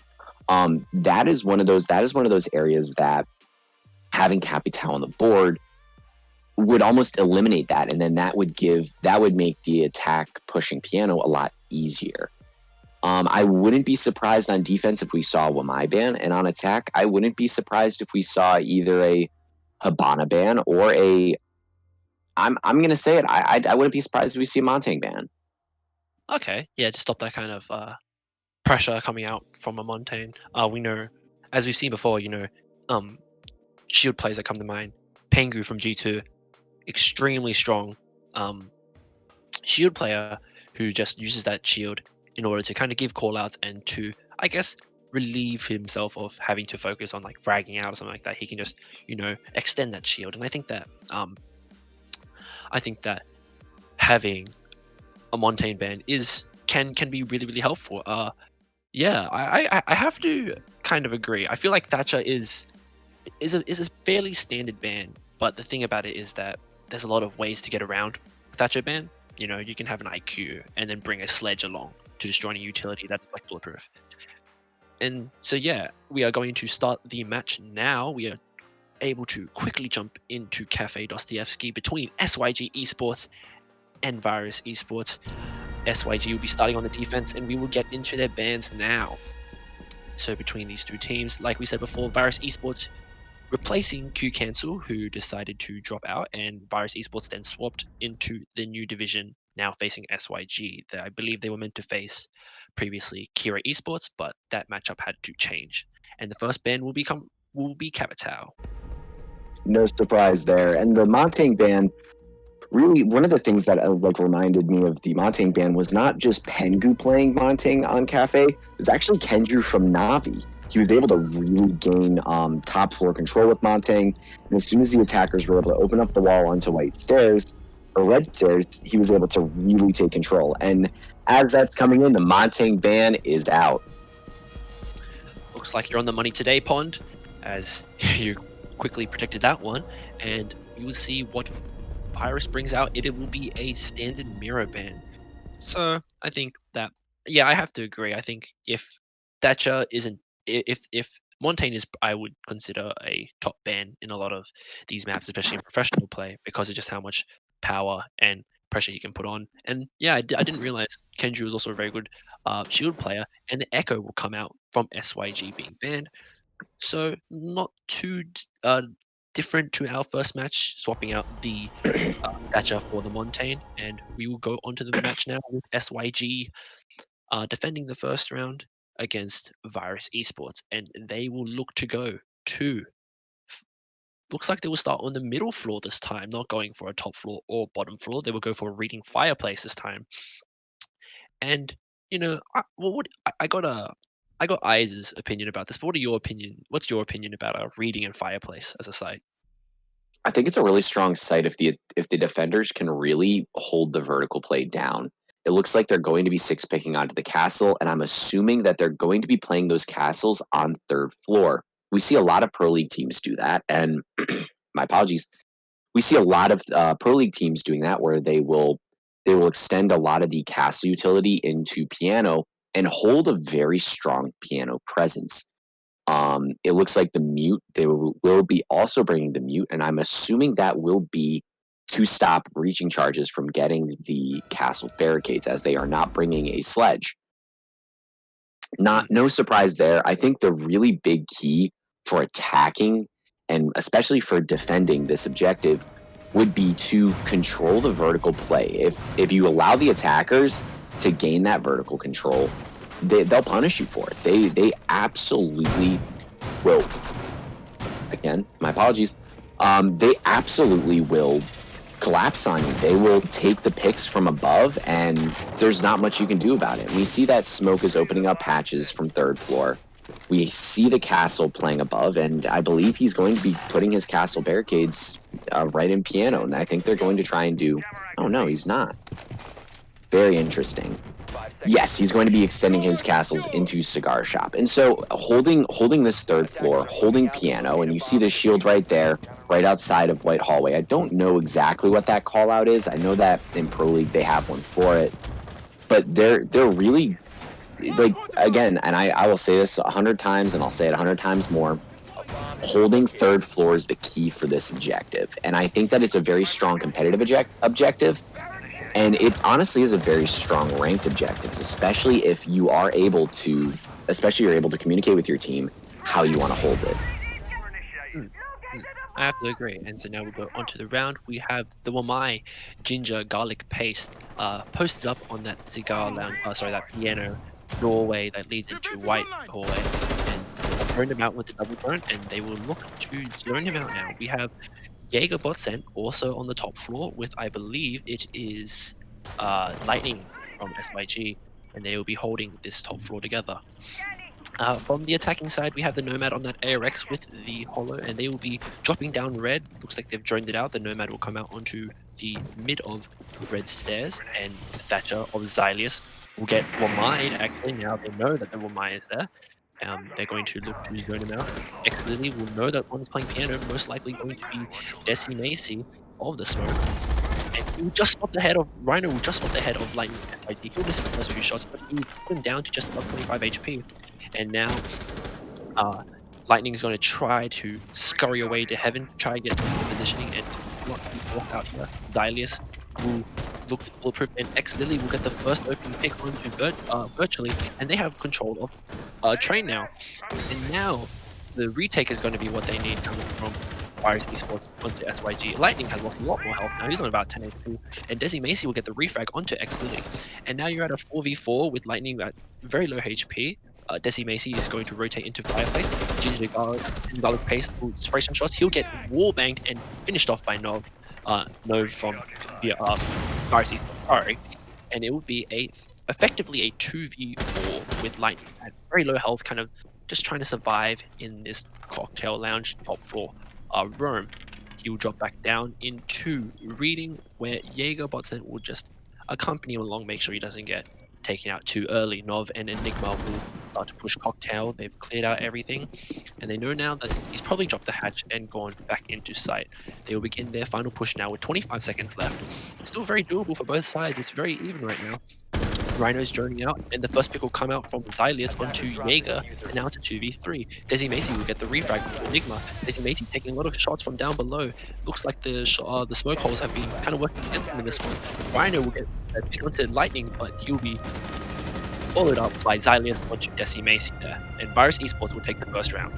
That is one of those areas that having Capital on the board would almost eliminate that, and then that would make the attack pushing piano a lot easier. I wouldn't be surprised on defense if we saw a Wamai ban, and on attack, I wouldn't be surprised if we saw either a Habana ban or I'm gonna say it. I wouldn't be surprised if we see a Montang ban. Okay, yeah, to stop that kind of pressure coming out from a Montaigne. We know, as we've seen before, shield players that come to mind. Pengu from G2, extremely strong shield player who just uses that shield in order to kind of give callouts and to, I guess, relieve himself of having to focus on like fragging out or something like that. He can just, extend that shield. And I think that having a Montaigne ban can be really, really helpful. Yeah, I have to kind of agree. I feel like Thatcher is a fairly standard ban, but the thing about it is that there's a lot of ways to get around Thatcher ban. You can have an IQ and then bring a sledge along to destroy any utility that's like bulletproof. And so yeah, we are going to start the match now. We are able to quickly jump into Cafe Dostoevsky between SYG Esports and Virus Esports. SYG will be starting on the defense, and we will get into their bans now. So between these two teams, like we said before, Virus Esports replacing Q Cancel, who decided to drop out, and Virus Esports then swapped into the new division, now facing SYG. I believe they were meant to face previously Kira Esports, but that matchup had to change. And the first ban will be Capital. No surprise there. And the Montaigne ban, really, one of the things that reminded me of the Montaigne ban was not just Pengu playing Montaigne on Cafe, it was actually Kenju from Navi. He was able to really gain top floor control with Montaigne, and as soon as the attackers were able to open up the wall onto white stairs, or red stairs, he was able to really take control. And as that's coming in, the Montaigne ban is out. Looks like you're on the money today, Pond, as you quickly predicted that one, and you will see what Virus brings out. It will be a standard mirror ban. So I think that, yeah, I have to agree. I think if Thatcher isn't, if Montaigne is, I would consider a top ban in a lot of these maps, especially in professional play, because of just how much power and pressure he can put on. And yeah, I didn't realize Kenju was also a very good shield player, and the Echo will come out from SYG being banned. So not too different to our first match, swapping out the Thatcher for the Montaigne, and we will go on to the match now with SYG defending the first round against Virus Esports, and they will look to go to. Looks like they will start on the middle floor this time, not going for a top floor or bottom floor. They will go for a reading fireplace this time. And I got Eyes' opinion about this. But what's your opinion about a reading and fireplace as a site? I think it's a really strong site if the defenders can really hold the vertical play down. It looks like they're going to be six picking onto the castle, and I'm assuming that they're going to be playing those castles on third floor. We see a lot of Pro League teams do that, and my apologies. We see a lot of Pro League teams doing that, where they will extend a lot of the castle utility into piano and hold a very strong piano presence. It looks like the mute, they will be also bringing the mute, and I'm assuming that will be to stop breaching charges from getting the castle barricades, as they are not bringing a sledge. No surprise there. I think the really big key for attacking, and especially for defending this objective, would be to control the vertical play. If you allow the attackers to gain that vertical control, they'll punish you for it. They absolutely will. Again, my apologies. They absolutely will collapse on you. They will take the picks from above, and there's not much you can do about it. We see that Smoke is opening up patches from third floor. We see the castle playing above, and I believe he's going to be putting his castle barricades right in piano, and I think they're going to try and do... Oh, no, he's not. Very interesting. Yes, he's going to be extending his castles into Cigar Shop. And so holding this third floor, holding piano, and you see the shield right there, right outside of White Hallway. I don't know exactly what that call out is. I know that in Pro League they have one for it. But they're really, like, again, and I will say this 100 times, and I'll say it 100 times more, holding third floor is the key for this objective. And I think that it's a very strong competitive objective. And it honestly is a very strong ranked objective, especially if you are able to, you're able to communicate with your team how you want to hold it. I have to agree. And so now we'll go on to the round. We have the Wamai ginger garlic paste posted up on that cigar lounge, that piano doorway that leads into White Hallway. And they'll burn them out with the double burn, and they will look to zone him out now. We have Jaeger Botsen also on the top floor with, I believe it is Lightning from SYG and they will be holding this top floor together. From the attacking side, we have the Nomad on that ARX with the Hollow, and they will be dropping down red. Looks like they've droned it out. The Nomad will come out onto the mid of red stairs, and Thatcher of Xylius will get Wamai. Actually, now they know that the Wamai is there. They're going to look to zone him out. X-Lily will know that one's playing piano, most likely going to be Desi Macy of the smoke. And he will just spot the head of Rhino will just spot the head of Lightning. He'll miss his first few shots, but he will put him down to just above 25 HP. And now Lightning is going to try to scurry away to heaven, try and get some good positioning, and not walk out here. Xylius will look for bulletproof, and X-Lily will get the first opening pick onto virtually, and they have control of Train now. And now the retake is going to be what they need coming from Virus Esports onto SYG. Lightning has lost a lot more health now. He's on about 10 HP, and Desi Macy will get the refrag onto X-Lily. And now you're at a 4v4 with Lightning at very low HP. Desi Macy is going to rotate into Fireplace. Ginger Garlic Paste will spray some shots. He'll get wallbanged and finished off by Nov from the Virus Esports. Sorry. And it will be effectively a 2v4 with Lightning at very low health, kind of just trying to survive in this cocktail lounge top floor room. He will drop back down into reading, where Jaeger Botson will just accompany him along, make sure he doesn't get taken out too early. Nov and Enigma will start to push cocktail. They've cleared out everything, and they know now that he's probably dropped the hatch and gone back into sight. They will begin their final push now with 25 seconds left. It's still very doable for both sides. It's very even right now. Rhino's droning out, and the first pick will come out from Xylius onto Jaeger, and now it's a 2v3. Desi Macy will get the refrag from Enigma. Desi Macy taking a lot of shots from down below. Looks like the smoke holes have been kind of working against him in this one. Rhino will get a pick onto Lightning, but he'll be followed up by Xylius onto Desi Macy there. And Virus Esports will take the first round.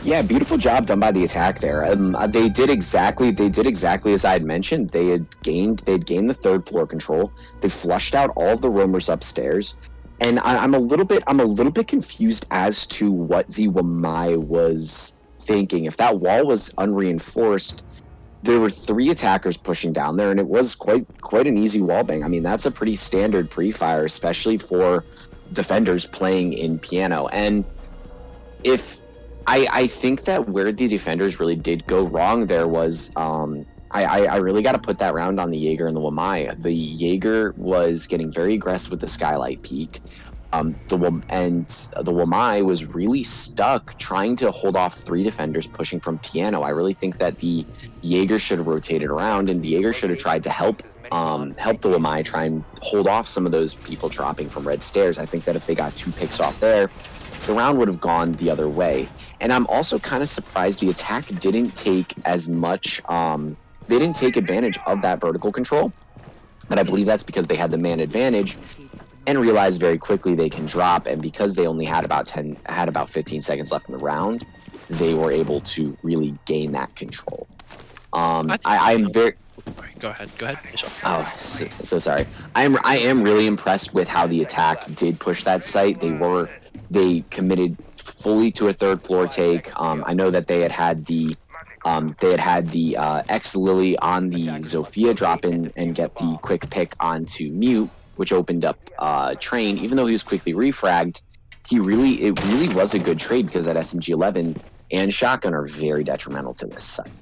Yeah, beautiful job done by the attack there. They did exactly as I had mentioned. They'd gained the third floor control. They flushed out all of the roamers upstairs, and I'm a little bit confused as to what the Wamai was thinking. If that wall was unreinforced, there were 3 attackers pushing down there, and it was quite an easy wall bang. I mean, that's a pretty standard pre-fire, especially for defenders playing in piano. And I think that where the defenders really did go wrong there was I really got to put that round on the Jaeger and the Wamai. The Jaeger was getting very aggressive with the Skylight Peak. The Wamai was really stuck trying to hold off 3 defenders pushing from piano. I really think that the Jaeger should have rotated around, and the Jaeger should have tried to help the Wamai try and hold off some of those people dropping from red stairs. I think that if they got 2 picks off there, the round would have gone the other way. And I'm also kind of surprised the attack didn't take as much, they didn't take advantage of that vertical control. But I believe that's because they had the man advantage and realized very quickly they can drop. And because they only had about 15 seconds left in the round, they were able to really gain that control. I'm very... Go ahead. Finish up. Oh, so sorry. I am really impressed with how the attack did push that site. They committed fully to a third floor take. I know that they had the X-Lily on the Zofia drop in and get the quick pick onto mute, which opened up Train. Even though he was quickly refragged, it really was a good trade, because that SMG-11 and shotgun are very detrimental to this site.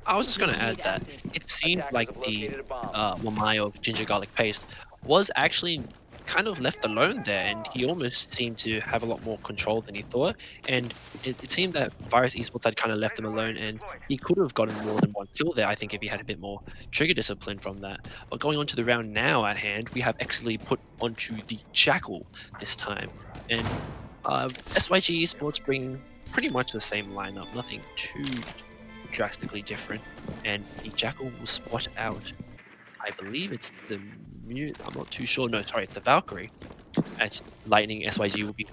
I was just going to add that it seemed like the Wamai of Ginger Garlic Paste was actually kind of left alone there, and he almost seemed to have a lot more control than he thought. And it seemed that Virus Esports had kind of left him alone, and he could have gotten more than 1 kill there, I think, if he had a bit more trigger discipline from that. But going on to the round now at hand, we have Exley put onto the Jackal this time, and SYG Esports bring pretty much the same lineup, nothing too drastically different, and the Jackal will spot out, I believe it's the mute, I'm not too sure, no sorry, it's the Valkyrie. As Lightning SYG will be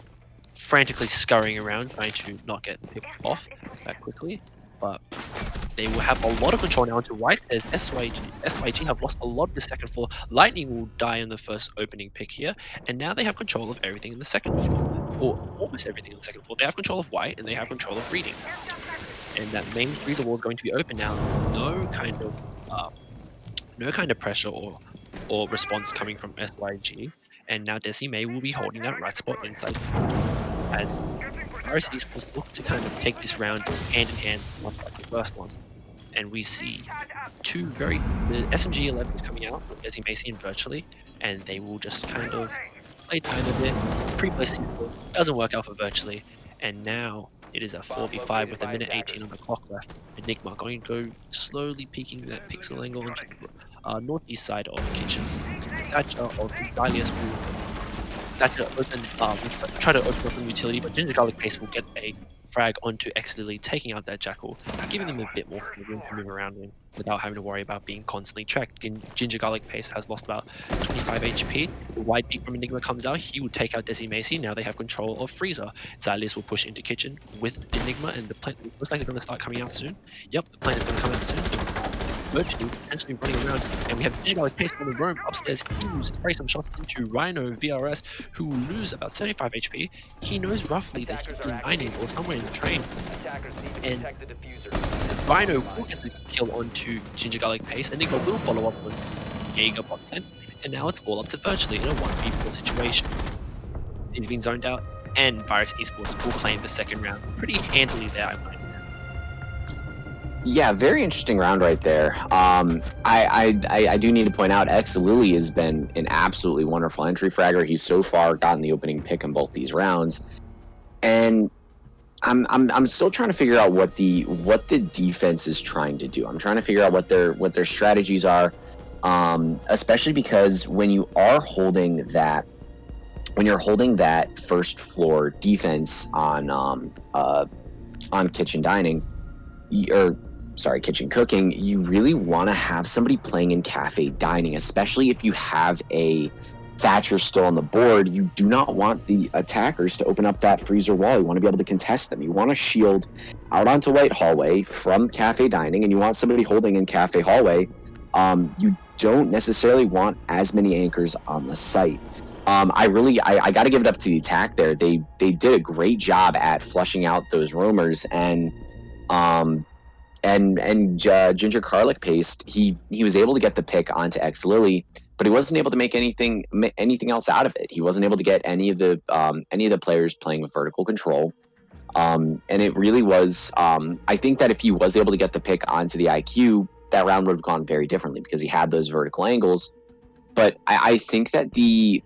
frantically scurrying around trying to not get picked off that quickly, but they will have a lot of control now into right as SYG have lost a lot of the second floor. Lightning will die in the first opening pick here, and now they have control of everything in the second floor, or almost everything in the second floor. They have control of white, and they have control of reading. And that main freezer wall is going to be open now. No kind of pressure or or response coming from SYG, and now Desi May will be holding that right spot inside as Paris Esports look to kind of take this round hand in hand, much like the first one. And we see the SMG 11 is coming out from Desi Macy and Virtually, and they will just kind of play time a bit, pre-play sequel, doesn't work out for Virtually, and now it is a 4v5 with a minute 18 on the clock left. Enigma going to go slowly peeking that pixel angle onto the northeast side of Kitchen. Thatcher of Dalius will try to open up a utility, but Ginger Garlic Paste will get a frag onto X-Lily, taking out that Jackal, giving them a bit more room to move around in without having to worry about being constantly tracked. Ginger Garlic Paste has lost about 25 HP. The wide peak from Enigma comes out. He will take out Desi Macy. Now they have control of Freezer. Xylius will push into Kitchen with Enigma, and the plant looks like they're going to start coming out soon. Yep, the plant is going to come out soon. Virtually potentially running around, and we have Ginger Garlic Paste on the roam upstairs. He will spray some shots into Rhino VRS, who will lose about 75 HP. He knows roughly that he's in mining or somewhere in the train, and Rhino will get the kill onto Ginger Garlic Paste. Enigma will follow up on Jaeger bot sent, and now it's all up to Virtually in a 1v4 situation. He's been zoned out, and Virus Esports will claim the second round pretty handily there, I might. Yeah, very interesting round right there. I do need to point out X-Lily has been an absolutely wonderful entry fragger. He's so far gotten the opening pick in both these rounds, and I'm still trying to figure out what the defense is trying to do. I'm trying to figure out what their strategies are, especially because when you're holding that first floor defense on kitchen dining, kitchen cooking, you really want to have somebody playing in cafe dining, especially if you have a Thatcher still on the board. You do not want the attackers to open up that freezer wall. You want to be able to contest them. You want to shield out onto White Hallway from cafe dining, and you want somebody holding in cafe hallway. You don't necessarily want as many anchors on the site. I got to give it up to the attack there. They did a great job at flushing out those roamers, and Ginger Garlic Paste, he was able to get the pick onto X-Lily, but he wasn't able to make anything else out of it. He wasn't able to get any of the players playing with vertical control. And it really was, I think that if he was able to get the pick onto the IQ, that round would have gone very differently because he had those vertical angles. But I think that the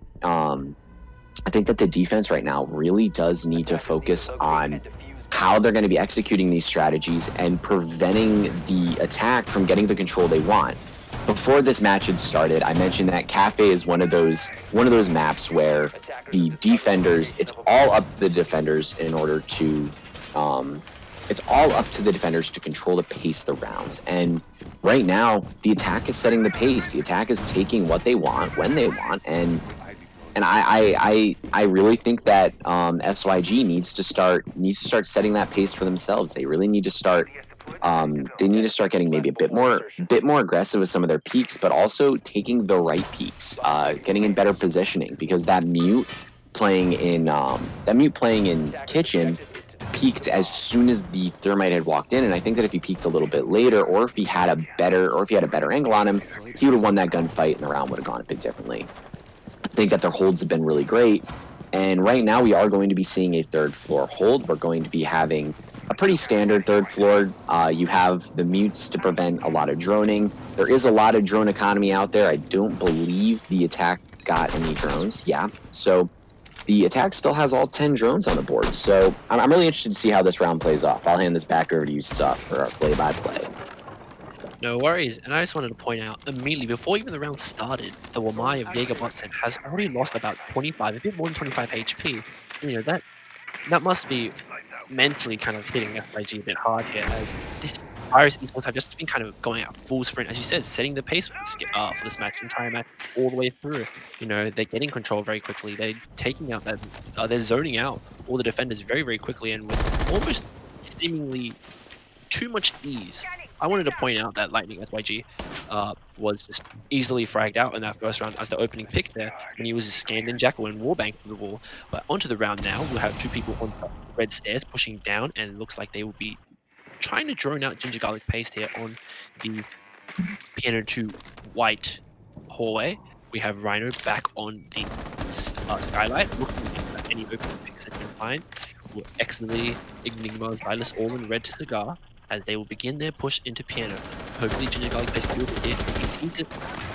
defense right now really does need to focus on how they're going to be executing these strategies and preventing the attack from getting the control they want. Before this match had started, I mentioned that Cafe is one of those maps where the defenders, it's all up to the defenders in order to control the pace of the rounds. And right now, the attack is setting the pace. The attack is taking what they want when they want, and I really think that SYG needs to start setting that pace for themselves. They really need to start getting maybe a bit more aggressive with some of their peaks, but also taking the right peaks, getting in better positioning, because that mute playing in kitchen peaked as soon as the thermite had walked in, and I think that if he peaked a little bit later, or if he had a better angle on him, he would have won that gunfight and the round would have gone a bit differently. I think that their holds have been really great, and right now we are going to be seeing a third floor hold. We're going to be having a pretty standard third floor. You have the mutes to prevent a lot of droning. There is a lot of drone economy out there. I don't believe the attack got any drones. Yeah, so the attack still has all 10 drones on the board. So I'm really interested to see how this round plays off. I'll hand this back over to you, Suf, for our play-by-play. No worries, and I just wanted to point out immediately before even the round started, the Wamai of Jaeger Botsen has already lost about 25, a bit more than 25 HP. You know, that must be mentally kind of hitting FIG a bit hard here, as this Virus Esports have just been kind of going at full sprint, as you said, setting the pace for this match, entire match, all the way through. You know, they're getting control very quickly. They're taking out that, they're zoning out all the defenders very, very quickly, and with almost seemingly too much ease. I wanted to point out that Lightning SYG was just easily fragged out in that first round as the opening pick there when he was scanned in Jackal and wallbanged from the wall. But onto the round now, we'll have two people on top of the red stairs pushing down, and it looks like they will be trying to drone out Ginger Garlic Paste here on the Piano 2 white hallway. We have Rhino back on the skylight, looking at any open picks that he can find. Will excellently Enigma, Xylus all in red to Cigar as they will begin their push into Piano. Hopefully Ginger Garlic plays field it here. He sees it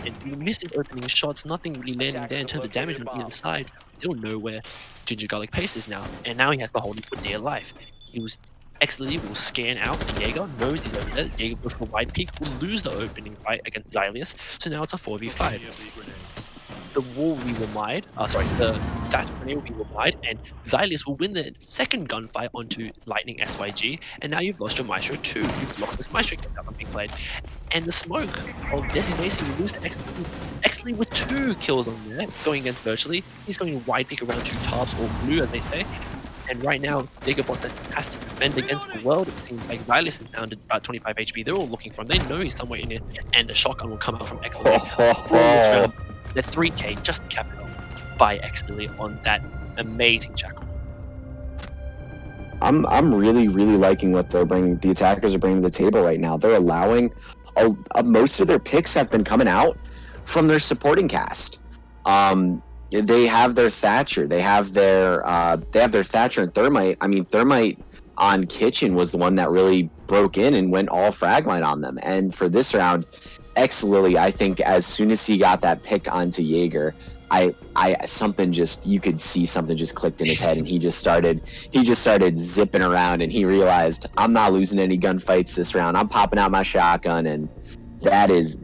and he misses opening shots, nothing really landing there in terms of damage on either side. Still know where Ginger Garlic Pace is now, and now he has to hold him for dear life. He was excellently will scan out the Jaeger, knows he's over there. Jaeger goes for wide peak, will lose the opening fight against Xylius, so now it's a 4v5. The wall will be wide, the dash grenade will be wide, and Xylius will win the second gunfight onto Lightning SYG, and now you've lost your Maestro too. You've lost this Maestro gets out of being played. And the smoke of Desi Macy will lose to Exley with 2 kills on there, going against Virtually. He's going wide pick around 2 tops, or blue as they say. And right now, Diggerbot has to defend against the world. It seems like Xylius is down to about 25 HP. They're all looking for him. They know he's somewhere in there, and the shotgun will come out from Exley. The 3K just capped it off by Exley on that amazing jackal. I'm really liking what the attackers are bringing to the table right now. They're allowing most of their picks have been coming out from their supporting cast. They have their Thatcher, they have their Thatcher and Thermite. I mean, Thermite on Kitchen was the one that really broke in and went all fragline on them. And for this round, X-Lily, I think as soon as he got that pick onto Jaeger, you could see something just clicked in his head, and he just started zipping around, and he realized, I'm not losing any gunfights this round. I'm popping out my shotgun, and that is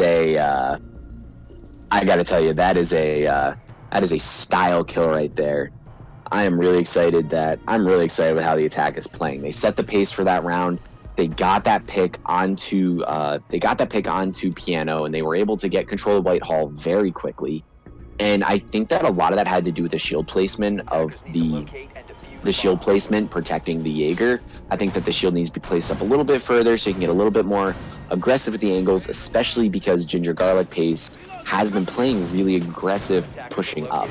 a I gotta tell you, that is a style kill right there. I'm really excited with how the attack is playing. They set the pace for that round. They got that pick onto Piano, and they were able to get control of Whitehall very quickly. And I think that a lot of that had to do with the shield placement of the shield placement protecting the Jaeger. I think that the shield needs to be placed up a little bit further so you can get a little bit more aggressive at the angles, especially because Ginger Garlic Paste has been playing really aggressive pushing up.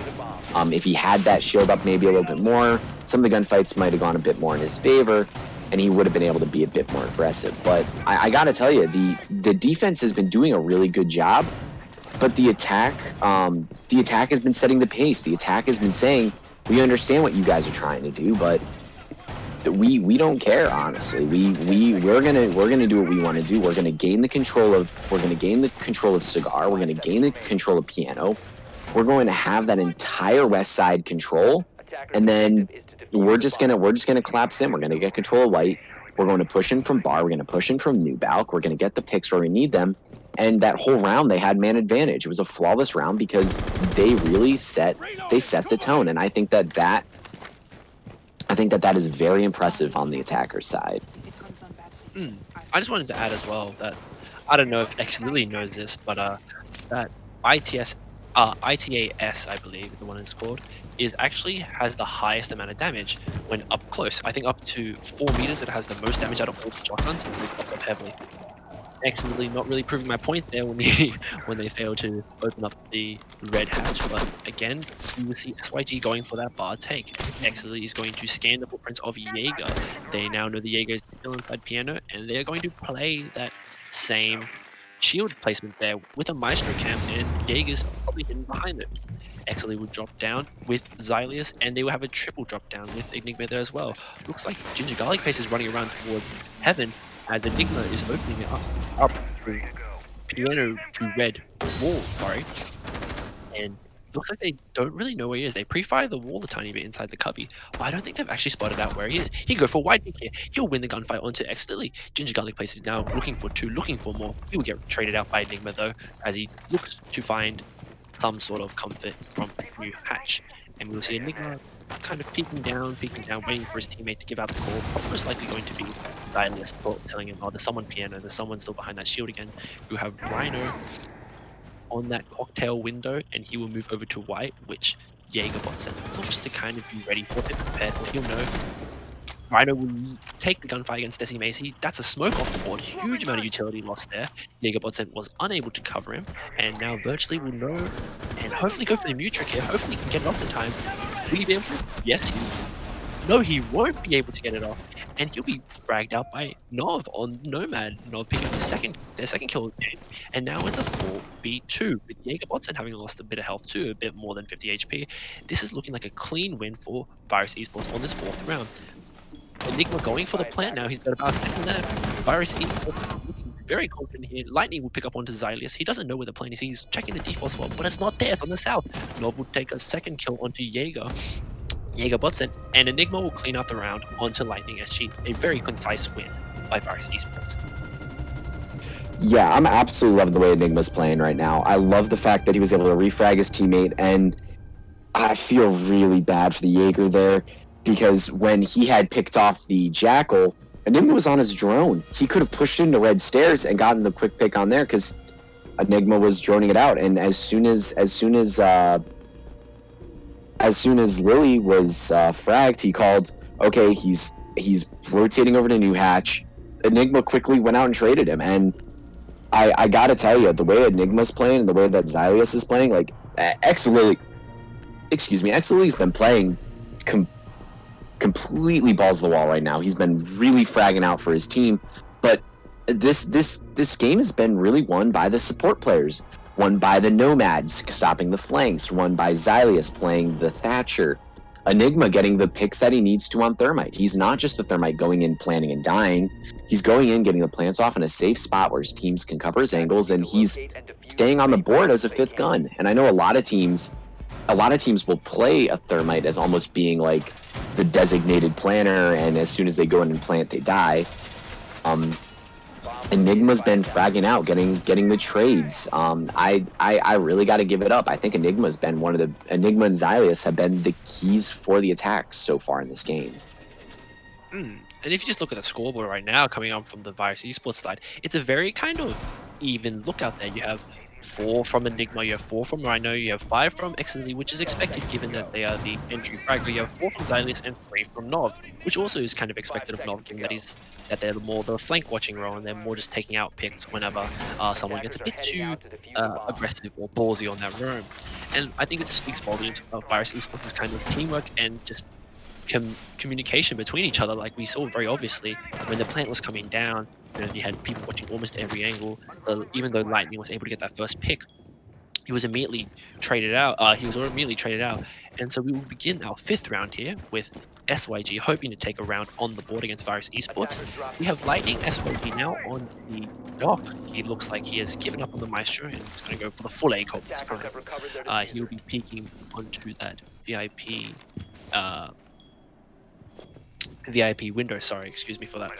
If he had that shield up maybe a little bit more, some of the gunfights might have gone a bit more in his favor, and he would have been able to be a bit more aggressive. But I gotta tell you, the defense has been doing a really good job, but the attack has been setting the pace. The attack has been saying, we understand what you guys are trying to do, but we don't care, honestly. We're gonna do what we want to do. We're gonna gain the control of Cigar. We're gonna gain the control of Piano. We're going to have that entire west side control, and then we're just gonna collapse in. We're gonna get control of White. We're going to push in from Bar. We're going to push in from New Balk. We're going to get the picks where we need them. And that whole round, they had man advantage. It was a flawless round because they really set the tone. And I think that is very impressive on the attacker side. I just wanted to add as well that I don't know if X Lily knows this, but that ITAS, I believe the one it's called, has the highest amount of damage when up close. I think up to 4 meters it has the most damage out of all the shotguns, and we've popped up heavily. Excellently not really proving my point there when they fail to open up the red hatch, but again, you will see SYG going for that bar take. Excellently is going to scan the footprints of Jaeger. They now know the Jaeger is still inside Piano, and they're going to play that same shield placement there with a Maestro camp, and Jaeger's probably hidden behind it. Exley will drop down with Xylius, and they will have a triple drop down with Enigma there as well. Looks like Ginger Garlic Pace is running around towards Heaven, as Enigma is opening it up through Piano to red wall, and looks like they don't really know where he is. They pre-fire the wall a tiny bit inside the cubby, but I don't think they've actually spotted out where he is. He can go for a wide pick here. He'll win the gunfight onto X Lily. Ginger Garlic Place is now looking for 2, looking for more. He will get traded out by Enigma though, as he looks to find some sort of comfort from the new hatch. And we'll see Enigma kind of peeking down, waiting for his teammate to give out the call. Most likely going to be Xylius telling him, oh, there's someone Piano, there's someone still behind that shield again. You have Rhino on that cocktail window, and he will move over to White, which Jaegerbot looks to kind of be ready for it, prepared for. He'll know Rhino will take the gunfight against Desi Macy. That's a smoke off the board. Huge amount of utility lost there. Jaegerbot was unable to cover him, and now Virtually will know and hopefully go for the mute trick here. Hopefully he can get it off the time. Will he be able to? Yes, he No, he won't be able to get it off, and he'll be fragged out by Nov on Nomad. Nov picking up their second kill of the game, and now it's a 4v2 with Jaeger Botson having lost a bit of health too, a bit more than 50 HP. This is looking like a clean win for Virus Esports on this 4th round. Enigma going for the plant now. He's got about a second left. Virus Esports looking very confident here. Lightning will pick up onto Xylius. He doesn't know where the plant is. He's checking the default spot, but it's not there. It's on the south. Nov will take a second kill onto Jaeger Botson, and Enigma will clean out the round onto Lightning SG. A very concise win by Virus Esports. Yeah, I'm absolutely loving the way Enigma's playing right now. I love the fact that he was able to refrag his teammate, and I feel really bad for the Jaeger there, because when he had picked off the Jackal, Enigma was on his drone. He could have pushed into red stairs and gotten the quick pick on there, because Enigma was droning it out. And as soon as Lily was fragged, he called, okay, he's rotating over to New Hatch. Enigma quickly went out and traded him, and I gotta tell you, the way Enigma's playing and the way that Xylius is playing, like X-Lily's been playing completely balls to the wall right now. He's been really fragging out for his team, but this game has been really won by the support players, won by the Nomads stopping the flanks, won by Xylius playing the Thatcher, Enigma getting the picks that he needs to on Thermite. He's not just the Thermite going in, planning, and dying. He's going in, getting the plants off in a safe spot where his teams can cover his angles, and he's staying on the board as a 5th gun. And I know a lot of teams will play a Thermite as almost being like the designated planner, and as soon as they go in and plant, they die. Enigma's been fragging out, getting the trades. I really got to give it up. I think Enigma and Xylius have been the keys for the attacks so far in this game. And if you just look at the scoreboard right now, coming up from the Virus Esports side, it's a very kind of even look out there. You have 4 from Enigma, you have 4 from Rhino, you have 5 from X-Lily, which is expected given that they are the entry fragger. You have 4 from Xylius and 3 from Nov, which also is kind of expected of Nov, given that they're more the flank watching role and they're more just taking out picks whenever someone gets a bit too aggressive or ballsy on that roam. And I think it just speaks volumes of Virus Esports' kind of teamwork and just communication between each other. Like we saw very obviously when the plant was coming down, you had people watching almost every angle. Even though Lightning was able to get that first pick, he was immediately traded out. And so we will begin our 5th round here with SYG hoping to take a round on the board against Virus Esports. We have Lightning SYG now on the dock. He looks like he has given up on the Maestro and is going to go for the full ACOP this time. He'll be peeking onto that VIP window, excuse me for that.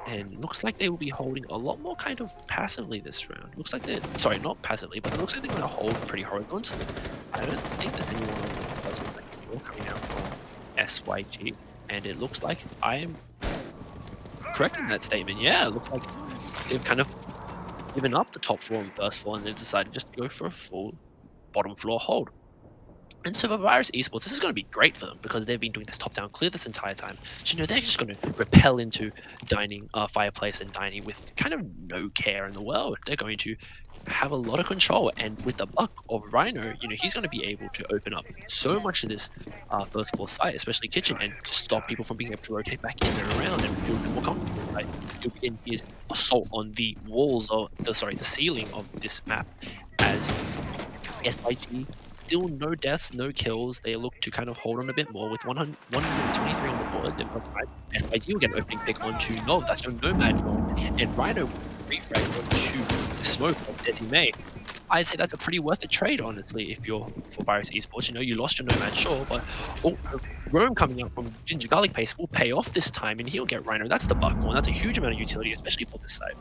And looks like they will be holding a lot more kind of passively this round. Looks like they're, not passively, but it looks like they're going to hold pretty horizontally. I don't think there's anyone on the puzzles like you're coming out from SYG. And it looks like I am correct in that statement. Yeah, it looks like they've kind of given up the top floor and first floor and they decided just to go for a full bottom floor hold. And so for Virus Esports, this is going to be great for them because they've been doing this top-down clear this entire time. So, they're just going to repel into dining, fireplace and dining with kind of no care in the world. They're going to have a lot of control. And with the buck of Rhino, he's going to be able to open up so much of this first floor site, especially kitchen, and stop people from being able to rotate back in and around and feel a bit more comfortable. Like, he'll begin his assault on the walls of the ceiling of this map as SIG. Still no deaths, no kills. They look to kind of hold on a bit more with 123 on the board. SIG will get an opening pick onto Nov. That's no Nomad Nov. And Rhino will refrag onto the smoke as he may. I'd say that's a pretty worth it trade, honestly, if you're for Virus Esports. You lost your Nomad, sure, but Roam coming out from Ginger Garlic Paste will pay off this time, and he'll get Rhino. That's the buck one. That's a huge amount of utility, especially for this side.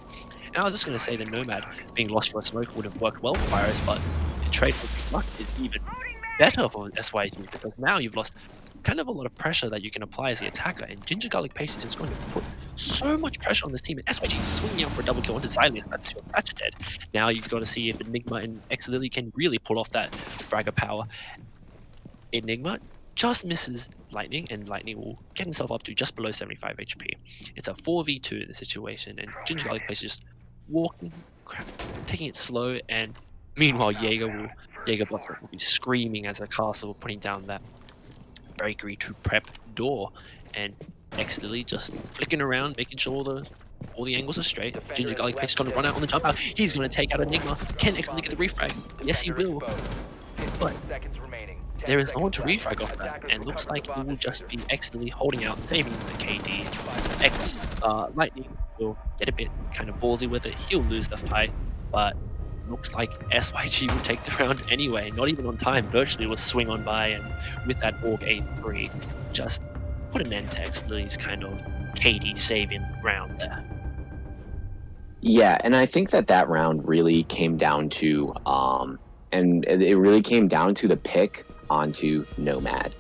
And I was just going to say the Nomad being lost for a smoke would have worked well for Virus, but the trade for Big Luck is even better for SYG because now you've lost kind of a lot of pressure that you can apply as the attacker, and Ginger Garlic Paste is just going to put so much pressure on this team. And SYG is swinging out for a double kill onto Xylius. That's your Thatcher dead. Now you've got to see if Enigma and X-Lily can really pull off that fragger power. Enigma just misses Lightning, and Lightning will get himself up to just below 75 HP. It's a 4v2 in the situation, and Ginger Garlic Paste is just walking, taking it slow, and meanwhile Jaeger Botson will be screaming as a castle, putting down that Bakery to prep door, and X Lily just flicking around, making sure all the angles are straight. Ginger Garlic Paste is going to run out on the jump out. He's going to take out Enigma. Can X Lily get the refrag? Yes, he will. But there is no one to refrag off that, and looks like it will just be X Lily holding out, saving the KD. Lightning will get a bit kind of ballsy with it. He'll lose the fight, but looks like SYG will take the round anyway. Not even on time. Virtually will swing on by, and with that Org A3, just put an end to X Lily's kind of KD saving round there. Yeah, and I think that round really came down to, and it really came down to the pick onto Nomad.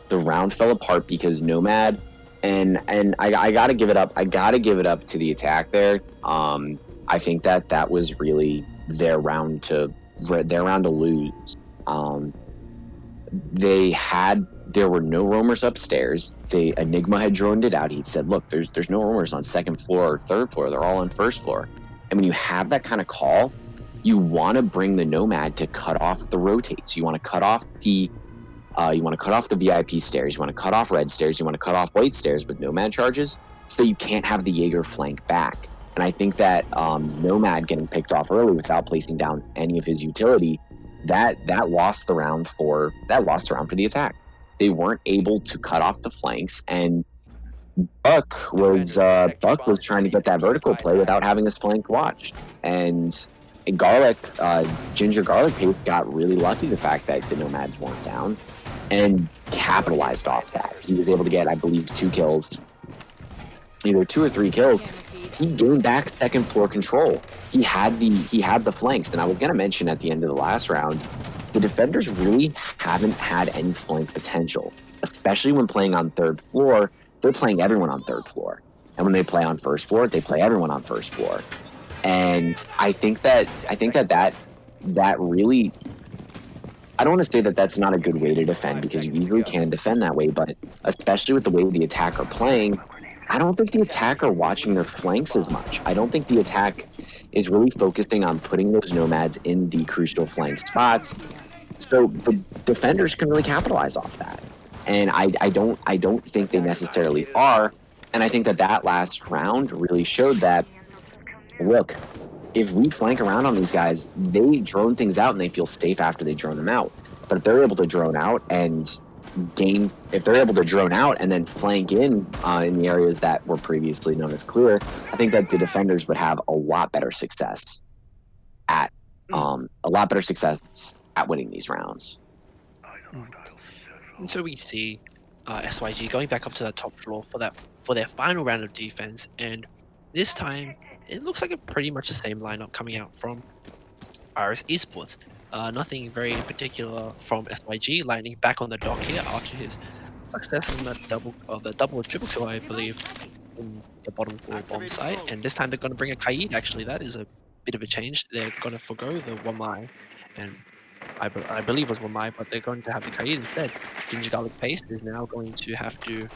The round fell apart because Nomad, and I gotta give it up. I gotta give it up to the attack there. I think that was really their round to lose. There were no roamers upstairs. Enigma had droned it out. He'd said, look, there's no roamers on second floor or third floor. They're all on first floor. And when you have that kind of call, you want to bring the Nomad to cut off the rotates. You want to cut off the VIP stairs. You want to cut off red stairs. You want to cut off white stairs with Nomad charges, so you can't have the Jaeger flank back. And I think that Nomad getting picked off early without placing down any of his utility, that lost the round for the attack. They weren't able to cut off the flanks, and Buck was trying to get that vertical play without having his flank watched. And Ginger Garlic Paste got really lucky the fact that the Nomads weren't down, and capitalized off that. He was able to get, I believe, 2 kills, either 2 or 3 kills. He gained back second floor control. He had the flanks, and I was gonna mention at the end of the last round, the defenders really haven't had any flank potential, especially when playing on third floor. They're playing everyone on third floor, and when they play on first floor, they play everyone on first floor. And I think that really, I don't want to say that that's not a good way to defend, because you easily can defend that way, but especially with the way the attack are playing, I don't think the attack are watching their flanks as much. I don't think the attack is really focusing on putting those Nomads in the crucial flank spots, so the defenders can really capitalize off that. And I don't think they necessarily are. And I think that last round really showed that, look, if we flank around on these guys, they drone things out and they feel safe after they drone them out. But if they're able to drone out and then flank in the areas that were previously known as clear, I think that the defenders would have a lot better success at winning these rounds. And so we see SYG going back up to the top floor for their final round of defense, and this time it looks like pretty much the same lineup coming out from Iris Esports. Nothing very particular from SYG. Lightning back on the dock here after his success on that double or triple kill, I believe, in the bottom floor bomb site. And this time they're going to bring a Kaid. Actually, that is a bit of a change. They're going to forgo the Wamai, and I believe it was Wamai, but they're going to have the Kaid instead. Ginger Garlic Paste is now going to have to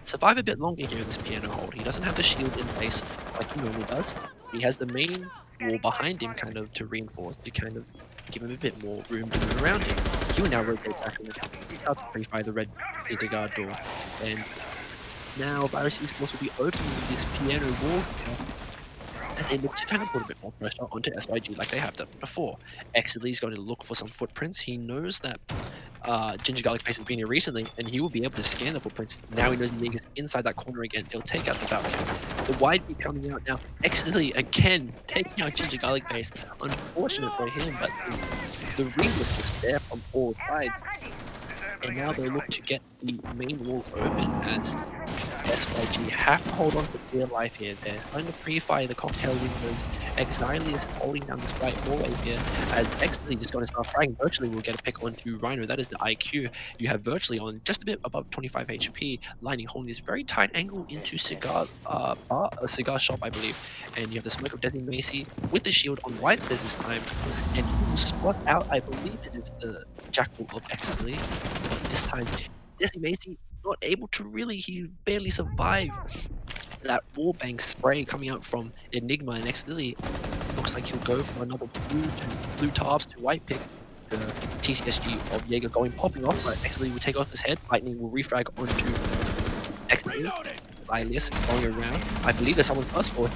survive a bit longer here in this piano hold. He doesn't have the shield in place like he normally does. He has the main wall behind him kind of to reinforce, to kind of give him a bit more room to move around him. He will now rotate back and he starts to pre-fire the red guard door. And now Virus Esports will be opening this piano wall here as they look to kind of put a bit more pressure onto SYG like they have done before. Exley is going to look for some footprints. He knows that Ginger Garlic Paste has been here recently, and he will be able to scan the footprints. Now he knows Jaeger's inside that corner again. They'll take out the Valkyrie. The wide beat coming out now. Exley again taking out Ginger Garlic Paste. Unfortunate for him, but the ring was just there from all sides. And now they look to get the main wall open as SYG have to hold on for dear life here. They're trying to pre-fire the cocktail windows. Exilius holding down this right hallway here as Exley just going to start fragging. Virtually will get a pick onto Rhino. That is the IQ. You have Virtually on just a bit above 25 HP. Lightning holding this very tight angle into cigar shop, I believe. And you have the smoke of Desi Macy with the shield on white stairs this time. And he will spot out, I believe it is the Jackal of Exley. But this time, Desi Macy not able to really, he barely survived that wallbang spray coming out from Enigma, and Exley looks like he'll go for another blue tops to white pick. the TCSG of Jaeger popping off, but Exley will take off his head. Lightning will refrag onto Exley. Silas going around. I believe there's someone first for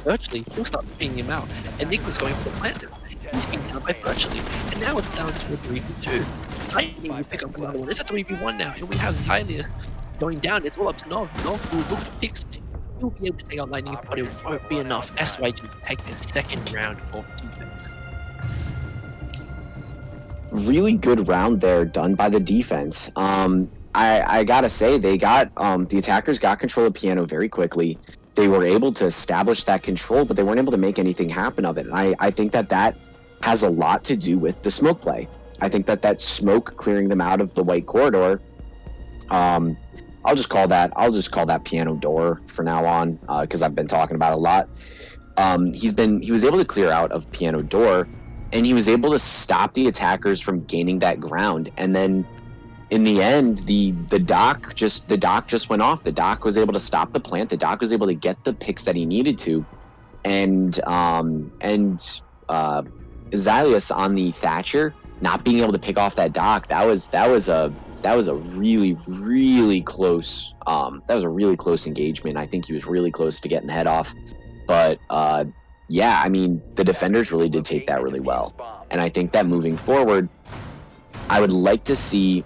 Virtually. He'll start pinging him out. Enigma's going for the plant. He's being down by Virtually. And now it's down to a 3v2. Lightning will pick up another one. It's a 3v1 now. And we have Silas going down. It's all up to Nov. Nov will look for picks. He'll be able to take out Lightning, but it won't be enough. SYG will take their second round of defense. Really good round there done by the defense. I gotta say, they got the attackers got control of Piano very quickly. They were able to establish that control, but they weren't able to make anything happen of it. And I think that has a lot to do with the smoke play. I think that smoke clearing them out of the white corridor. I'll just call that Piano door for now on, because I've been talking about it a lot. He was able to clear out of Piano door, and he was able to stop the attackers from gaining that ground. And then in the end, the doc just went off. The doc was able to stop the plant. The doc was able to get the picks that he needed to, and Xylius on the Thatcher not being able to pick off that doc. That was a really close engagement. I think he was really close to getting the head off, but yeah, I mean, the defenders really did take that really well, and I think that moving forward, I would like to see,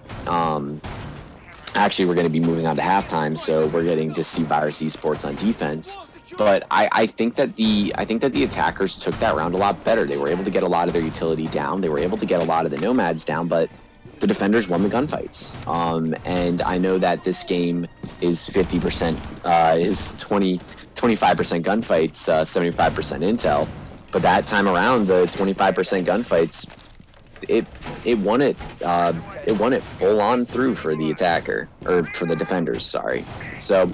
actually we're going to be moving on to halftime, so we're getting to see Virus Esports on defense. But I think that the attackers took that round a lot better. They were able to get a lot of their utility down. They were able to get a lot of the nomads down, but the defenders won the gunfights. And I know that this game is 50%, is 25% gunfights, 75% intel. But that time around, the 25% gunfights, it won it full on through for the attacker, or for the defenders, sorry. So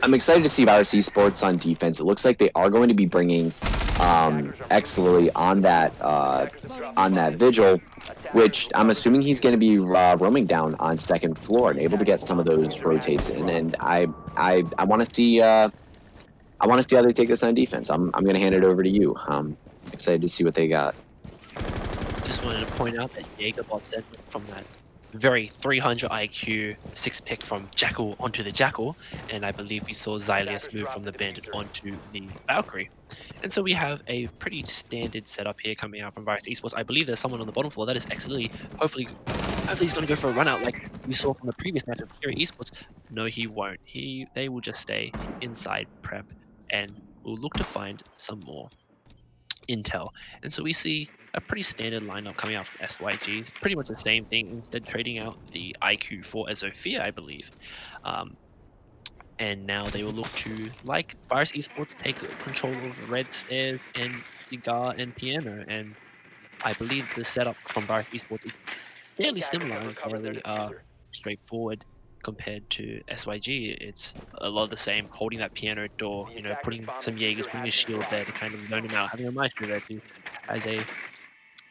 I'm excited to see Virus Esports on defense. It looks like they are going to be bringing Exley on that vigil, which I'm assuming he's going to be roaming down on second floor and able to get some of those rotates in. And I want to see how they take this on defense. I'm going to hand it over to you. I'm excited to see what they got. Just wanted to point out that Jaeger bot then went from that very 300 IQ 6-pick from Jackal onto the Jackal, and I believe we saw Xylius move from the Bandit onto the Valkyrie. And so we have a pretty standard setup here coming out from Virus Esports. I believe there's someone on the bottom floor. That is Exley. Hopefully he's going to go for a run out like we saw from the previous match of Kira Esports. No, he won't. They will just stay inside prep and will look to find some more intel. And so we see a pretty standard lineup coming out from SYG. Pretty much the same thing, instead trading out the IQ for Azofia, I believe. And now they will look to, like Virus Esports, take control of Red Stairs and Cigar and Piano. And I believe the setup from Virus Esports is fairly similar and fairly straightforward compared to SYG. It's a lot of the same, holding that Piano door, you know, putting some Jaegers, putting a shield there to kind of zone him out, having a Maestro there too, as a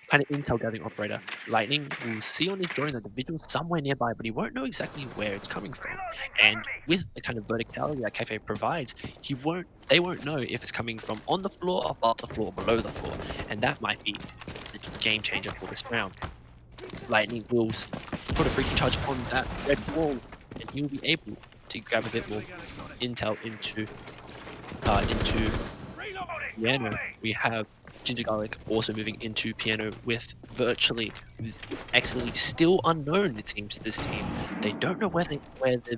kind of intel gathering operator. Lightning will see on his drawing that the vigil's somewhere nearby, but he won't know exactly where it's coming from. And with the kind of verticality that Cafe provides, they won't know if it's coming from on the floor, above the floor, below the floor. And that might be the game changer for this round. Lightning will put a breaching charge on that red wall, and he will be able to grab a bit more intel into Piano. We have Ginger Garlic also moving into Piano with virtually Exley still unknown, it seems, to this team. They don't know where the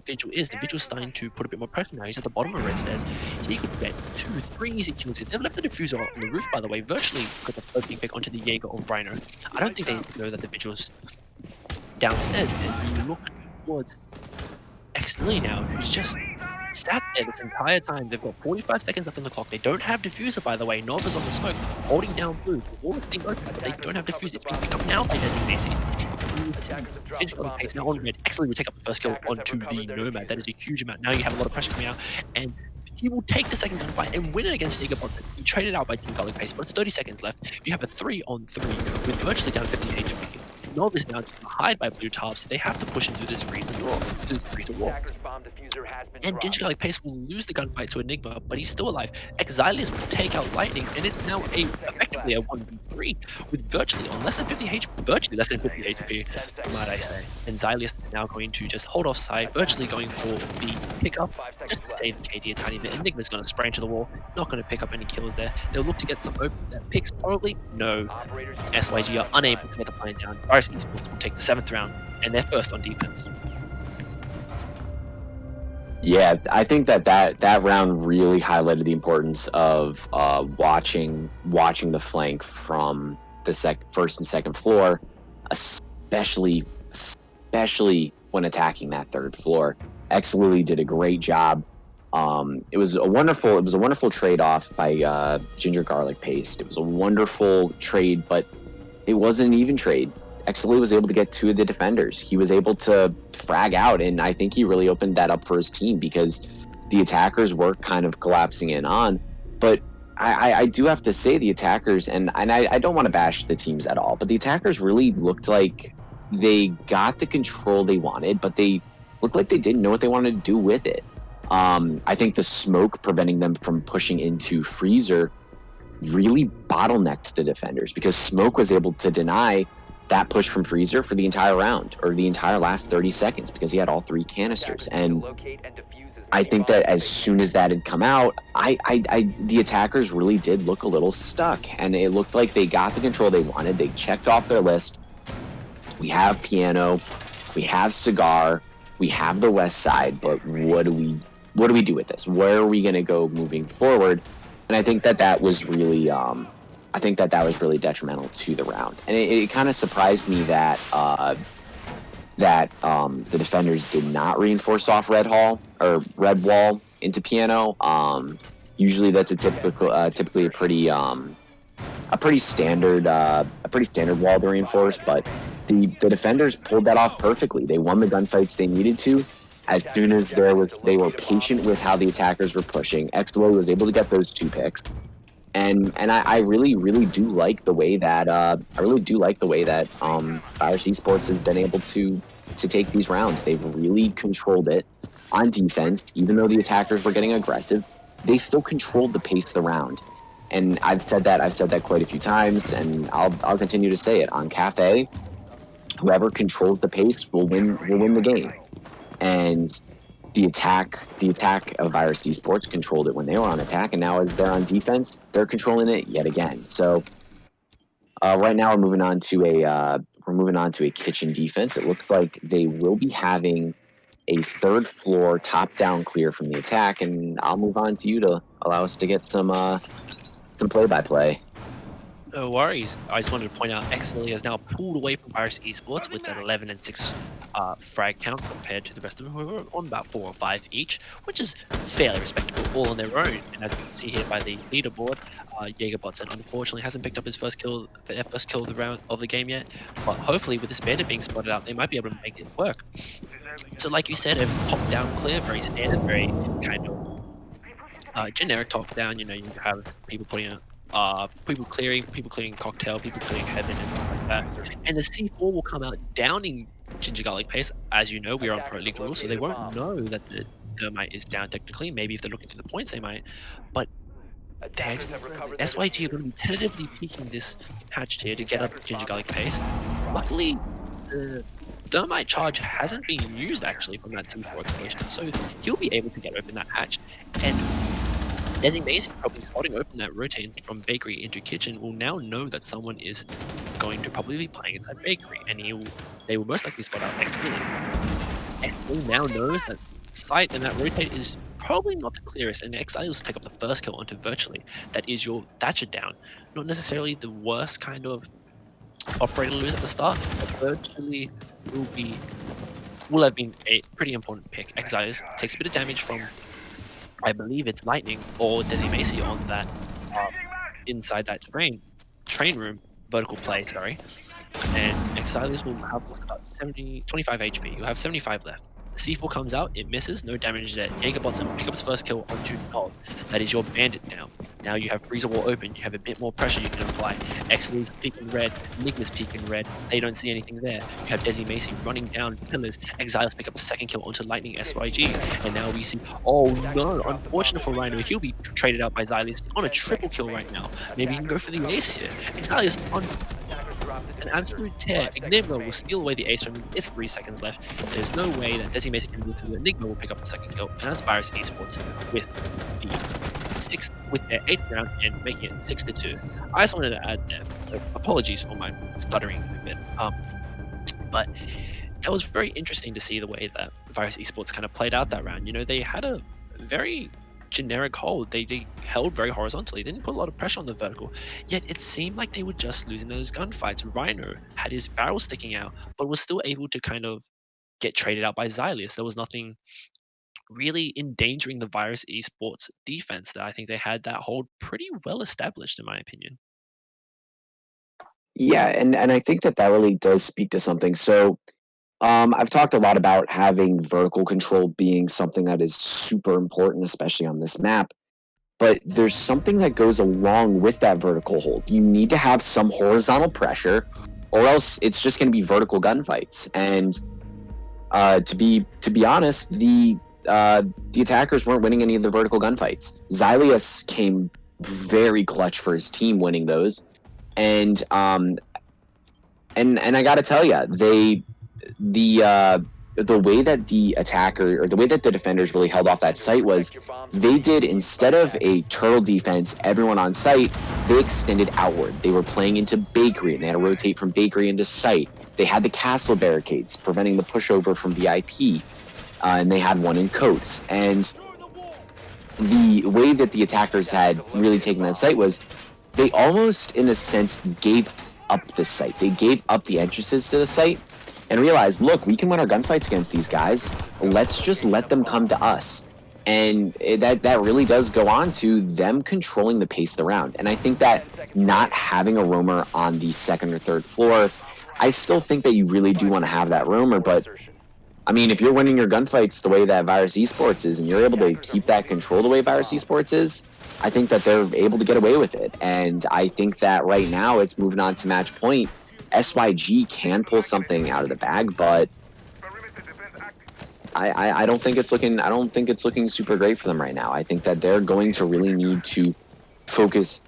Vigil is. The Vigil's starting to put a bit more pressure now. He's at the bottom of Red Stairs. He could get 2-3 easy kills here. They've left the diffuser on the roof, by the way. Virtually got the floating pick onto the Jaeger or Rhino. I don't think they know that the Vigil's downstairs. And you look towards Exley now, who's just sat there this entire time. They've got 45 seconds left on the clock. They don't have diffuser, by the way. Nov is on the smoke, holding down blue. All is being broken, but they don't have diffuser. It's being picked up now by Desi. Now on red, Exley will take up the first kill onto the Nomad. That is a huge amount. Now you have a lot of pressure coming out, and he will take the second gunfight and win it against Igabot. He traded out by Team Garlic Pace, but it's 30 seconds left. You have a 3-on-3 with virtually down 50 HP. Nov is now to hide by blue tarps, so they have to push into this freezer wall. And Ginger Garlic Pace will lose the gunfight to Enigma, but he's still alive. Xylius will take out Lightning, and it's now a effective basically a 1v3 with virtually on less than 50 HP, virtually less than 50 HP, might I say. And Xylius is now going to just hold off side, virtually going for the pickup, just to save KD a tiny bit. Enigma's going to spray into the wall, not going to pick up any kills there. They'll look to get some open picks, probably. No. SYG are unable to get the plan down. Virus Esports will take the 7th round, and they're first on defense. Yeah, I think that round really highlighted the importance of watching the flank from the first and second floor, especially when attacking that third floor. Excelly did a great job. It was a wonderful trade off by Ginger Garlic Paste. It was a wonderful trade, but it wasn't an even trade. Excelly was able to get 2 of the defenders. He was able to frag out, and I think he really opened that up for his team because the attackers were kind of collapsing in on. But I do have to say the attackers, and I don't want to bash the teams at all, but the attackers really looked like they got the control they wanted, but they looked like they didn't know what they wanted to do with it. I think the smoke preventing them from pushing into Freezer really bottlenecked the defenders because Smoke was able to deny that push from Freezer for the entire round or the entire last 30 seconds because he had all 3 canisters. And I think that as soon as that had come out, the attackers really did look a little stuck, and it looked like they got the control they wanted. They checked off their list. We have Piano, we have Cigar, we have the West Side, but what do we do with this? Where are we going to go moving forward? And I think that was really detrimental to the round. And it kind of surprised me that the defenders did not reinforce off Red Wall into Piano. Usually that's typically a pretty standard wall to reinforce, but the defenders pulled that off perfectly. They won the gunfights they needed to. As soon as they were patient with how the attackers were pushing, Exelo was able to get those 2 picks. And I really do like the way that Virus Esports has been able to take these rounds. They've really controlled it on defense. Even though the attackers were getting aggressive, they still controlled the pace of the round. And I've said that quite a few times, and I'll continue to say it. On Cafe, whoever controls the pace will win the game. And the attack of Virus Esports controlled it when they were on attack, and now as they're on defense, they're controlling it yet again. So right now we're moving on to a kitchen defense. It looks like they will be having a 3rd floor top down clear from the attack, and I'll move on to you to allow us to get some play-by-play. No worries. I just wanted to point out Excelly has now pulled away from Virus Esports with an 11 and 6 frag count compared to the rest of them, who are on about 4 or 5 each, which is fairly respectable, all on their own. And as you can see here by the leaderboard, Jägerbotsen unfortunately hasn't picked up his first kill of the round of the game yet, but hopefully with this bandit being spotted out, they might be able to make it work. So like you said, a pop down clear, very standard, very kind of generic top down. You know, you have people putting people clearing cocktail, people clearing heaven and things like that. And the C4 will come out downing Ginger Garlic Paste. As you know, we are on Pro League rules, so they won't know that the Thermite is down technically. Maybe if they're looking through the points, they might. But SYG are going to be tentatively peeking this hatch here to get up Ginger Garlic Paste. Luckily, the Thermite charge hasn't been used actually from that C4 explosion, so he'll be able to get open that hatch. And Designation probably spotting open that rotate from bakery into kitchen will now know that someone is going to probably be playing inside bakery, and they will most likely spot out Excelly. Excelly now knows that site and that rotate is probably not the clearest, and Excelly will take up the first kill onto Virtually. That is your Thatcher down. Not necessarily the worst kind of operator lose at the start, but Virtually will have been a pretty important pick. Excelly takes a bit of damage from, I believe it's Lightning or Desi Macy on that inside that train room vertical play, sorry. And Exilus will have about 25 HP. You have 75 left. C4 comes out, it misses, no damage there. Jaeger Bottom pick up his first kill onto Nov. That is your bandit down. Now you have Freezer Wall open, you have a bit more pressure you can apply. Excel's peeking red, Enigma's peeking red, they don't see anything there. You have Desi Macy running down pillars, Exiles pick up a second kill onto Lightning SYG, and now we see, oh no, unfortunate for Rhino, he'll be traded out by Xylius on a triple kill right now. Maybe he can go for the ace here. Xylius on an absolute tear. Enigma will steal away the ace from him. It's 3 seconds left. There's no way that Desi Macy can move through. Enigma will pick up the second kill, and that's Virus Esports with their 8th round and making it 6-2. I just wanted to add that. Apologies for my stuttering a bit. But that was very interesting to see the way that Virus Esports kind of played out that round. You know, they had a very generic hold. They held very horizontally. They didn't put a lot of pressure on the vertical. Yet it seemed like they were just losing those gunfights. Rhino had his barrel sticking out, but was still able to kind of get traded out by Xylius. There was nothing really endangering the Virus Esports defense. That I think they had that hold pretty well established, in my opinion. Yeah, and I think that really does speak to something. So I've talked a lot about having vertical control being something that is super important, especially on this map. But there's something that goes along with that vertical hold. You need to have some horizontal pressure, or else it's just going to be vertical gunfights. And to be honest, the attackers weren't winning any of the vertical gunfights. Xylius came very clutch for his team winning those, and I gotta tell you, the way that the attacker, or the way that the defenders really held off that site was they did, instead of a turtle defense, everyone on site, they extended outward. They were playing into bakery, and they had to rotate from bakery into site. They had the castle barricades preventing the pushover from VIP, and they had one in coats. And the way that the attackers had really taken that site was they almost, in a sense, gave up the site. They gave up the entrances to the site and realized, look, we can win our gunfights against these guys. Let's just let them come to us. And that really does go on to them controlling the pace of the round. And I think that not having a roamer on the second or third floor, I still think that you really do want to have that roamer. But, I mean, if you're winning your gunfights the way that Virus Esports is, and you're able to keep that control the way Virus Esports is, I think that they're able to get away with it. And I think that right now it's moving on to match point. SYG can pull something out of the bag, but I don't think it's looking super great for them right now. I think that they're going to really need to focus.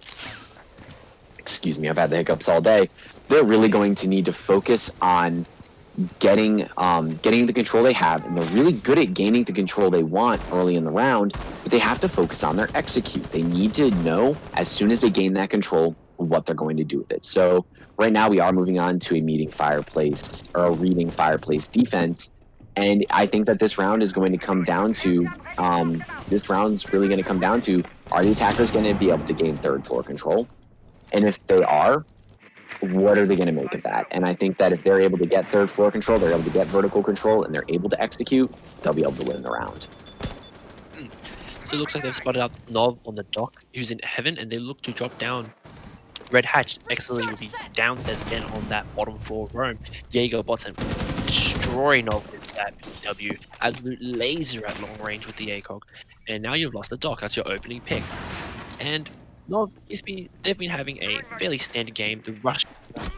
Excuse me, I've had the hiccups all day. They're really going to need to focus on getting the control they have, and they're really good at gaining the control they want early in the round, but they have to focus on their execute. They need to know as soon as they gain that control what they're going to do with it. So right now we are moving on to a reading fireplace defense, and I think that this round is going to come down to are the attackers going to be able to gain third floor control? And if they are, what are they going to make of that? And I think that if they're able to get third floor control, they're able to get vertical control, and they're able to execute, they'll be able to win the round. So it looks like they've spotted out Nov on the dock, who's in heaven, and they look to drop down Red Hatch. Excellently will be downstairs again on that bottom floor roam. Jaeger bottom, destroy Nov with that PW. Absolute laser at long range with the ACOG. And now you've lost the dock. That's your opening pick. And Nov, they've been having a fairly standard game. The rush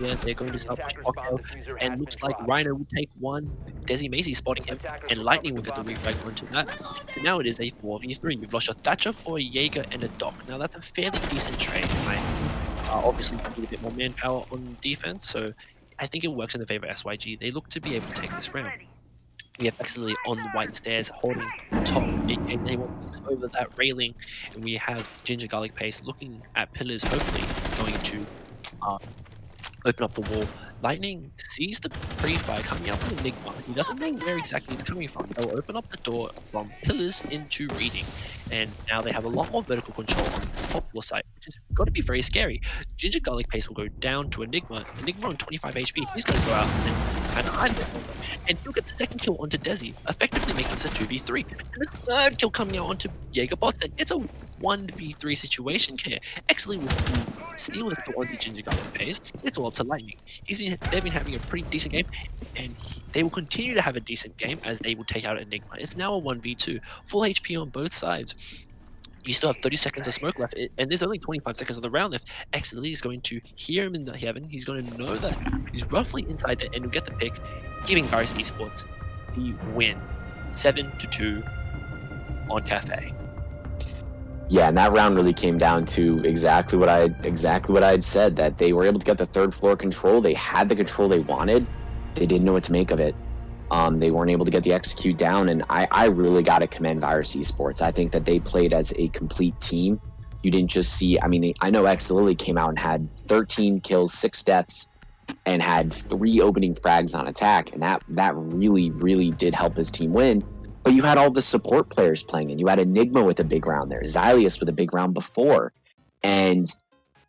here, they're going to start pushing Octo, and looks like Rhino will take one. Desi Macy spotting him, and Lightning will get the refrag onto that. So now it is a 4v3. You've lost your Thatcher for a Jaeger and a Doc. Now that's a fairly decent trade, right? Obviously, you need a bit more manpower on defense, so I think it works in the favor of SYG. They look to be able to take this round. We have Excelly on the white stairs holding top in case anyone looks over that railing, and we have Ginger Garlic Paste looking at pillars, hopefully going to open up the wall. Lightning sees the pre-fire coming out from Enigma. He doesn't know where exactly it's coming from. They'll open up the door from pillars into reading, and now they have a lot more vertical control on the top floor site, which has got to be very scary. Ginger Garlic Paste will go down to Enigma. Enigma on 25 HP. He's going to go out and hide it. And he'll get the second kill onto Desi, effectively making this a 2v3. And the third kill coming out onto Jaeger Bots. And it's a 1v3 situation here. Excellent with steal the anti-Ginger Garden pace. It's all up to Lightning. They've been having a pretty decent game, and they will continue to have a decent game as they will take out Enigma. It's now a 1v2. Full HP on both sides. You still have 30 seconds of smoke left, and there's only 25 seconds of the round left. Excellently is going to hear him in the heaven. He's going to know that he's roughly inside there and will get the pick, giving Virus Esports the win. 7-2 on Cafe. Yeah, and that round really came down to exactly what I had said, that they were able to get the third floor control. They had the control they wanted. They didn't know what to make of it. They weren't able to get the execute down, and I really got to commend Virus Esports. I think that they played as a complete team. You didn't just see, I mean, I know X Lily came out and had 13 kills, 6 deaths, and had 3 opening frags on attack, and that really, really did help his team win. But you had all the support players playing, and you had Enigma with a big round there, Xylius with a big round before. And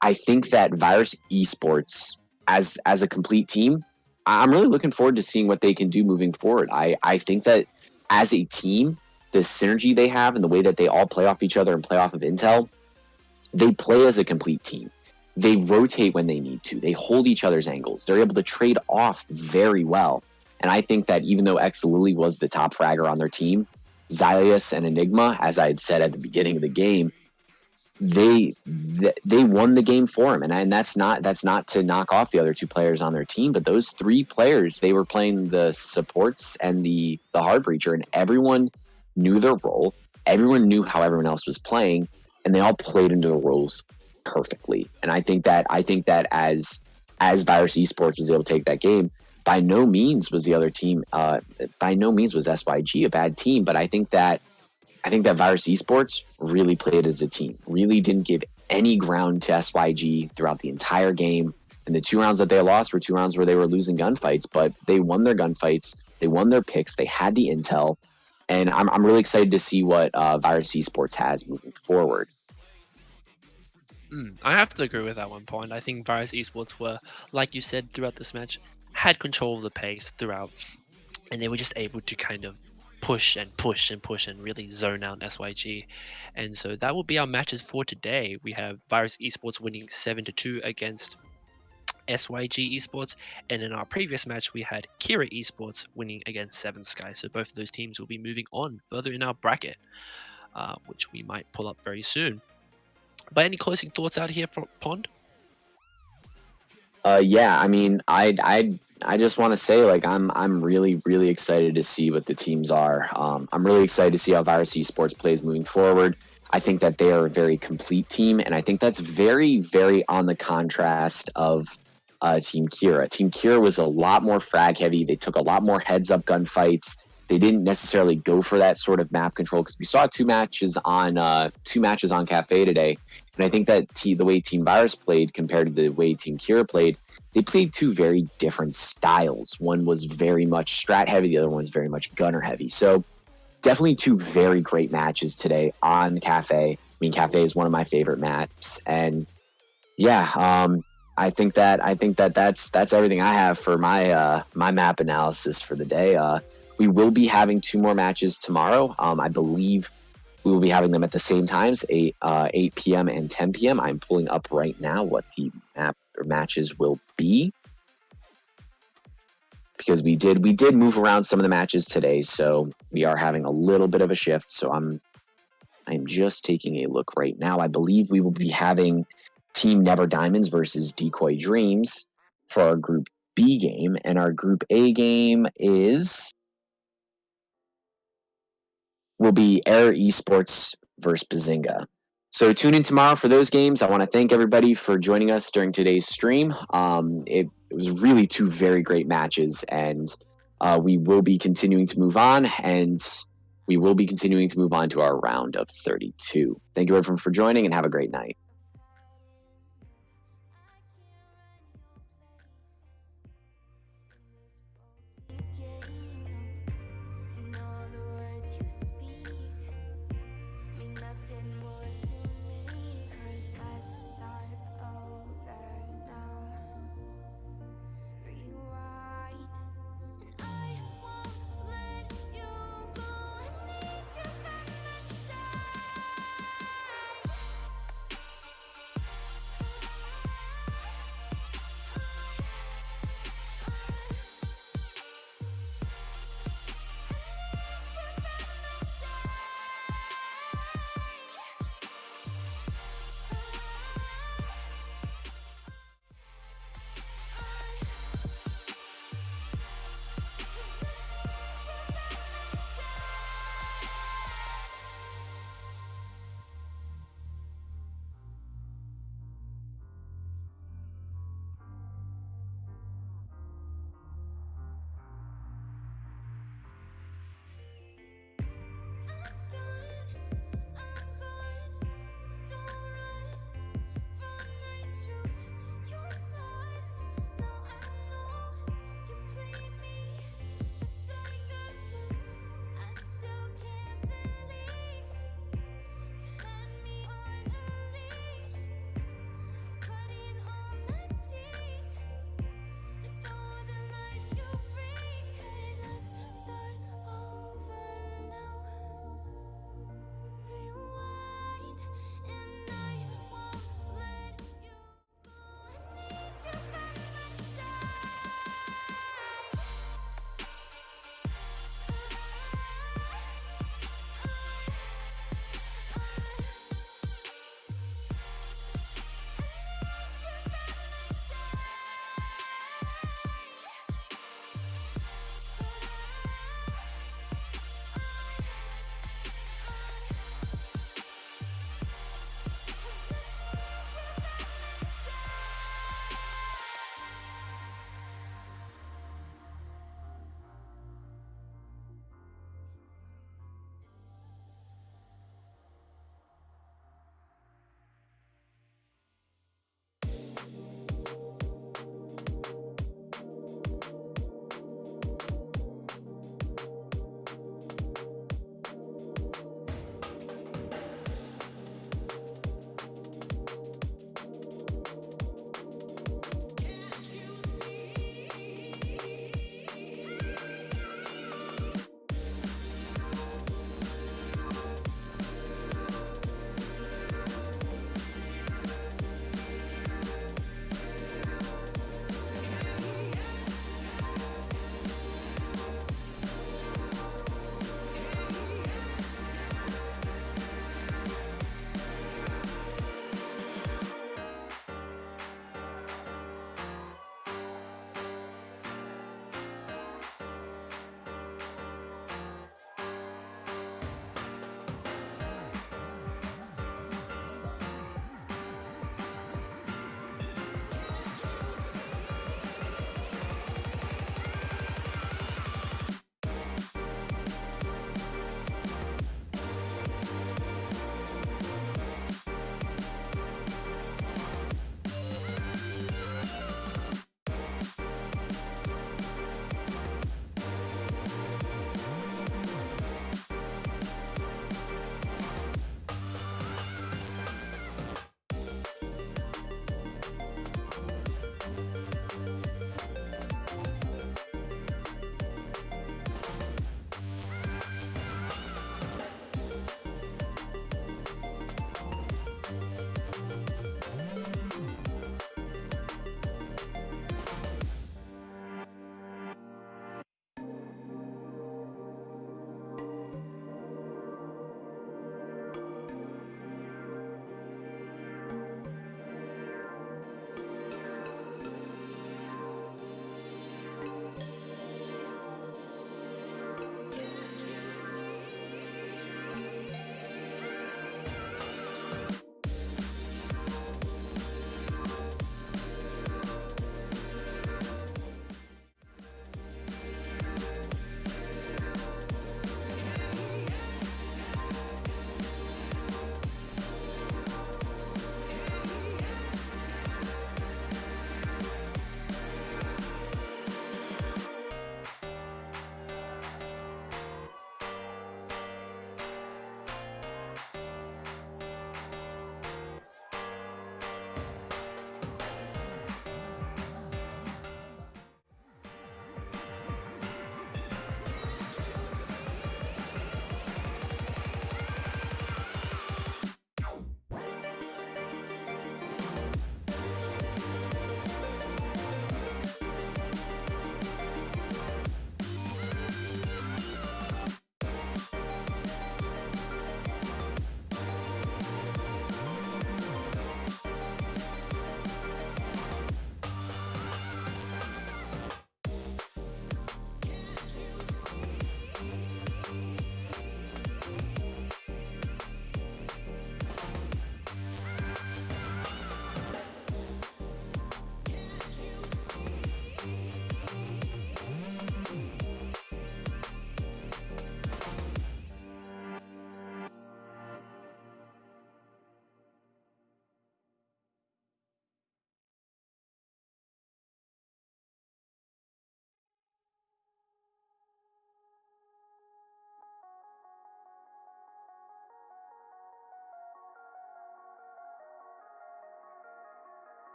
I think that Virus Esports, as a complete team, I'm really looking forward to seeing what they can do moving forward. I think that as a team, the synergy they have and the way that they all play off each other and play off of intel, they play as a complete team. They rotate when they need to. They hold each other's angles. They're able to trade off very well. And I think that even though X Lily was the top fragger on their team, Xylius and Enigma, as I had said at the beginning of the game, they won the game for him, and that's not to knock off the other 2 players on their team, but those 3 players, they were playing the supports and the hard breacher, and everyone knew their role. Everyone knew how everyone else was playing, and they all played into the roles perfectly. And I think that as Virus Esports was able to take that game, by no means was the other team, by no means was SYG a bad team, but I think that Virus Esports really played as a team, really didn't give any ground to SYG throughout the entire game. And the 2 rounds that they lost were 2 rounds where they were losing gunfights, but they won their gunfights, they won their picks, they had the intel, and I'm really excited to see what Virus Esports has moving forward. I have to agree with that one point. I think Virus Esports were, like you said, throughout this match, had control of the pace throughout, and they were just able to kind of push and push and push and really zone out SYG. And so that will be our matches for today. We have Virus Esports winning 7-2 against SYG Esports, and in our previous match we had Kira Esports winning against 7 Sky. So both of those teams will be moving on further in our bracket, which we might pull up very soon. But any closing thoughts out here from Pond? Yeah, I mean, I just want to say, like, I'm really, really excited to see what the teams are. I'm really excited to see how Virus Esports plays moving forward. I think that they are a very complete team, and I think that's very, very on the contrast of Team Kira. Team Kira was a lot more frag heavy. They took a lot more heads-up gunfights. They didn't necessarily go for that sort of map control, because we saw 2 matches on Cafe today, and I think that the way Team Virus played compared to the way Team Kira played, they played 2 very different styles. One was very much strat heavy, the other one was very much gunner heavy. So definitely 2 very great matches today on Cafe. I mean, Cafe is one of my favorite maps, and yeah, I think that that's everything I have for my map analysis for the day. We will be having 2 more matches tomorrow. I believe we will be having them at the same times, 8 p.m. and 10 p.m. I'm pulling up right now what the matches will be, because we did move around some of the matches today, so we are having a little bit of a shift. So I'm just taking a look right now. I believe we will be having Team Never Diamonds versus Decoy Dreams for our Group B game, and our Group A game will be Air Esports versus Bazinga. So tune in tomorrow for those games. I want to thank everybody for joining us during today's stream. It was really 2 very great matches, and we will be continuing to move on, and we will be continuing to move on to our round of 32. Thank you everyone for joining, and have a great night. And all the words you speak mean nothing more to me. 'Cause let's start over now. Rewind, and I won't let you go. I need you by my side.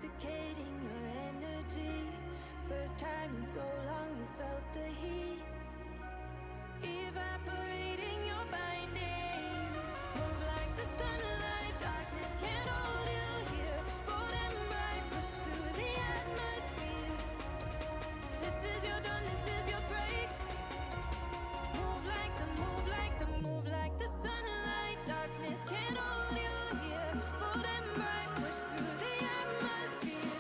intoxicating your energy. First time in so long you felt the heat evaporating your bindings. Move like the sunlight, darkness can't hold you here. Bold and bright, push through the atmosphere. This is your dawn, this is your break. Move like the, move like the, move like the sunlight, darkness can't hold you here. Bold and bright, push through the atmosphere.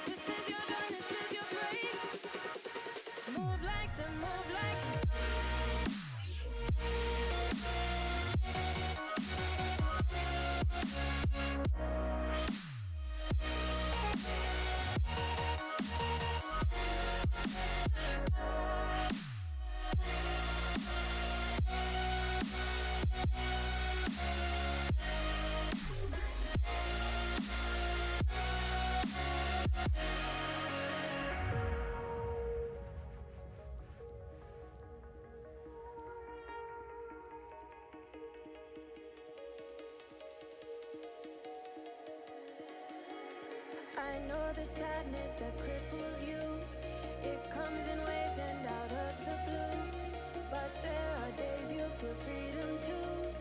This is your dawn, this is your break. Move like the, move like the. I know the sadness that cripples you. It comes in waves and out of the blue. But there are days you feel freedom too.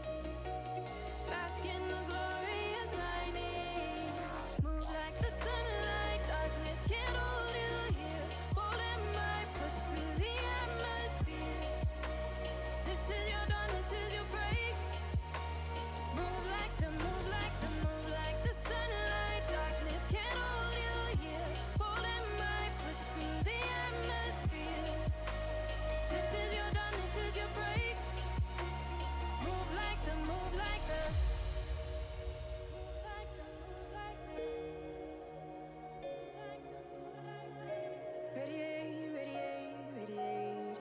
Bask in the glorious lightning. Move like the sunlight, darkness can't hold you here. Bold and bright, push through the atmosphere. This is your dawn, this is your break. Move like the, move like the, move like the sunlight, darkness can't hold you here. Bold and bright, push through the atmosphere. This is your dawn, this is your break. Move like the, move like the. Move like the, move like the. Move like the, move like the. Radiate, radiate, radiate.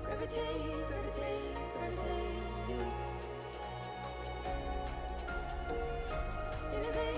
Gravitate, gravitate, gravitate. Innovate.